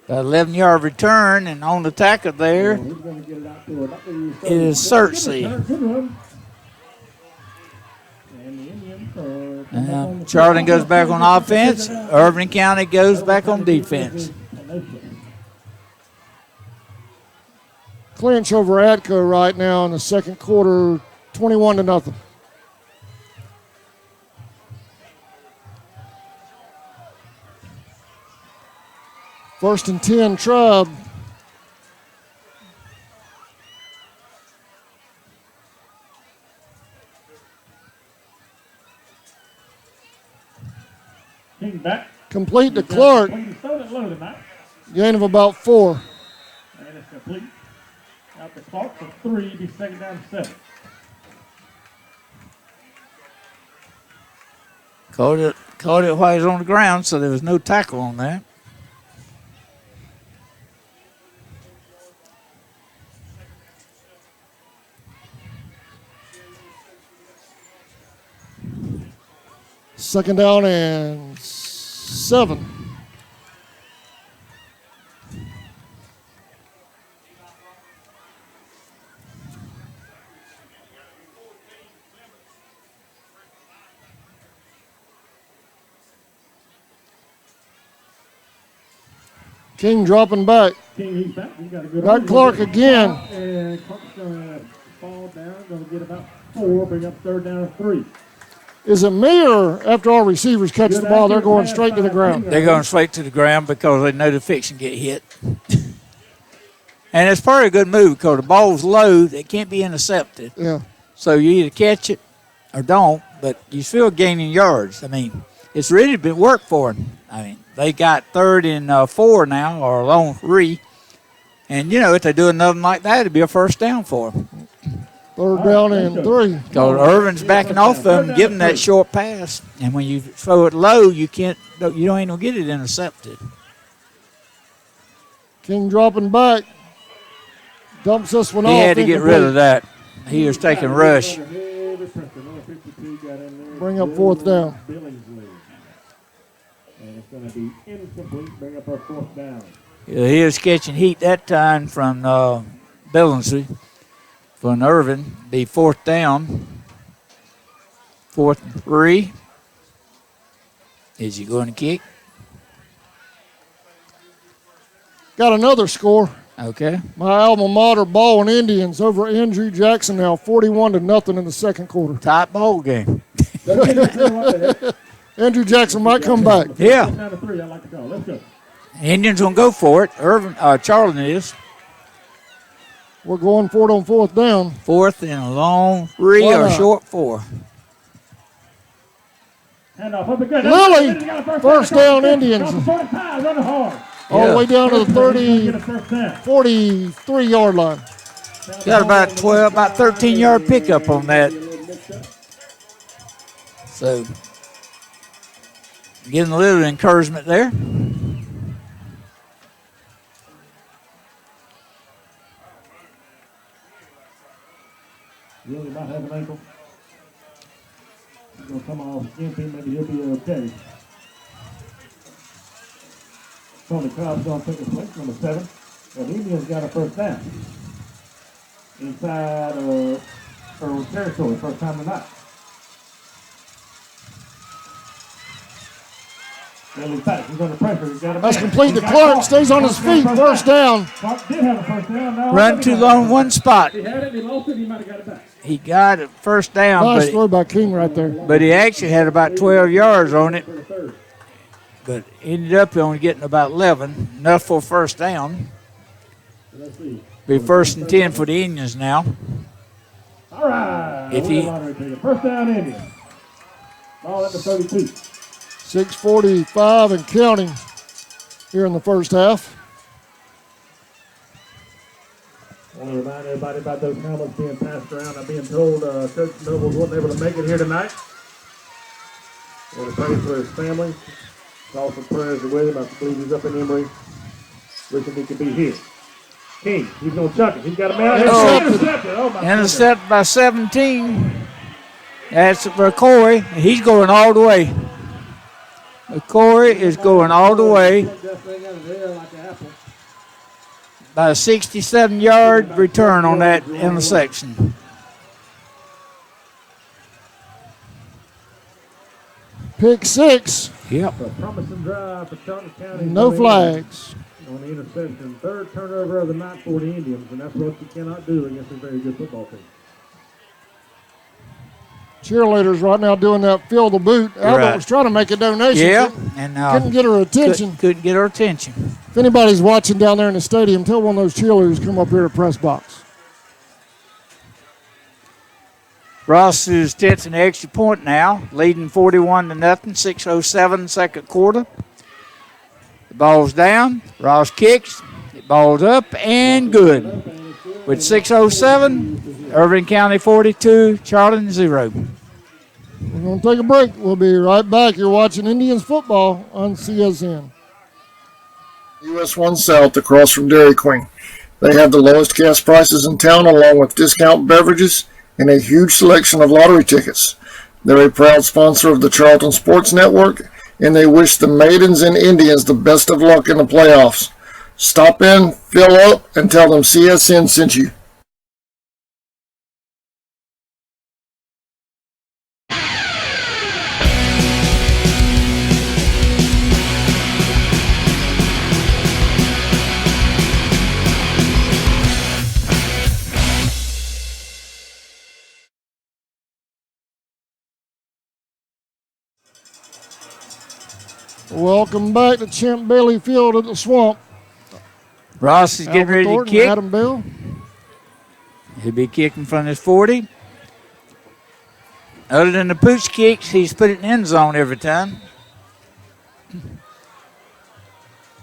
About 11-yard return, and on the tackle there is Searcy. Charlton goes back on offense. Irvin County goes back on defense. Clinch over Atco right now in the second quarter, 21-0. First and 10, Trub. King back. Complete to Clark. Gain of about 4. And it's complete. Out to Clark for 3, be second down to 7. Caught it while he was on the ground, so there was no tackle on that. Second down and 7. King dropping back. King, he's back. He's got a good Got Clark again. And Clark's going to fall down. Going to get about 4. Bring up third down and 3. Is it me or after all receivers catch the ball, they're going straight to the ground? They're going straight to the ground because they know the fixing get hit. And it's probably a good move because the ball's low. It can't be intercepted. Yeah. So you either catch it or don't, but you're still gaining yards. I mean, it's really been work for them. I mean, they got 3rd and 4 now, or a long 3. And, you know, if they do another like that, it'd be a first down for them. 3rd down and 3. Because Irvin's backing off of them, giving that short pass. And when you throw it low, you ain't gonna get it intercepted. King dropping back. Dumps this one off. He had to get rid of that. He was taking rush. Bring up 4th down. And it's going to be incomplete. Bring up our 4th down. Yeah, he was catching heat that time from Billingsley. For Irvin, be 4th down. 4th and 3. Is he going to kick? Got another score. Okay. My alma mater, Baldwin Indians, over Andrew Jackson now, 41-0 in the second quarter. Tight ball game. Andrew Jackson might come back. Yeah. Down to 3. I like to go. Let's go. Indians gonna go for it. Charlton is. We're going for it on 4th down. 4th and a long 3 or short 4. Hand off. Up again. Lily, first down Indians. All the way down to the 43-yard line. Got about 13-yard pickup on that. So, getting a little encouragement there. Really might have an ankle. He's going to come off skimpy. Maybe he'll be okay. Tony Cobb's going to take his place, number 7. And the Indians got a first down. Inside Irwin territory, first time tonight. He's under pressure. He's got a That's complete to Clark. Stays on his feet. First down. Clark did have a first down. Now Run too long, one spot. He had it. He lost it. He might have got it back. He got it first down. Nice throw by King right there. But he actually had about 12 yards on it. But ended up only getting about 11. Enough for first down. Be 1st and 10 for the Indians now. All right. If he First down Indians. Ball at the 32. 6:45 and counting here in the first half. I want to remind everybody about those helmets being passed around. I'm being told Coach Nobles wasn't able to make it here tonight. I want to pray for his family. Call for prayers with him. I believe he's up in Emory. Wishing he could be here. King, he's going to chuck it. He's got a man. Intercepted. Oh, my intercepted by 17. That's for Corey. He's going all the way. Corey is going all the way. About a 67-yard return on that intersection. Pick 6. Yep. A promising drive for Charlton County. No flags. On the interception. Third turnover of the night for the Indians, and that's what you cannot do against a very good football team. Cheerleaders right now doing that fill the boot. Albert Right. was trying to make a donation. Yeah, and couldn't get her attention. Couldn't get her attention. If anybody's watching down there in the stadium, tell one of those cheerleaders to come up here to press box. Ross is Stetson the extra point now, leading 41-0, 6:07 second quarter. The ball's down. Ross kicks. The ball's up and good. With 6:07, Irving County 42, Charlton 0. We're going to take a break. We'll be right back. You're watching Indians football on CSN. US 1 South across from Dairy Queen. They have the lowest gas prices in town along with discount beverages and a huge selection of lottery tickets. They're a proud sponsor of the Charlton Sports Network, and they wish the Maidens and Indians the best of luck in the playoffs. Stop in, fill up, and tell them CSN sent you. Welcome back to Champ Bailey Field at the Swamp. Ross is getting ready to Thornton, kick. Adam Bell. He'll be kicking from his 40. Other than the pooch kicks, he's put it in the end zone every time.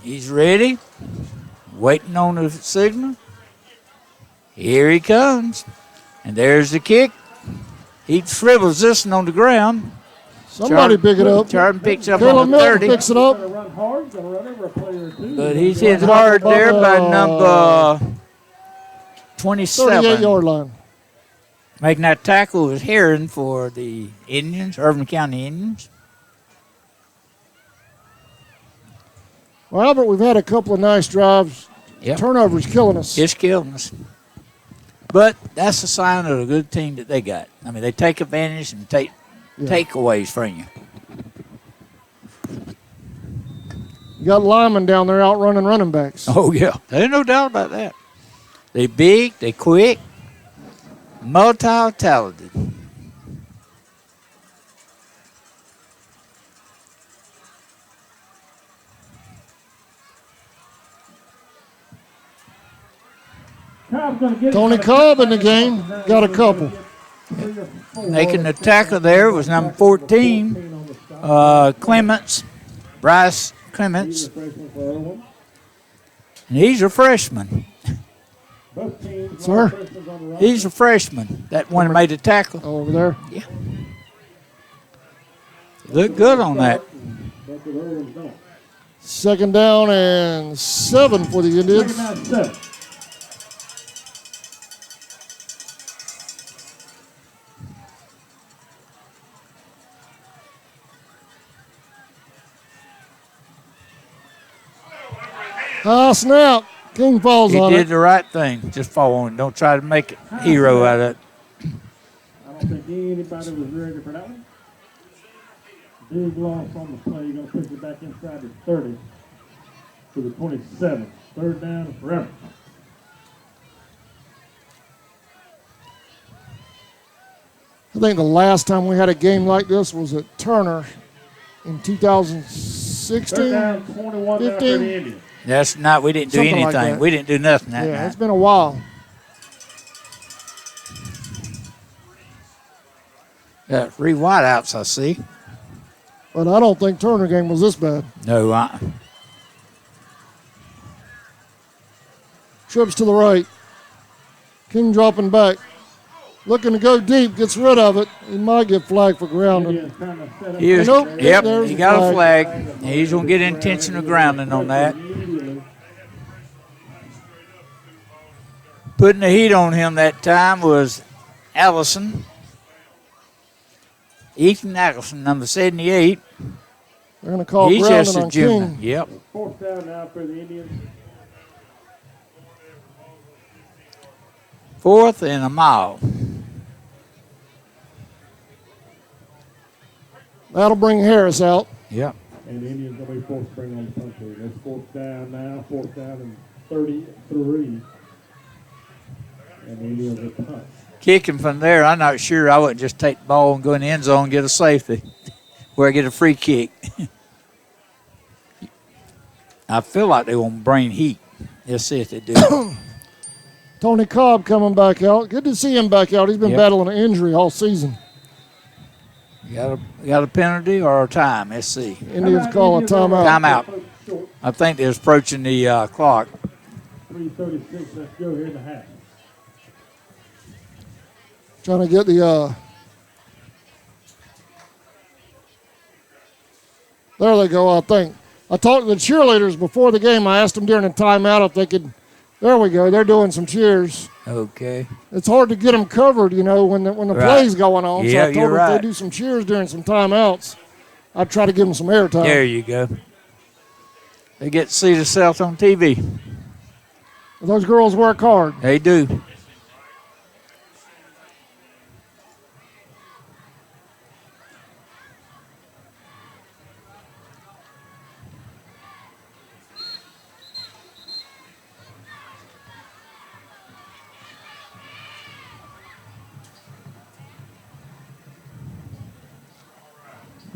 He's ready, waiting on the signal. Here he comes. And there's the kick. He shrivels this one on the ground. Somebody pick it up. Charlton picks up Caleb on the Milton 30. picks it up. But he's hit hard there by number 27. 38-yard line. Making that tackle was Heron for the Indians, Irving County Indians. Well, Albert, we've had a couple of nice drives. Yep. Turnovers killing us. It's killing us. But that's a sign of a good team that they got. I mean, they take advantage and take takeaways from you. You got linemen down there outrunning running backs. Oh, yeah. There's no doubt about that. They big, they quick, multi-talented. Tony Cobb in the game. Got a couple. Making the tackle there was number 14, Clements, Bryce Clements. And he's a freshman. Sir? He's a freshman. That one made the tackle. Over there? Yeah. Looked good on that. Second down and 7 for the Indians. Snap. King falls on He it. did the right thing. Just fall on it. Don't try to make a hero out of it. I don't think anybody was ready for that one. Big loss on the play. You're going to push it back inside the 30 to the 27. Third down and forever. I think the last time we had a game like this was at Turner in 2016, Third down, 21 now for the 15. Indians. That's not, we didn't do Something like anything. that. We didn't do nothing that Yeah, night. it's been a while. Got 3 wideouts, I see. But I don't think Turner game was this bad. No, Trips to the right. King dropping back. Looking to go deep, gets rid of it. He might get flagged for grounding. He Nope, yep, there's he the got a flag. He's going to get intentional grounding on that. Putting the heat on him that time was Allison. Ethan Allison, number 78. They're going to call He's grounding just a on juvenile. King. Yep. Fourth down now for the Indians. 4th and a mile. That'll bring Harris out. Yep. And the Indians going to be forced to bring on the punter. That's fourth down now, fourth down and 33. And the Indians are punt. Kicking from there, I'm not sure. I wouldn't just take the ball and go in the end zone and get a safety where I get a free kick. I feel like they won't bring heat. Let's see if they do. Tony Cobb coming back out. Good to see him back out. He's been battling an injury all season. Got a penalty or a time? Let's see. Indians call a timeout. Timeout. I think they're approaching the clock. 3:36. Let's go here in the half. Trying to get the there they go, I think. I talked to the cheerleaders before the game. I asked them during the timeout if they could. There we go. They're doing some cheers. Okay. It's hard to get them covered, you know, when the play's going on. Yeah, so I told them if they do some cheers during some timeouts, I'd try to give them some airtime. There you go. They get to see themselves on TV. Those girls work hard. They do.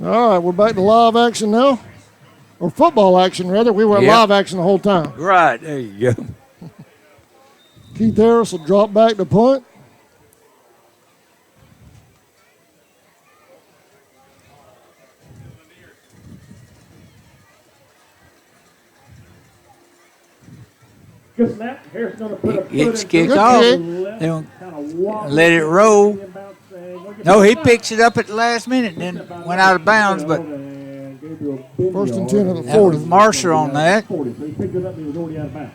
All right, we're back to live action now. Or football action, rather. We were live action the whole time. Right, there you go. Keith Harris will drop back to punt. Good snap. Harris going to put a foot It's in. kicked off. They don't let it roll. No, he picks it up at the last minute and then went out of bounds, but First and 10 of the that 40. was Marshall on that. So he picked it up and he was already out of bounds.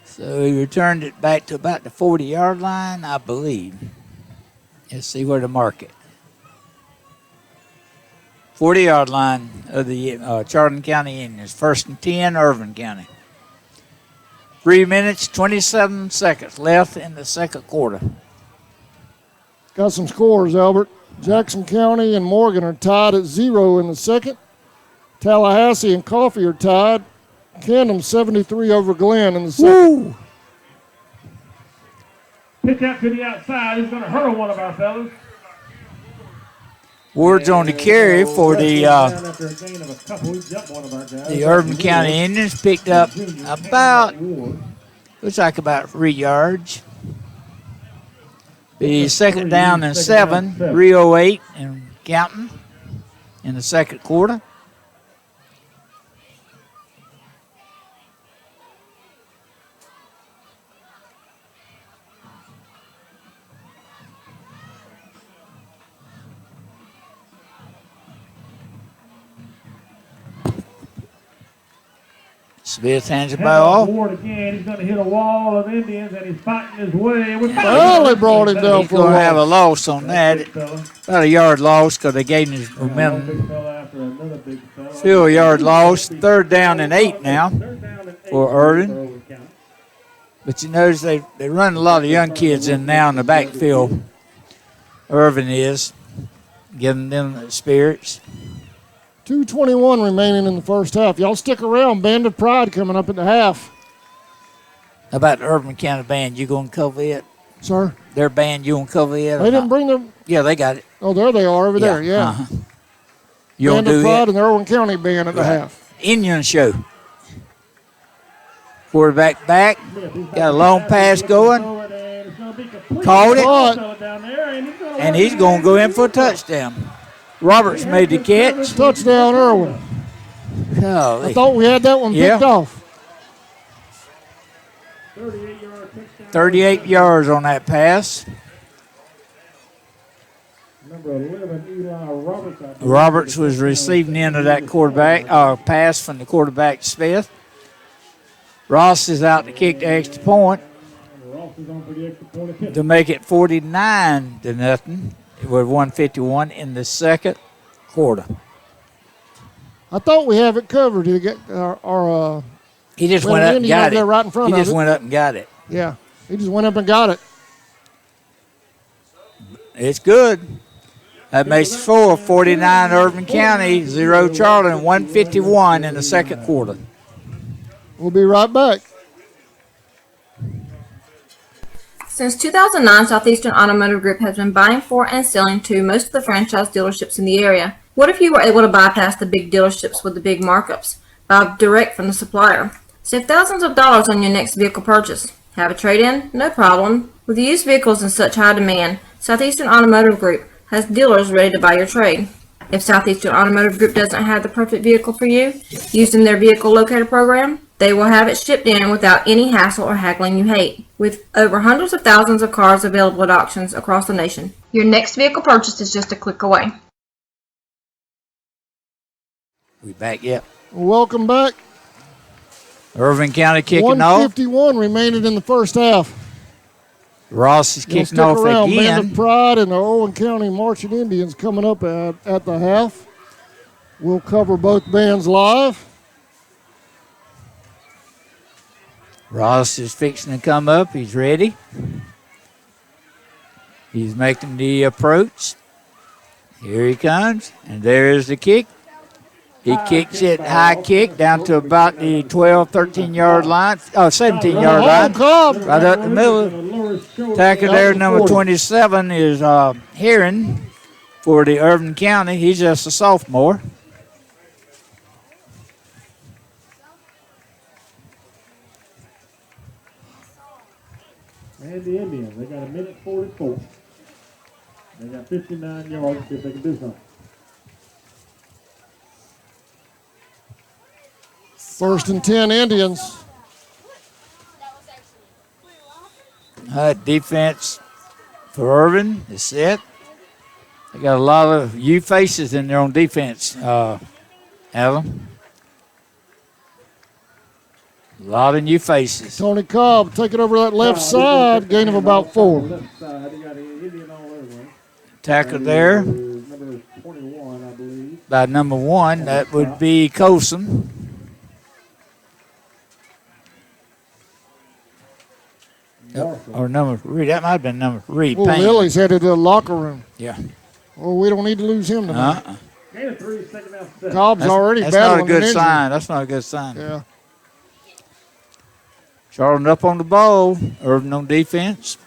So he returned it back to about the 40-yard line, I believe. Let's see where to mark it. 40-yard line of the Charlton County Indians. First and 10, Irvin County. 3 minutes, 27 seconds left in the second quarter. Got some scores, Albert. Jackson County and Morgan are tied at 0 in the second. Tallahassee and Coffee are tied. Camden 73 over Glenn in the second. Woo! Pitch out to the outside. He's going to hurdle one of our fellas. Ward's on the carry for the After a gain of a couple, he jumped one of our guys. the Irvin County Indians. Picked up about, looks like about 3 yards. The second down and 7, 3:08 and counting in the second quarter. Smith hands the ball off. Ward again. He's going to hit a wall of Indians, and he's fighting his way. Well, they brought him down He's for going to have a a loss on that. About a yard loss because they gave him his momentum. Still a yard loss. Third down and 8 now for Irvin. But you notice they run a lot of young kids in now in the backfield. Irvin is giving them the spirits. 2:21 remaining in the first half. Y'all stick around. Band of Pride coming up at the half. How about the Irvin County band? You going to cover it? Sir? Their band, you going to cover it? They didn't bring them. Yeah, they got it. Oh, there they are over there. Yeah. Uh-huh. You Band gonna of do Pride it? and the Irwin County band at the half. Indian show. Quarterback back. Got a long pass going. Caught it. And he's going to go in for a touchdown. Roberts made the catch. Touchdown, Irwin. Oh, I thought we had that one picked off. 38 yards on that pass. Number 11, Eli Roberts. Roberts was receiving the end of that quarterback pass from the quarterback Smith. Ross is out to kick the extra point to make it 49-0 with 1:51 in the second quarter. I thought we have it covered. To get our he just went up and got it. Right in front he of just went up and got it. Yeah, he just went up and got it. It's good. That makes 4, 49 Irvin County, 0 Charlton, 151 in the second quarter. We'll be right back. Since 2009, Southeastern Automotive Group has been buying for and selling to most of the franchise dealerships in the area. What if you were able to bypass the big dealerships with the big markups? Buy direct from the supplier. Save thousands of dollars on your next vehicle purchase. Have a trade-in? No problem. With used vehicles in such high demand, Southeastern Automotive Group has dealers ready to buy your trade. If Southeastern Automotive Group doesn't have the perfect vehicle for you, using their vehicle locator program, they will have it shipped in without any hassle or haggling you hate. With over hundreds of thousands of cars available at auctions across the nation, your next vehicle purchase is just a click away. We back yet? Welcome back. Irvin County kicking off. 151 remaining in the first half. Ross is kicking off around. again. Band of Pride and the Irwin County Marching Indians coming up at the half. We'll cover both bands live. Ross is fixing to come up. He's ready. He's making the approach. Here he comes, and there is the kick. He kicks it high kick down to about the 12, 13-yard line. Oh, 17-yard line. Right up the middle. Tackle there, number 27 is Heron for the Irvin County. He's just a sophomore. And the Indians, they got a minute 44. They got 59 yards if they can do something. First and 10 Indians. Defense for Irvin is set. They got a lot of U faces in there on defense, Adam. A lot of new faces. Tony Cobb taking over that left side, gain of about 4. Tackle there Number 21, I believe. by number 1. That would be Colson. Or number 3. That might have been number 3. Well, Payne. Lily's headed to the locker room. Yeah. Well, we don't need to lose him tonight. Gain of 3, second down, 7. Cobb's already That's battling not a good an injury. sign. That's not a good sign. Yeah. Charlton up on the ball. Irvin on defense.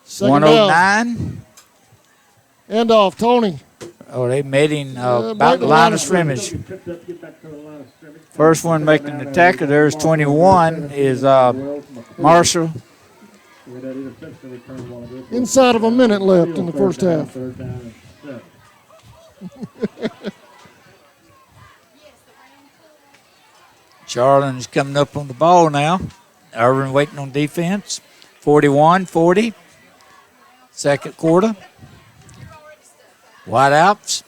Second 109. End off, Tony. Oh, they made him about the line of scrimmage. First one making the tackle there is 21 is Marshall. Inside of a minute left in the first half. Charlton's coming up on the ball now. Irvin waiting on defense. 41-40. Second quarter. Wide outs.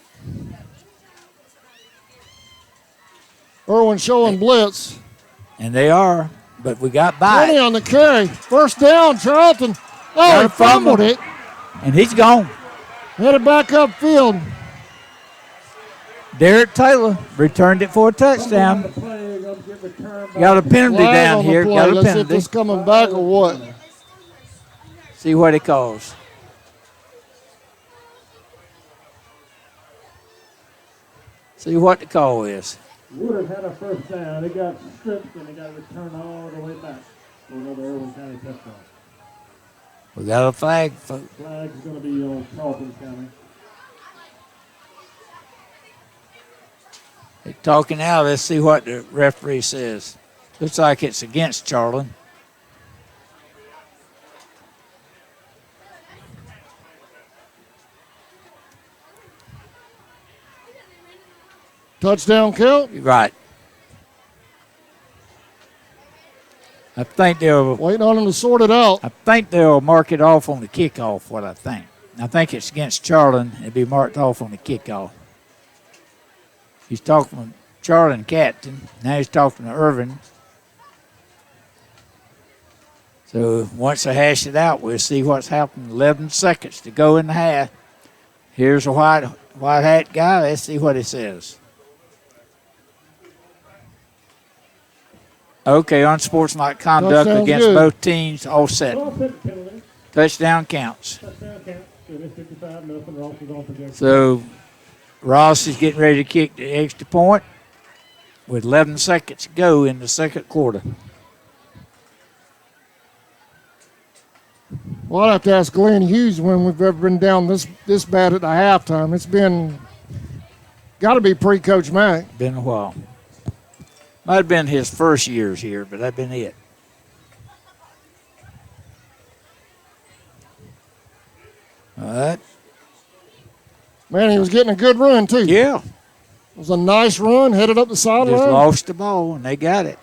Irwin showing blitz. And they are, but we got by. 20 on the carry. First down, Charlton. Oh, he fumbled it. And he's gone. Headed back upfield. Derek Taylor returned it for a touchdown. Got a penalty Flag down on the here. play. Got a Let's see if penalty. it's coming back or what. See what it calls. See what the call is. Would have had a first down. They got stripped and they got to return all the way back for another Irwin County touchdown. We got a flag, folks. Flag's going to be on Charlton County. They're talking out. Let's see what the referee says. Looks like it's against Charlton. Touchdown count? Right. I think they'll waiting on him to sort it out. I think they'll mark it off on the kickoff. What I think. I think it's against Charlton. It'll be marked off on the kickoff. He's talking to Charlton captain. Now he's talking to Irvin. So once they hash it out, we'll see what's happened. 11 seconds to go in the half. Here's a white hat guy. Let's see what he says. Okay, unsportsmanlike conduct Touchdown's against good. both teams, all set. Touchdown counts. So Ross is getting ready to kick the extra point with 11 seconds to go in the second quarter. Well, I'd have to ask Glenn Hughes when we've ever been down this bad at the halftime. It's been got to be pre-Coach Mack. Been a while. Might have been his first years here, but that's been it. All right. Man, he was getting a good run, too. Yeah. It was a nice run, headed up the sideline. Just lost the ball, and they got it.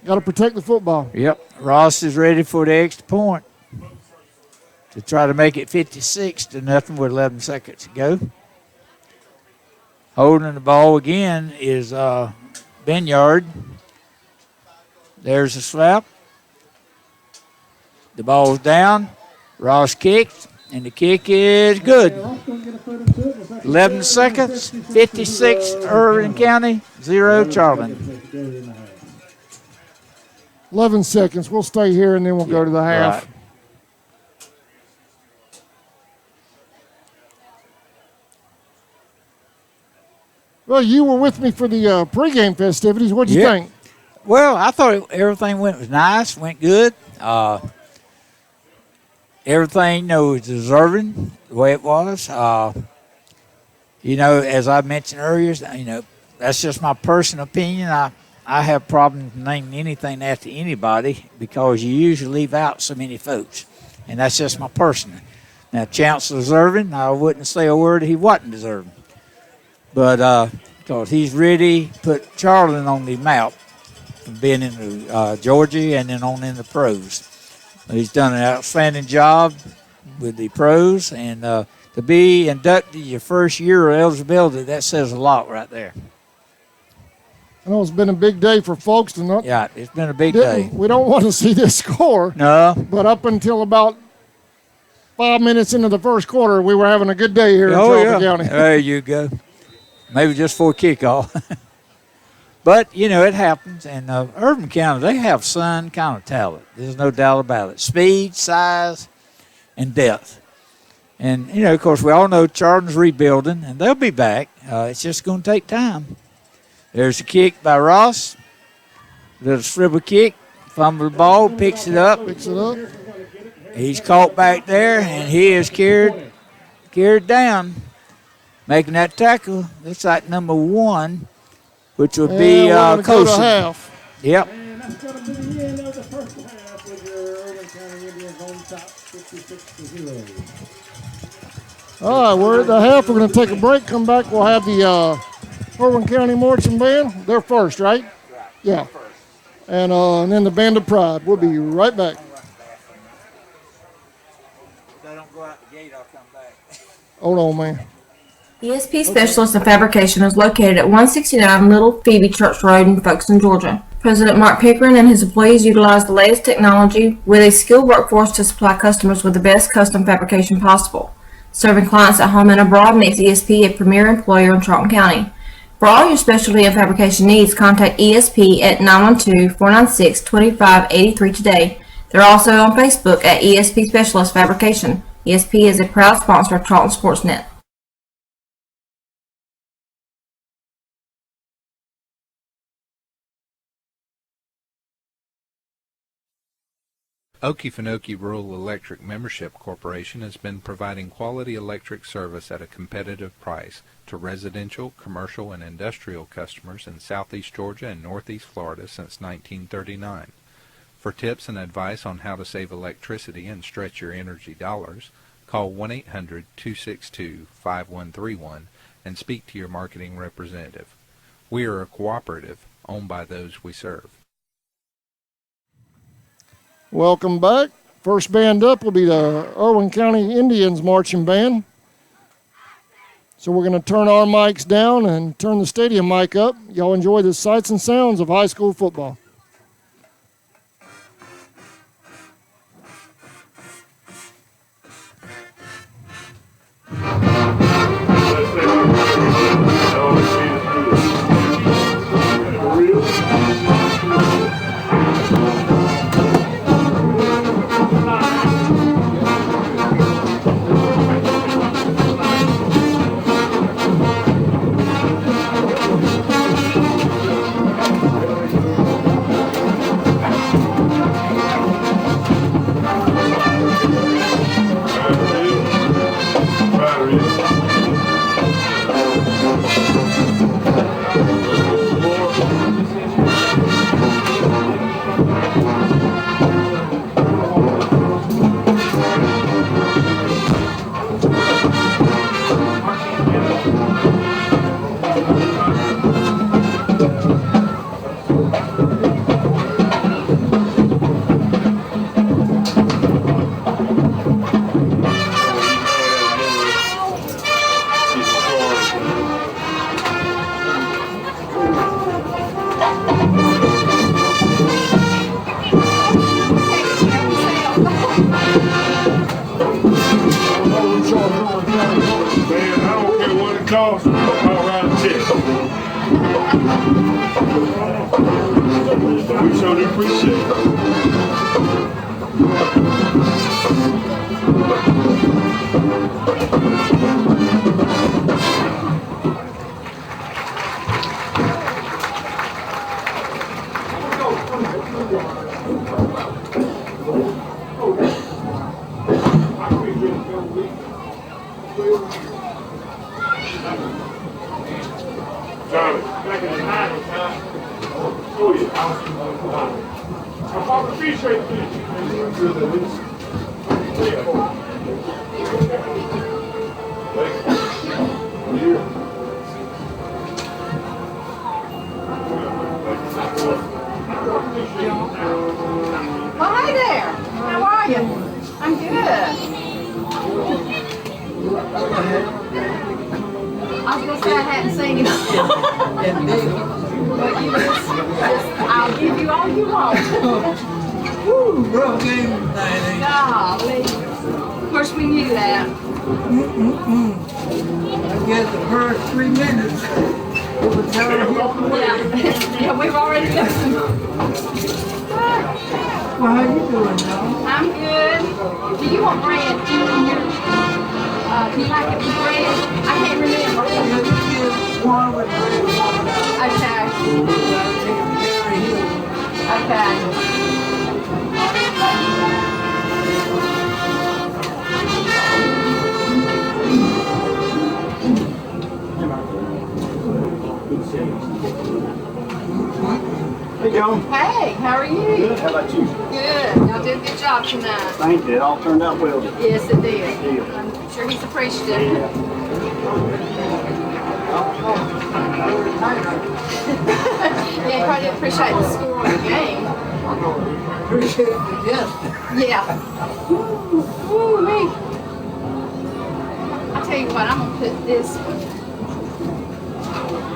Got to protect the football. Yep. Ross is ready for the extra point to try to make it 56-0 with 11 seconds to go. Holding the ball again is Benyard. There's a slap. The ball's down. Ross kicked, and the kick is good. 11 seconds, 56 Irwin County, 0 Charlton. 11 seconds. We'll stay here, and then we'll go to the half. Right. Well, you were with me for the pregame festivities. What'd you think? Well, I thought everything was nice, went good. Everything, was deserving the way it was. As I mentioned earlier, that's just my personal opinion. I have problems naming anything after anybody because you usually leave out so many folks, and that's just my personal. Now, Chancellor deserving, I wouldn't say a word he wasn't deserving. But because he's really put Charlton on the map from being in Georgia and then on in the pros. He's done an outstanding job with the pros, and to be inducted your first year of eligibility, that says a lot right there. I know it's been a big day for Folkestone. Yeah, it's been a big day. We don't want to see this score. No. But up until about 5 minutes into the first quarter, we were having a good day here in Charlton County. There you go. Maybe just for kickoff. But, it happens. And Irvin County, they have some kind of talent. There's no doubt about it. Speed, size, and depth. And, of course, we all know Charlton's rebuilding, and they'll be back. It's just going to take time. There's a kick by Ross. Little swivel kick. Fumble the ball, picks it up. He's caught back there, and he is carried down. Making that tackle, looks like number 1, which would be Coulson. Yep. And that's going to be the end of the first half with your Irwin County Indians on top, 56-0. All right, we're at the half. We're going to take a break, come back. We'll have the Irwin County Marching Band. They're first, right? Yeah. And then the Band of Pride. We'll be right back. If they don't go out the gate, I'll come back. Hold on, man. ESP Specialist in Fabrication is located at 169 Little Phoebe Church Road in Folkestone, Georgia. President Mark Pickering and his employees utilize the latest technology with a skilled workforce to supply customers with the best custom fabrication possible. Serving clients at home and abroad makes ESP a premier employer in Charlton County. For all your specialty and fabrication needs, contact ESP at 912-496-2583 today. They're also on Facebook at ESP Specialist Fabrication. ESP is a proud sponsor of Charlton Sportsnet. Okefenokee Rural Electric Membership Corporation has been providing quality electric service at a competitive price to residential, commercial, and industrial customers in southeast Georgia and northeast Florida since 1939. For tips and advice on how to save electricity and stretch your energy dollars, call 1-800-262-5131 and speak to your marketing representative. We are a cooperative owned by those we serve. Welcome back. First band up will be the Irwin County Indians Marching Band. So we're going to turn our mics down and turn the stadium mic up. Y'all enjoy the sights and sounds of high school football. cost, I'll write a check. We sure do appreciate it. Charlie, back in the 90s, huh? Oh, yeah. I bought the fish right there. Well, hey there. How are you? I'm good. I was going to say I hadn't seen you. But you just, I'll give you all you want. Woo, rough game tonight, ain't it? Golly. Of course, we knew that. I guess the first 3 minutes, it was downhill. Yeah, we've already listened. Well, how you doing, y'all? I'm good. Do you want bread? Do you like it with bread? I can't remember. One with bread. Okay. Okay. Hey, Joan. Hey, how are you? Good. How about you? Good. Y'all did a good job tonight. Thank you. It all turned out well. Yes, it did. I'm sure he's appreciative. Yeah, he probably didn't appreciate the score of the game. Appreciate the guest. Yeah. Woo, me. I'll tell you what, I'm going to put this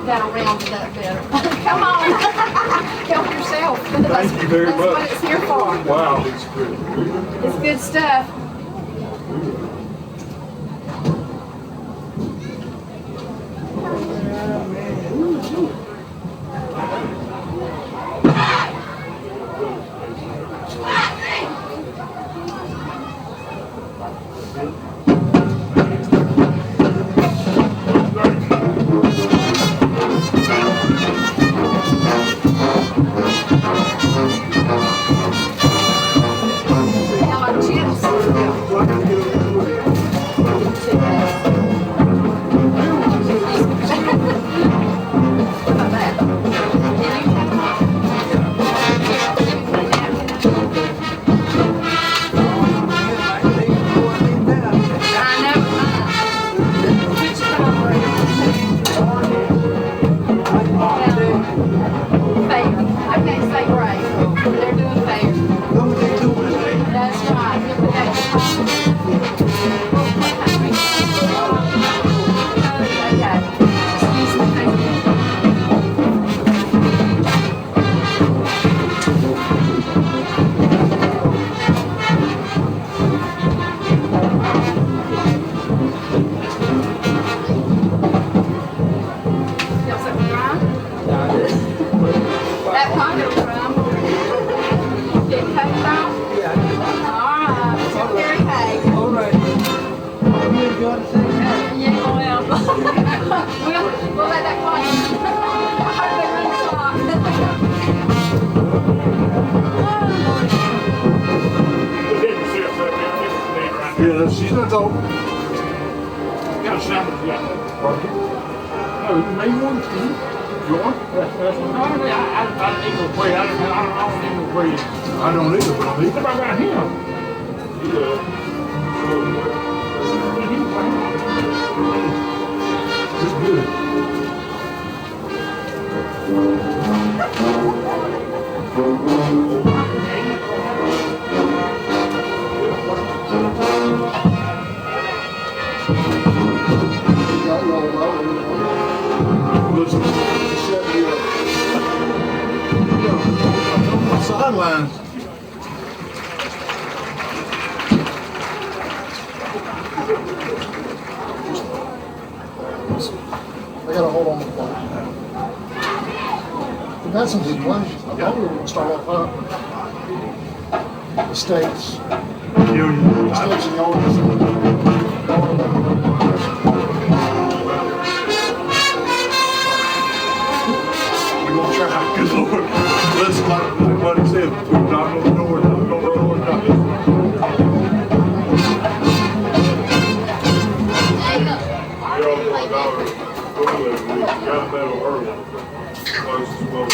that'll round it up better. Come on. Help yourself. Thank you very much. That's what it's here for. Wow, it's good. It's good stuff. Yeah, she's not old. Got a sandwich, yeah. No, you made one too. You want? No, I don't need no bread. I don't need no bread. I don't either, but I got him. It's good. Sideline. They got to hold on to the ball. We've had some good plays. I thought we were going to start off up. Mistakes. Mistakes in yards. We're going to try. Good Lord. Let's, like Buddy said, we're knocking on the door, knocking on the door, knocking. You're all going down. We got a medal early. Closest score.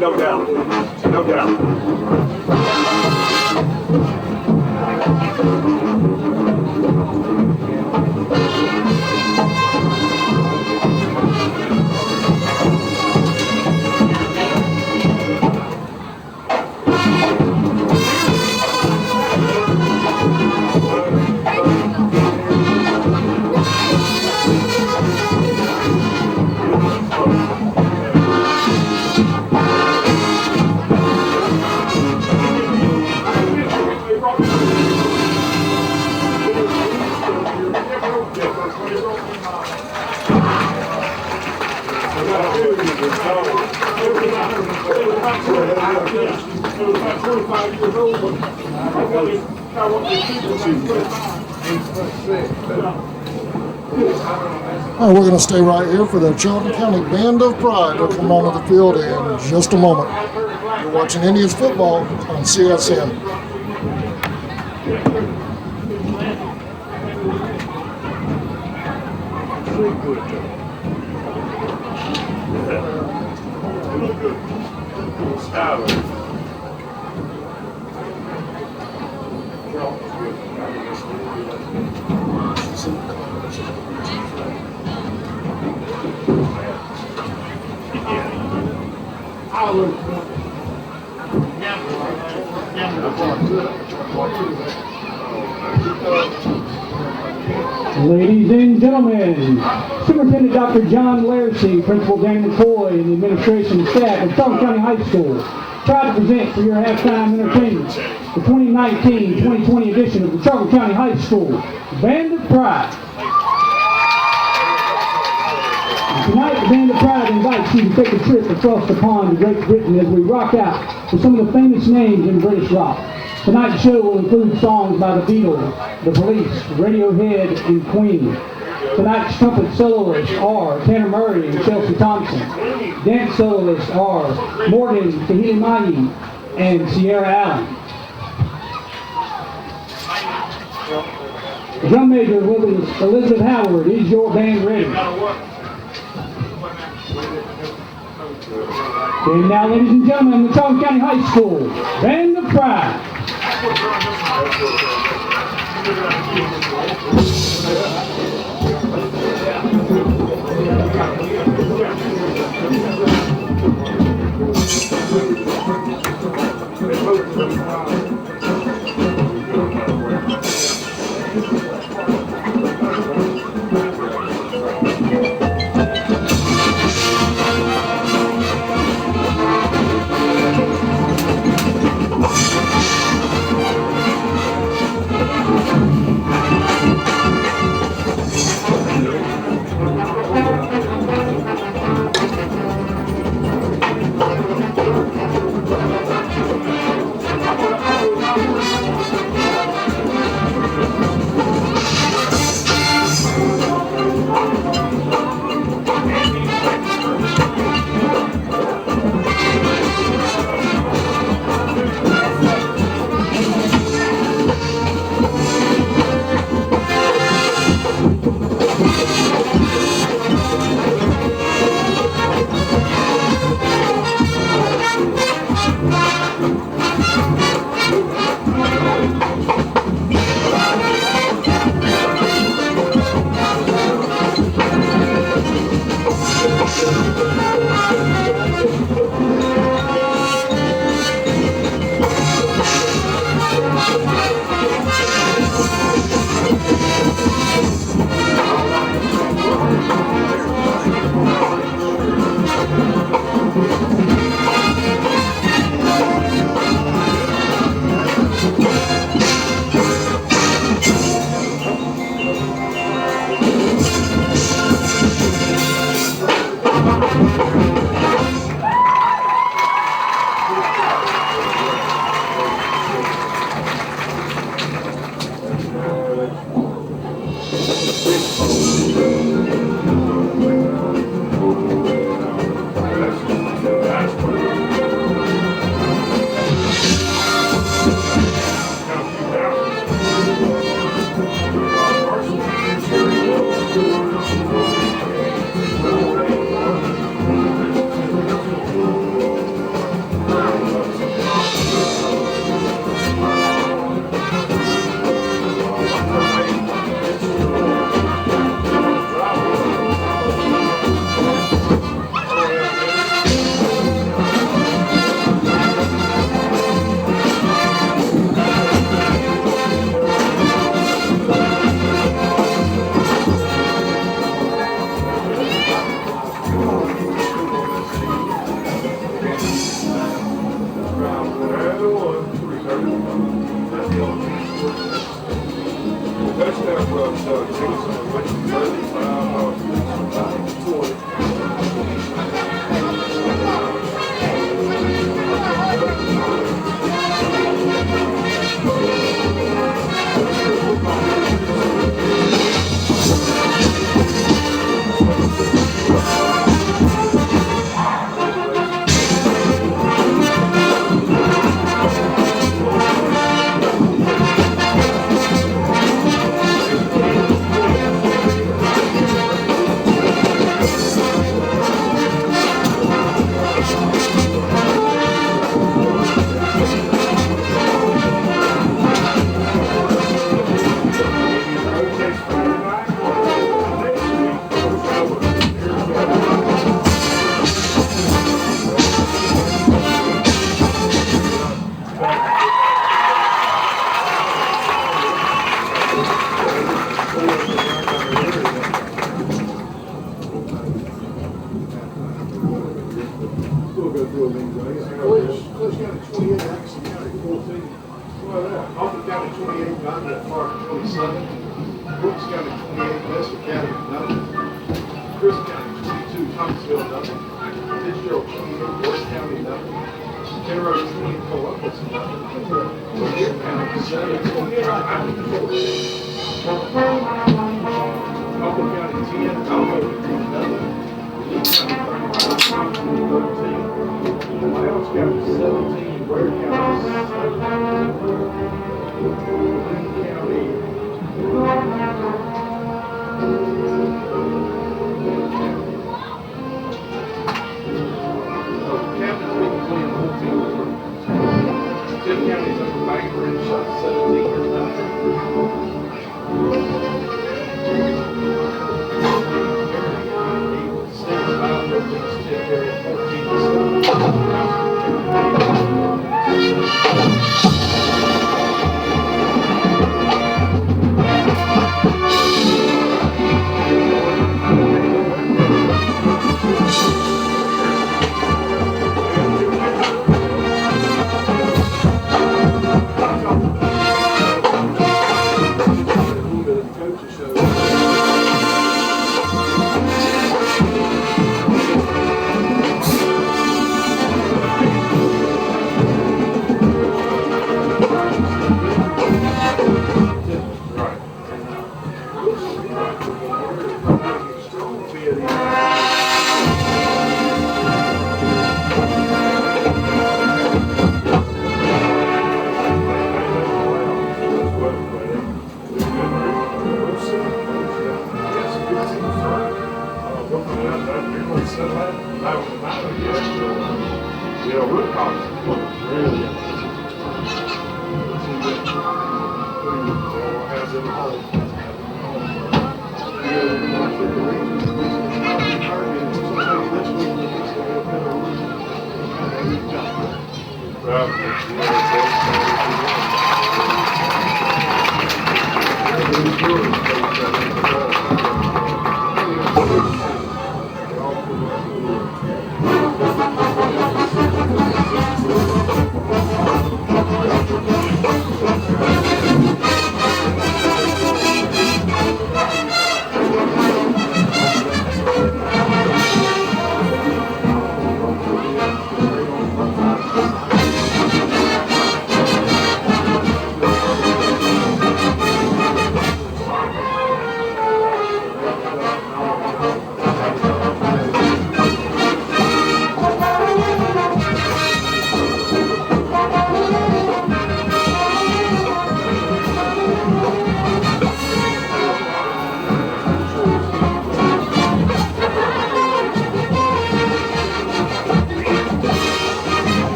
No doubt. No doubt. All right, we're going to stay right here for the Charlton County Band of Pride. They'll come onto the field in just a moment. You're watching Indians football on CSN. Ladies and gentlemen, Superintendent Dr. John Larsey, Principal Dan McCoy, and the administration and staff of Charlton County High School proud to present for your halftime entertainment the 2019-2020 edition of the Charlton County High School Band of Pride. Tonight, the Band of Pride invites you to take a trip across the pond to Great Britain as we rock out with some of the famous names in British rock. Tonight's show will include songs by the Beatles, the Police, Radiohead, and Queen. Tonight's trumpet soloists are Tanner Murray and Chelsea Thompson. Dance soloists are Morgan Kahili and Sierra Allen. Drum major Elizabeth Howard, is your band ready? And now, ladies and gentlemen, the Charlton County High School Band of Pride.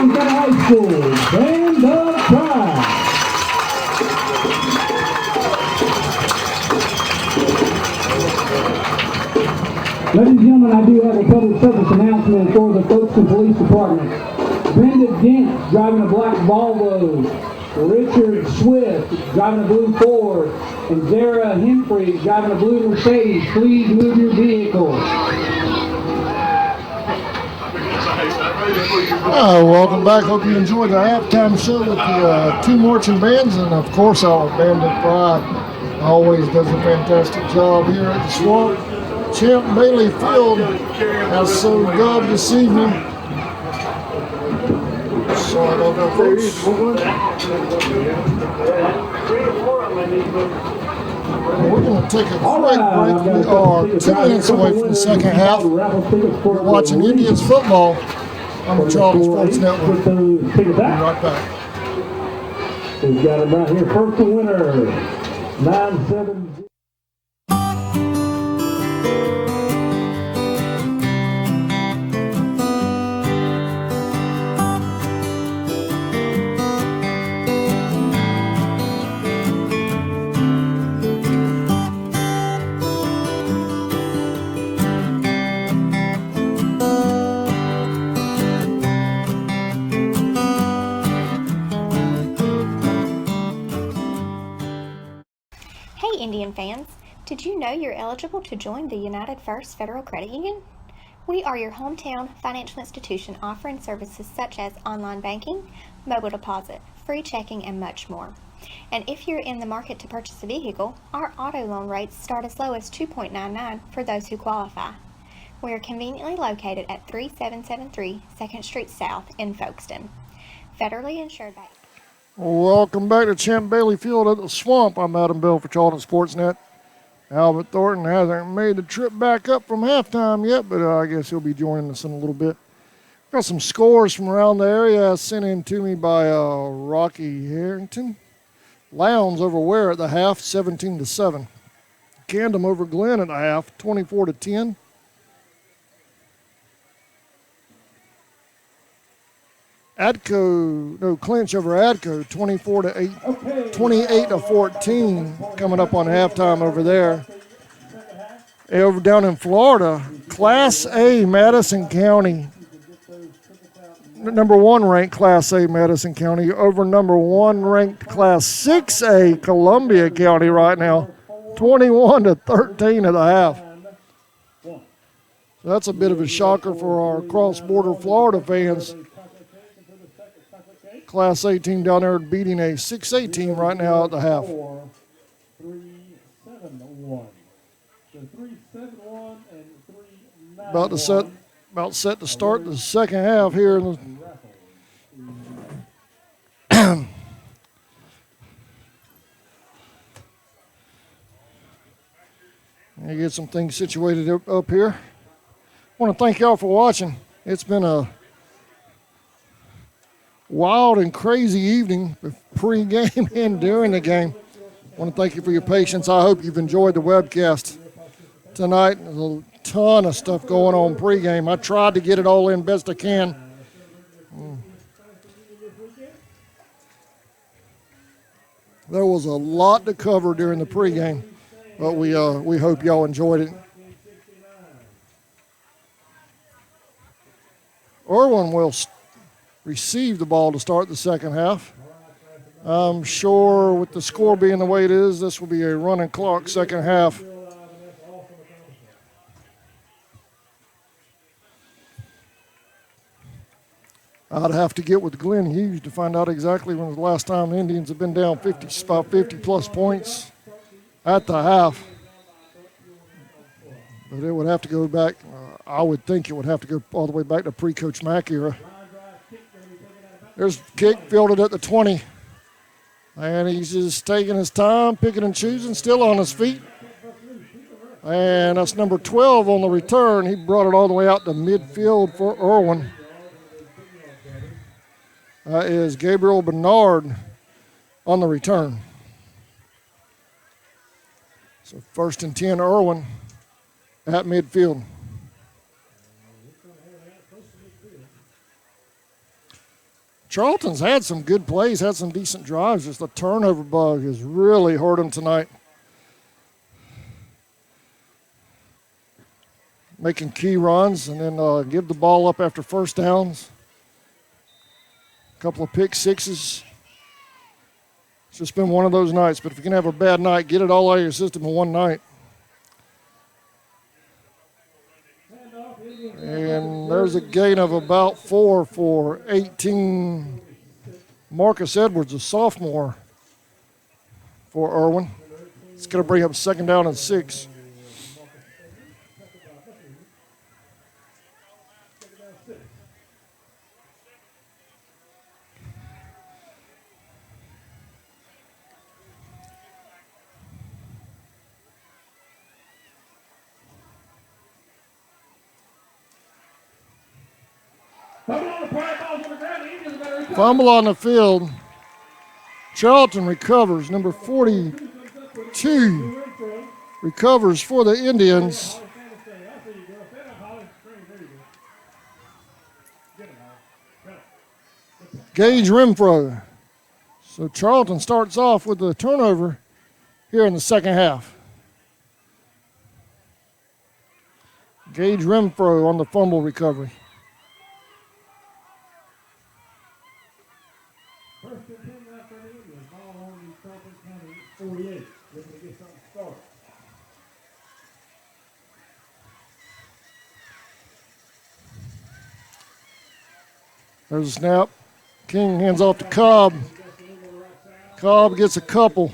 Charlton High School Band of Pride. Ladies and gentlemen, I do have a public service announcement for the Folkestone Police Department. Brenda Dent driving a black Volvo, Richard Swift driving a blue Ford, and Zara Hemphrey driving a blue Mercedes. Please move your vehicle. Welcome back. Hope you enjoyed the halftime show with the two marching bands, and of course our Band of Pride always does a fantastic job here at the Swamp. Champ Bailey Field has so dubbed this evening. So I don't know, folks. We're going to take a quick break. We are 2 minutes away from the second half. We're watching Indians football on the Charlton Sports Network. We'll be right back. We've got him right here. First the winner, 9-7. Indian fans, did you know you're eligible to join the United First Federal Credit Union? We are your hometown financial institution offering services such as online banking, mobile deposit, free checking, and much more. And if you're in the market to purchase a vehicle, our auto loan rates start as low as 2.99 for those who qualify. We are conveniently located at 3773 2nd Street South in Folkestone. Federally insured by... Welcome back to Champ Bailey Field at the Swamp. I'm Adam Bell for Charlton Sportsnet. Albert Thornton hasn't made the trip back up from halftime yet, but I guess he'll be joining us in a little bit. Got some scores from around the area sent in to me by Rocky Harrington. Lowndes over Ware at the half, 17-7. Camden over Glenn at the half, 24-10. Clinch over Adco, 28-14, coming up on halftime over there. Over down in Florida, Class A Madison County, number 1 ranked Class A Madison County over number 1 ranked Class 6A Columbia County right now, 21-13 at the half. So that's a bit of a shocker for our cross-border Florida fans. Class A team down there beating a 6A team right now at the half. 3-7-1. So 3-7-1 and 3-9. About set to start the second half here. You get some things situated up here. I want to thank y'all for watching. It's been a wild and crazy evening pre-game and during the game. I want to thank you for your patience. I hope you've enjoyed the webcast tonight. There's a ton of stuff going on pre-game. I tried to get it all in best I can. There was a lot to cover during the pre-game, but we hope y'all enjoyed it. Irwin will receive the ball to start the second half. I'm sure with the score being the way it is, this will be a running clock second half. I'd have to get with Glenn Hughes to find out exactly when the last time the Indians have been down 50 plus points at the half. But it would have to go back, I would think it would have to go all the way back to pre-Coach Mack era. There's kick fielded at the 20. And he's just taking his time, picking and choosing, still on his feet. And that's number 12 on the return. He brought it all the way out to midfield for Irwin. That is Gabriel Bernard on the return. So 1st and 10, Irwin at midfield. Charlton's had some good plays, had some decent drives. Just the turnover bug has really hurt them tonight. Making key runs and then give the ball up after first downs. A couple of pick sixes. It's just been one of those nights. But if you can have a bad night, get it all out of your system in one night. And there's a gain of about 4 for 18. Marcus Edwards, a sophomore for Irwin. It's going to bring up 2nd down and 6. Fumble on the field. Charlton recovers. Number 42 recovers for the Indians. Gage Renfro. So Charlton starts off with the turnover here in the second half. Gage Renfro on the fumble recovery. There's a snap. King hands off to Cobb. Cobb gets a couple.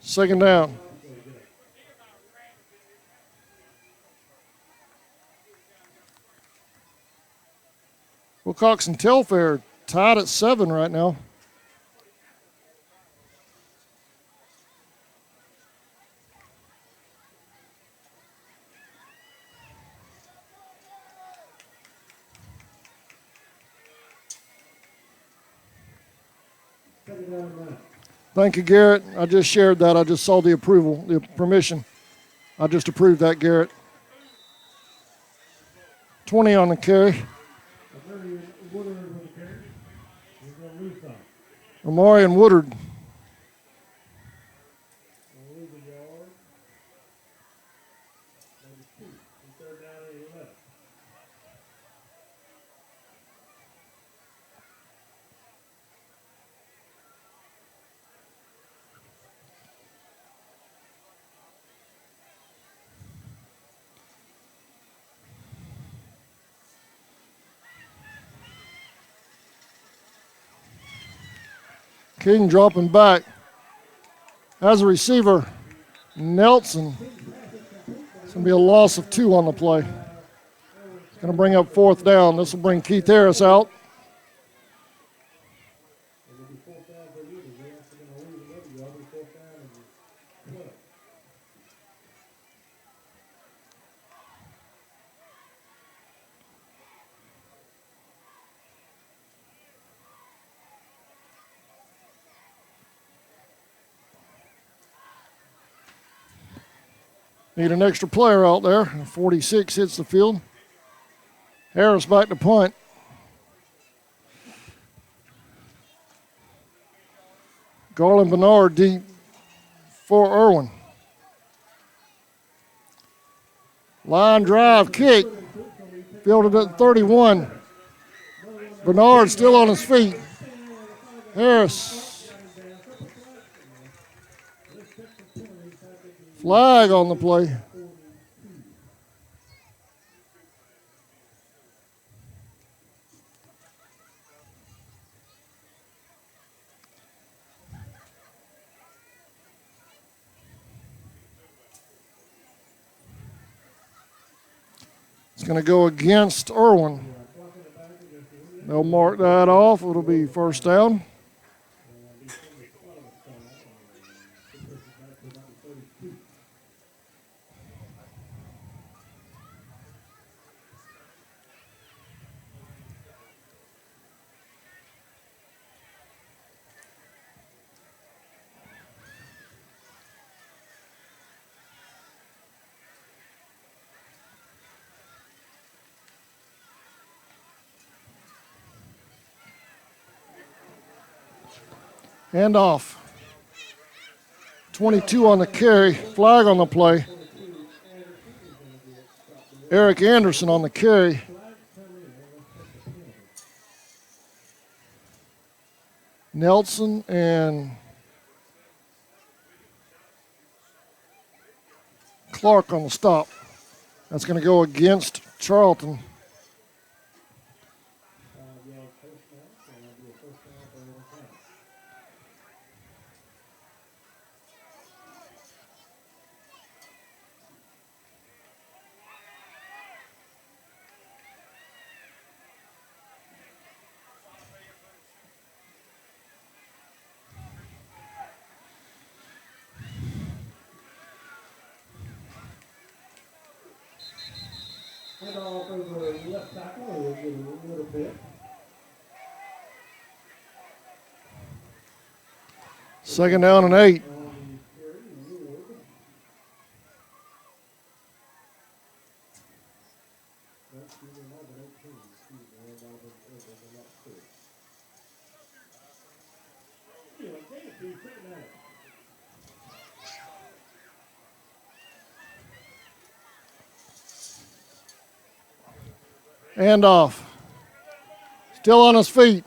Second down. Wilcox and Telfair tied at 7 right now. Thank you, Garrett. I just shared that. I just saw the approval, the permission. I just approved that, Garrett. 20 on the carry. Amarian Woodard. King dropping back. As a receiver, Nelson. It's going to be a loss of 2 on the play. It's going to bring up 4th down. This will bring Keith Harris out. Need an extra player out there. 46 hits the field. Harris back to punt. Garland Bernard deep for Irwin. Line drive kick. Fielded at 31. Bernard still on his feet. Harris. Flag on the play. It's going to go against Irwin. They'll mark that off. It'll be 1st down. Hand off. 22 on the carry. Flag on the play. Eric Anderson on the carry. Nelson and Clark on the stop. That's going to go against Charlton. Head off over left tackle, we'll get a little bit. Second down and 8. Hand off. Still on his feet.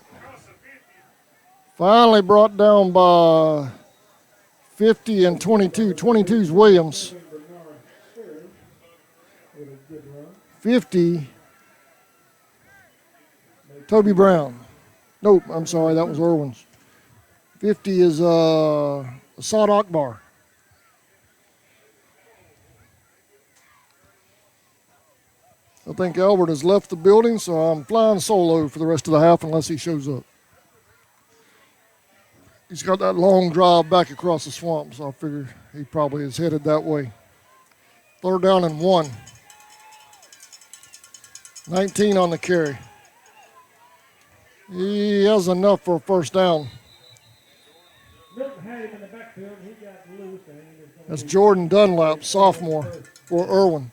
Finally brought down by 50 and 22. 22's Williams. 50, Toby Brown. Nope, I'm sorry, that was Irwin's. 50 is Assad Akbar. I think Albert has left the building, so I'm flying solo for the rest of the half unless he shows up. He's got that long drive back across the swamp, so I figure he probably is headed that way. Third down and 1. 19 on the carry. He has enough for a first down. That's Jordan Dunlap, sophomore, for Irwin.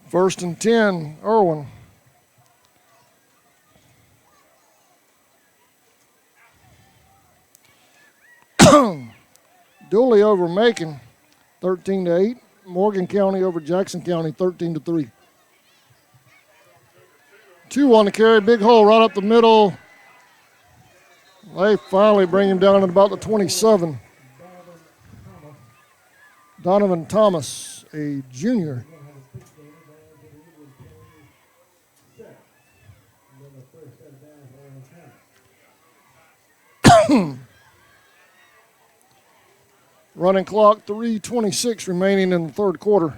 First and 10, Irwin. Dooley over Macon, 13-8. Morgan County over Jackson County, 13-3. 2 on the carry, big hole right up the middle. They finally bring him down at about the 27. Donovan Thomas, a junior. Running clock, 3:26 remaining in the third quarter.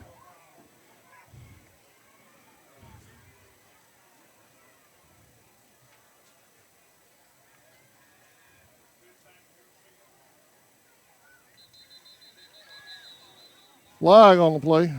Flag on the play.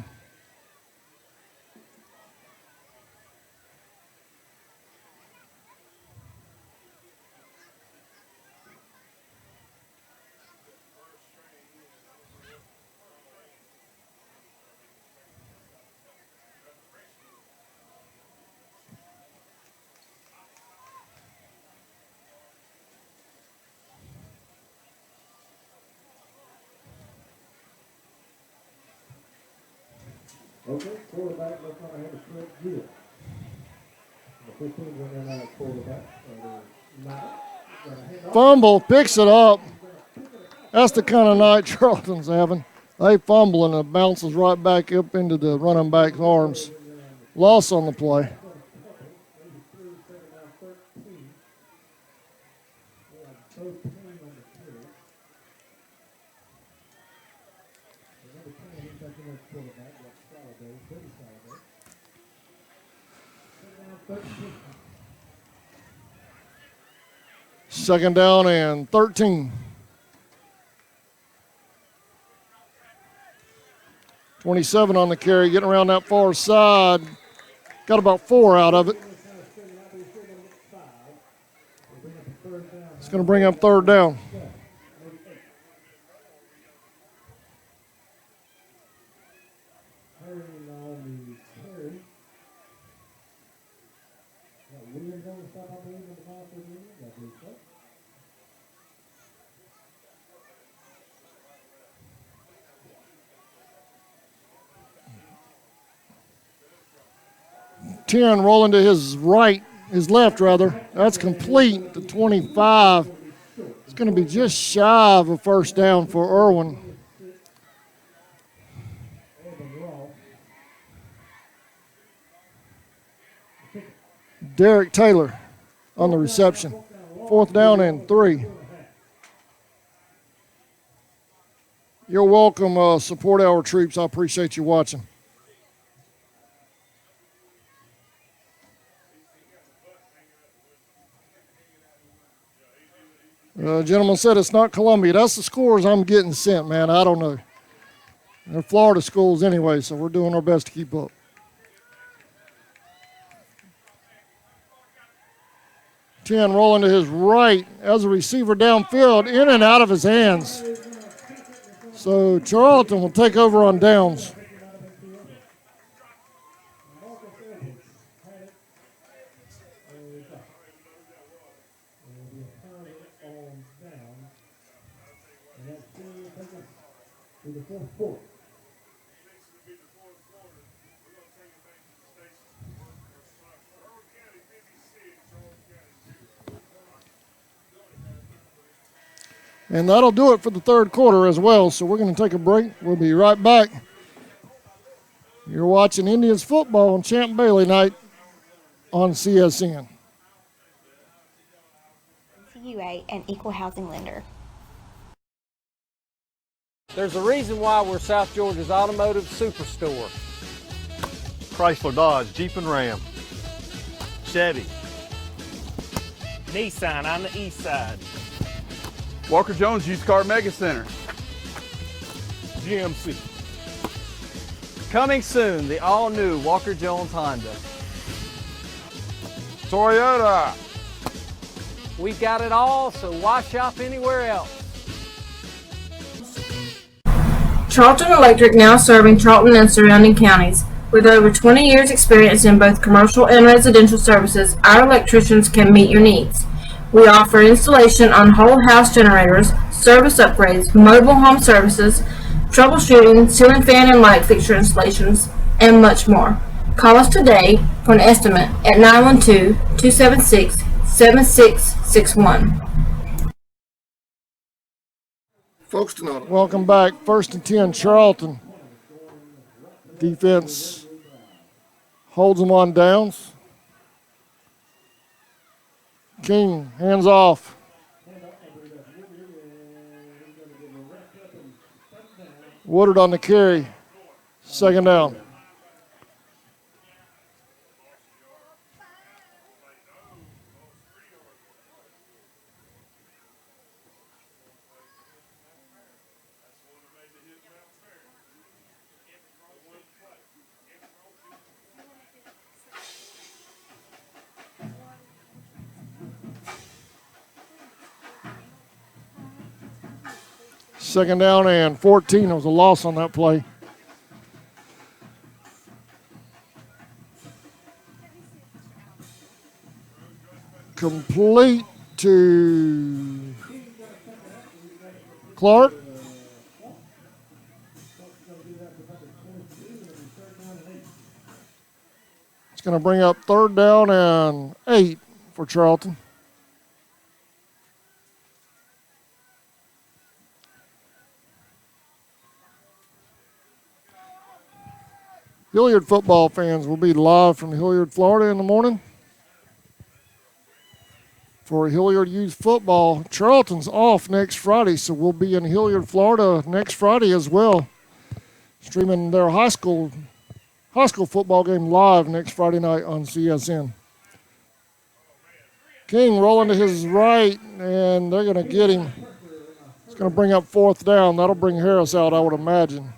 Okay, quarterback looks like I have a straight deal. The 15 went in on a quarterback. Fumble, picks it up. That's the kind of night Charlton's having. They fumble and it bounces right back up into the running back's arms. Loss on the play. Second down and 13. 27 on the carry, getting around that far side. Got about 4 out of it. It's going to bring up third down. 10 rolling to his right, his left rather. That's complete to 25. It's going to be just shy of a first down for Irwin. Derek Taylor on the reception. 4th down and 3. You're welcome. Support our troops. I appreciate you watching. Gentleman said it's not Columbia. That's the scores I'm getting sent, man. I don't know. They're Florida schools anyway, so we're doing our best to keep up. Ten rolling to his right as a receiver downfield, in and out of his hands. So Charlton will take over on downs. And that'll do it for the third quarter as well. So we're going to take a break. We'll be right back. You're watching Indians football on Champ Bailey night on CSN. CUA, an equal housing lender. There's a reason why we're South Georgia's automotive superstore. Chrysler, Dodge, Jeep and Ram. Chevy. Nissan on the east side. Walker Jones Used Car Mega Center. GMC. Coming soon, the all-new Walker Jones Honda. Toyota. We've got it all, so why shop anywhere else? Charlton Electric, now serving Charlton and surrounding counties. With over 20 years experience in both commercial and residential services, our electricians can meet your needs. We offer installation on whole house generators, service upgrades, mobile home services, troubleshooting, ceiling fan and light fixture installations, and much more. Call us today for an estimate at 912-276-7661. Folks, tonight. Welcome back. 1st and 10, Charlton. Defense holds them on downs. King, hands off. Woodard on the carry. 2nd down. Second down and 14. It was a loss on that play. Complete to Clark. It's going to bring up 3rd down and 8 for Charlton. Hilliard football fans will be live from Hilliard, Florida in the morning for Hilliard Youth Football. Charlton's off next Friday, so we'll be in Hilliard, Florida next Friday as well, streaming their high school football game live next Friday night on CSN. King rolling to his right, and they're going to get him. It's going to bring up 4th down. That'll bring Harris out, I would imagine.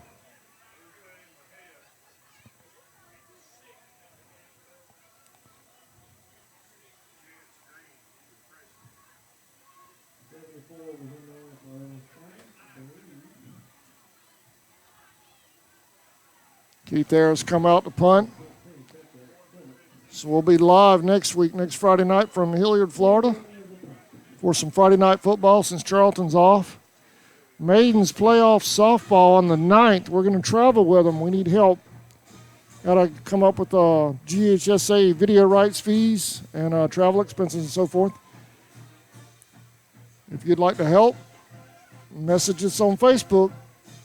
Keith Harris come out to punt. So we'll be live next week, next Friday night from Hilliard, Florida, for some Friday night football since Charlton's off. Maidens playoff softball on the 9th. We're going to travel with them. We need help. Got to come up with GHSA video rights fees and travel expenses and so forth. If you'd like to help, message us on Facebook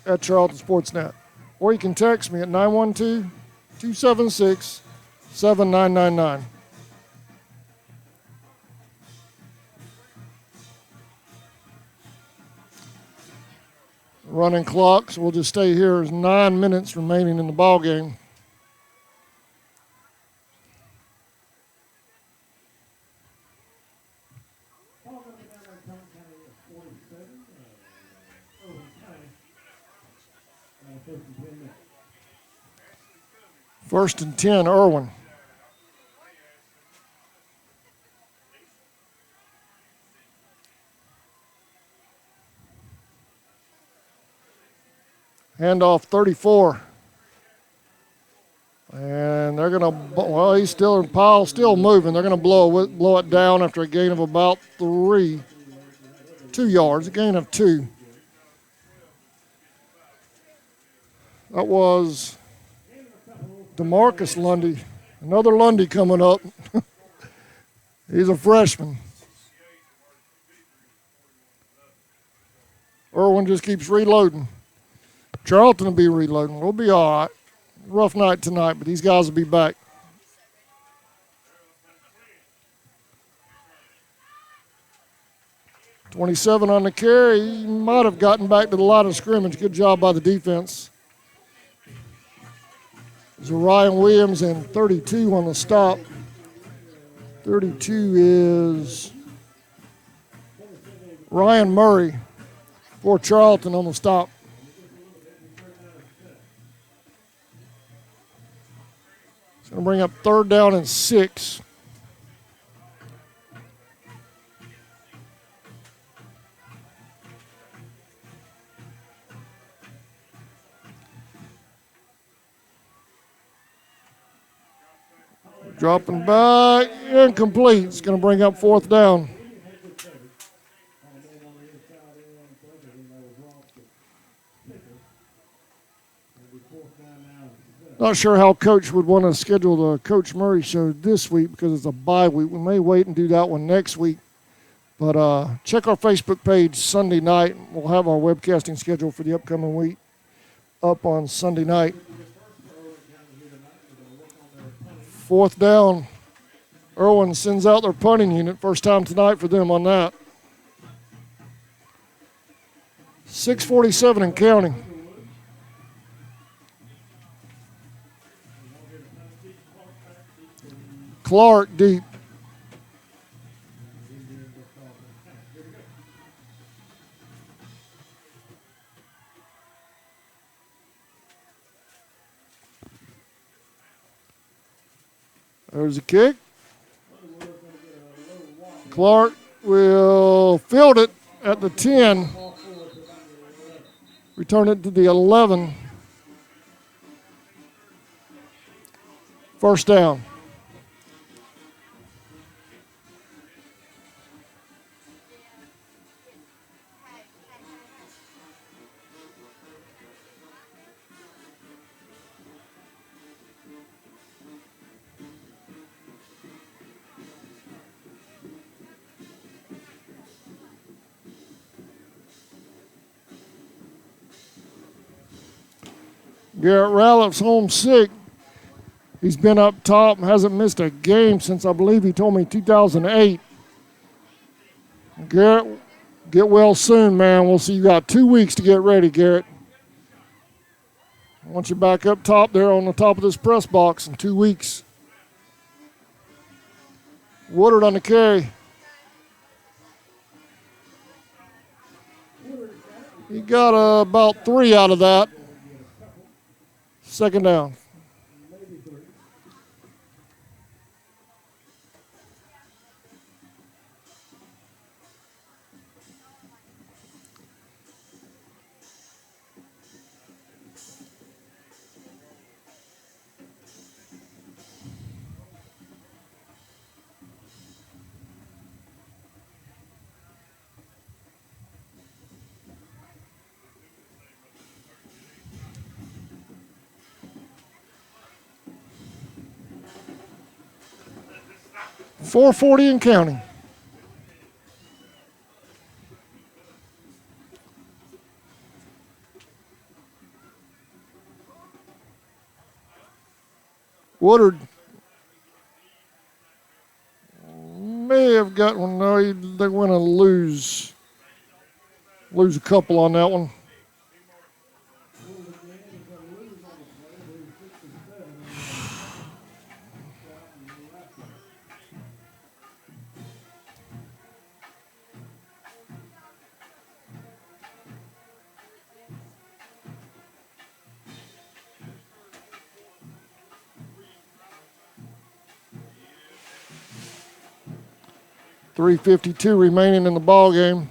at Charlton Sportsnet. Or you can text me at 912-276-7999. Running clock, so we'll just stay here. There's 9 minutes remaining in the ball game. First and 10, Irwin. Handoff 34. And they're going to, well, he's still, Powell's still moving. They're going to blow it down after a gain of about 2 yards, a gain of 2. That was DeMarcus Lundy. Another Lundy coming up. He's a freshman. Irwin just keeps reloading. Charlton will be reloading. We'll be all right. Rough night tonight, but these guys will be back. .27 on the carry. He might have gotten back to the line of scrimmage. Good job by the defense. There's a Ryan Williams and 32 on the stop. 32 is Ryan Murray for Charlton on the stop. It's going to bring up 3rd down and 6. Dropping back, incomplete. It's going to bring up 4th down. Not sure how Coach would want to schedule the Coach Murray show this week because it's a bye week. We may wait and do that one next week. But check our Facebook page Sunday night. We'll have our webcasting schedule for the upcoming week up on Sunday night. 4th down. Irwin sends out their punting unit. First time tonight for them on that. 6:47 and counting. Clark deep. There's a kick. Clark will field it at the 10. Return it to the 11. First down. Garrett Ralliff's home sick. He's been up top and hasn't missed a game since, I believe he told me, 2008. Garrett, get well soon, man. We'll see you got 2 weeks to get ready, Garrett. I want you back up top there on the top of this press box in 2 weeks. Woodard on the carry. He got about 3 out of that. Second down. 4:40 and counting. Woodard may have got one. No, they're going to lose a couple on that one. .352 remaining in the ball game.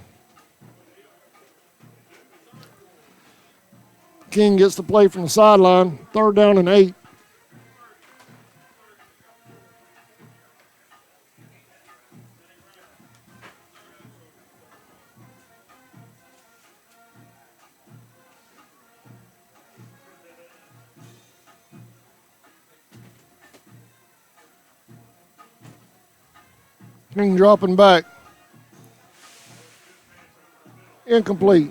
King gets the play from the sideline. 3rd down and 8. King dropping back. Incomplete.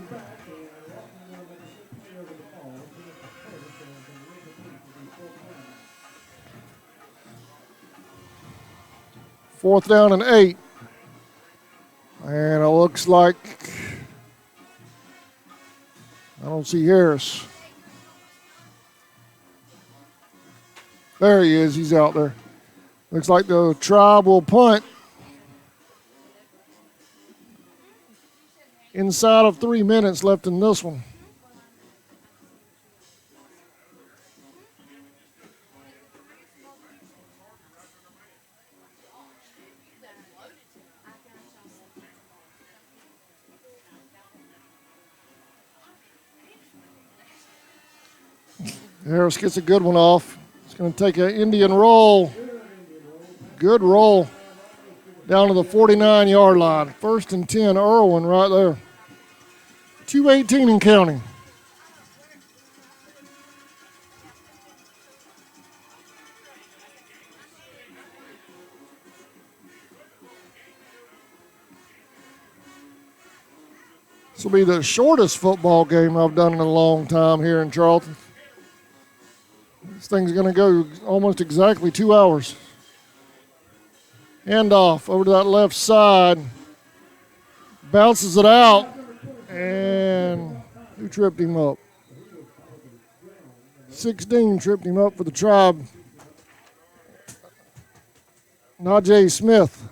Fourth down and 8. And it looks like I don't see Harris. There he is. He's out there. Looks like the Tribe will punt. Inside of 3 minutes left in this one. Harris gets a good one off. It's going to take an Indian roll. Good roll. Down to the 49-yard line. 1st and 10, Irwin right there. 2:18 and counting. This will be the shortest football game I've done in a long time here in Charlton. This thing's going to go almost exactly 2 hours. Hand off over to that left side. Bounces it out. And who tripped him up? 16 tripped him up for the Tribe. Najee Smith.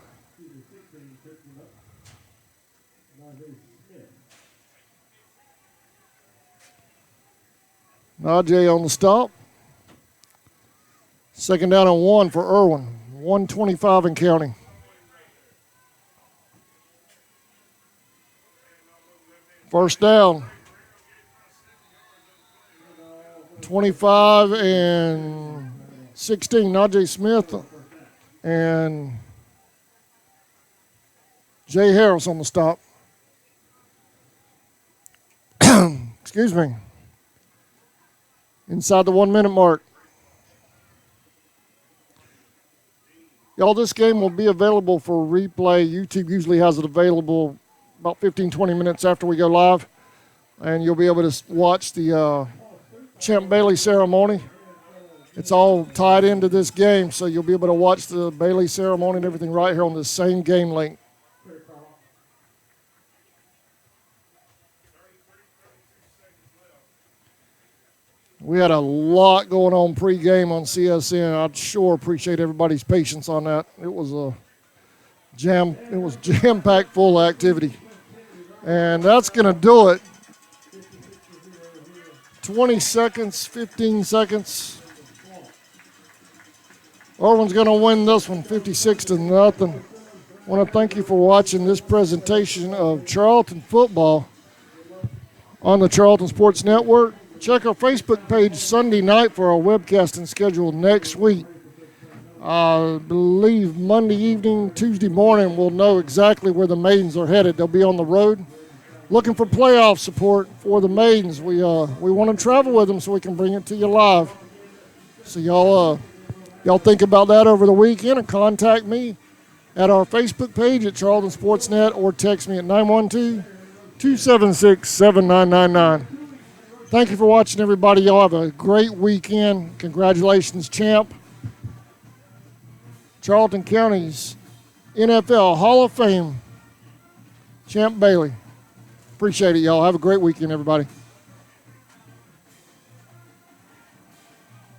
Najee on the stop. 2nd down and 1 for Irwin. 1:25 and counting. First down. 25 and 16. Najee Smith and Jay Harris on the stop. Excuse me. Inside the 1 minute mark. Y'all, this game will be available for replay. YouTube usually has it available about 15-20 minutes after we go live. And you'll be able to watch the Champ Bailey ceremony. It's all tied into this game, so you'll be able to watch the Bailey ceremony and everything right here on the same game link. We had a lot going on pregame on CSN. I'd sure appreciate everybody's patience on that. It was jam-packed full activity. And that's going to do it. 20 seconds, 15 seconds. Irwin's going to win this one 56-0. I want to thank you for watching this presentation of Charlton football on the Charlton Sports Network. Check our Facebook page Sunday night for our webcasting schedule next week. I believe Monday evening, Tuesday morning, we'll know exactly where the Maidens are headed. They'll be on the road looking for playoff support for the Maidens. We want to travel with them so we can bring it to you live. So y'all think about that over the weekend and contact me at our Facebook page at Charlton Sportsnet or text me at 912-276-7999. Thank you for watching, everybody. Y'all have a great weekend. Congratulations, champ. Charlton County's NFL Hall of Fame, Champ Bailey. Appreciate it, y'all. Have a great weekend, everybody.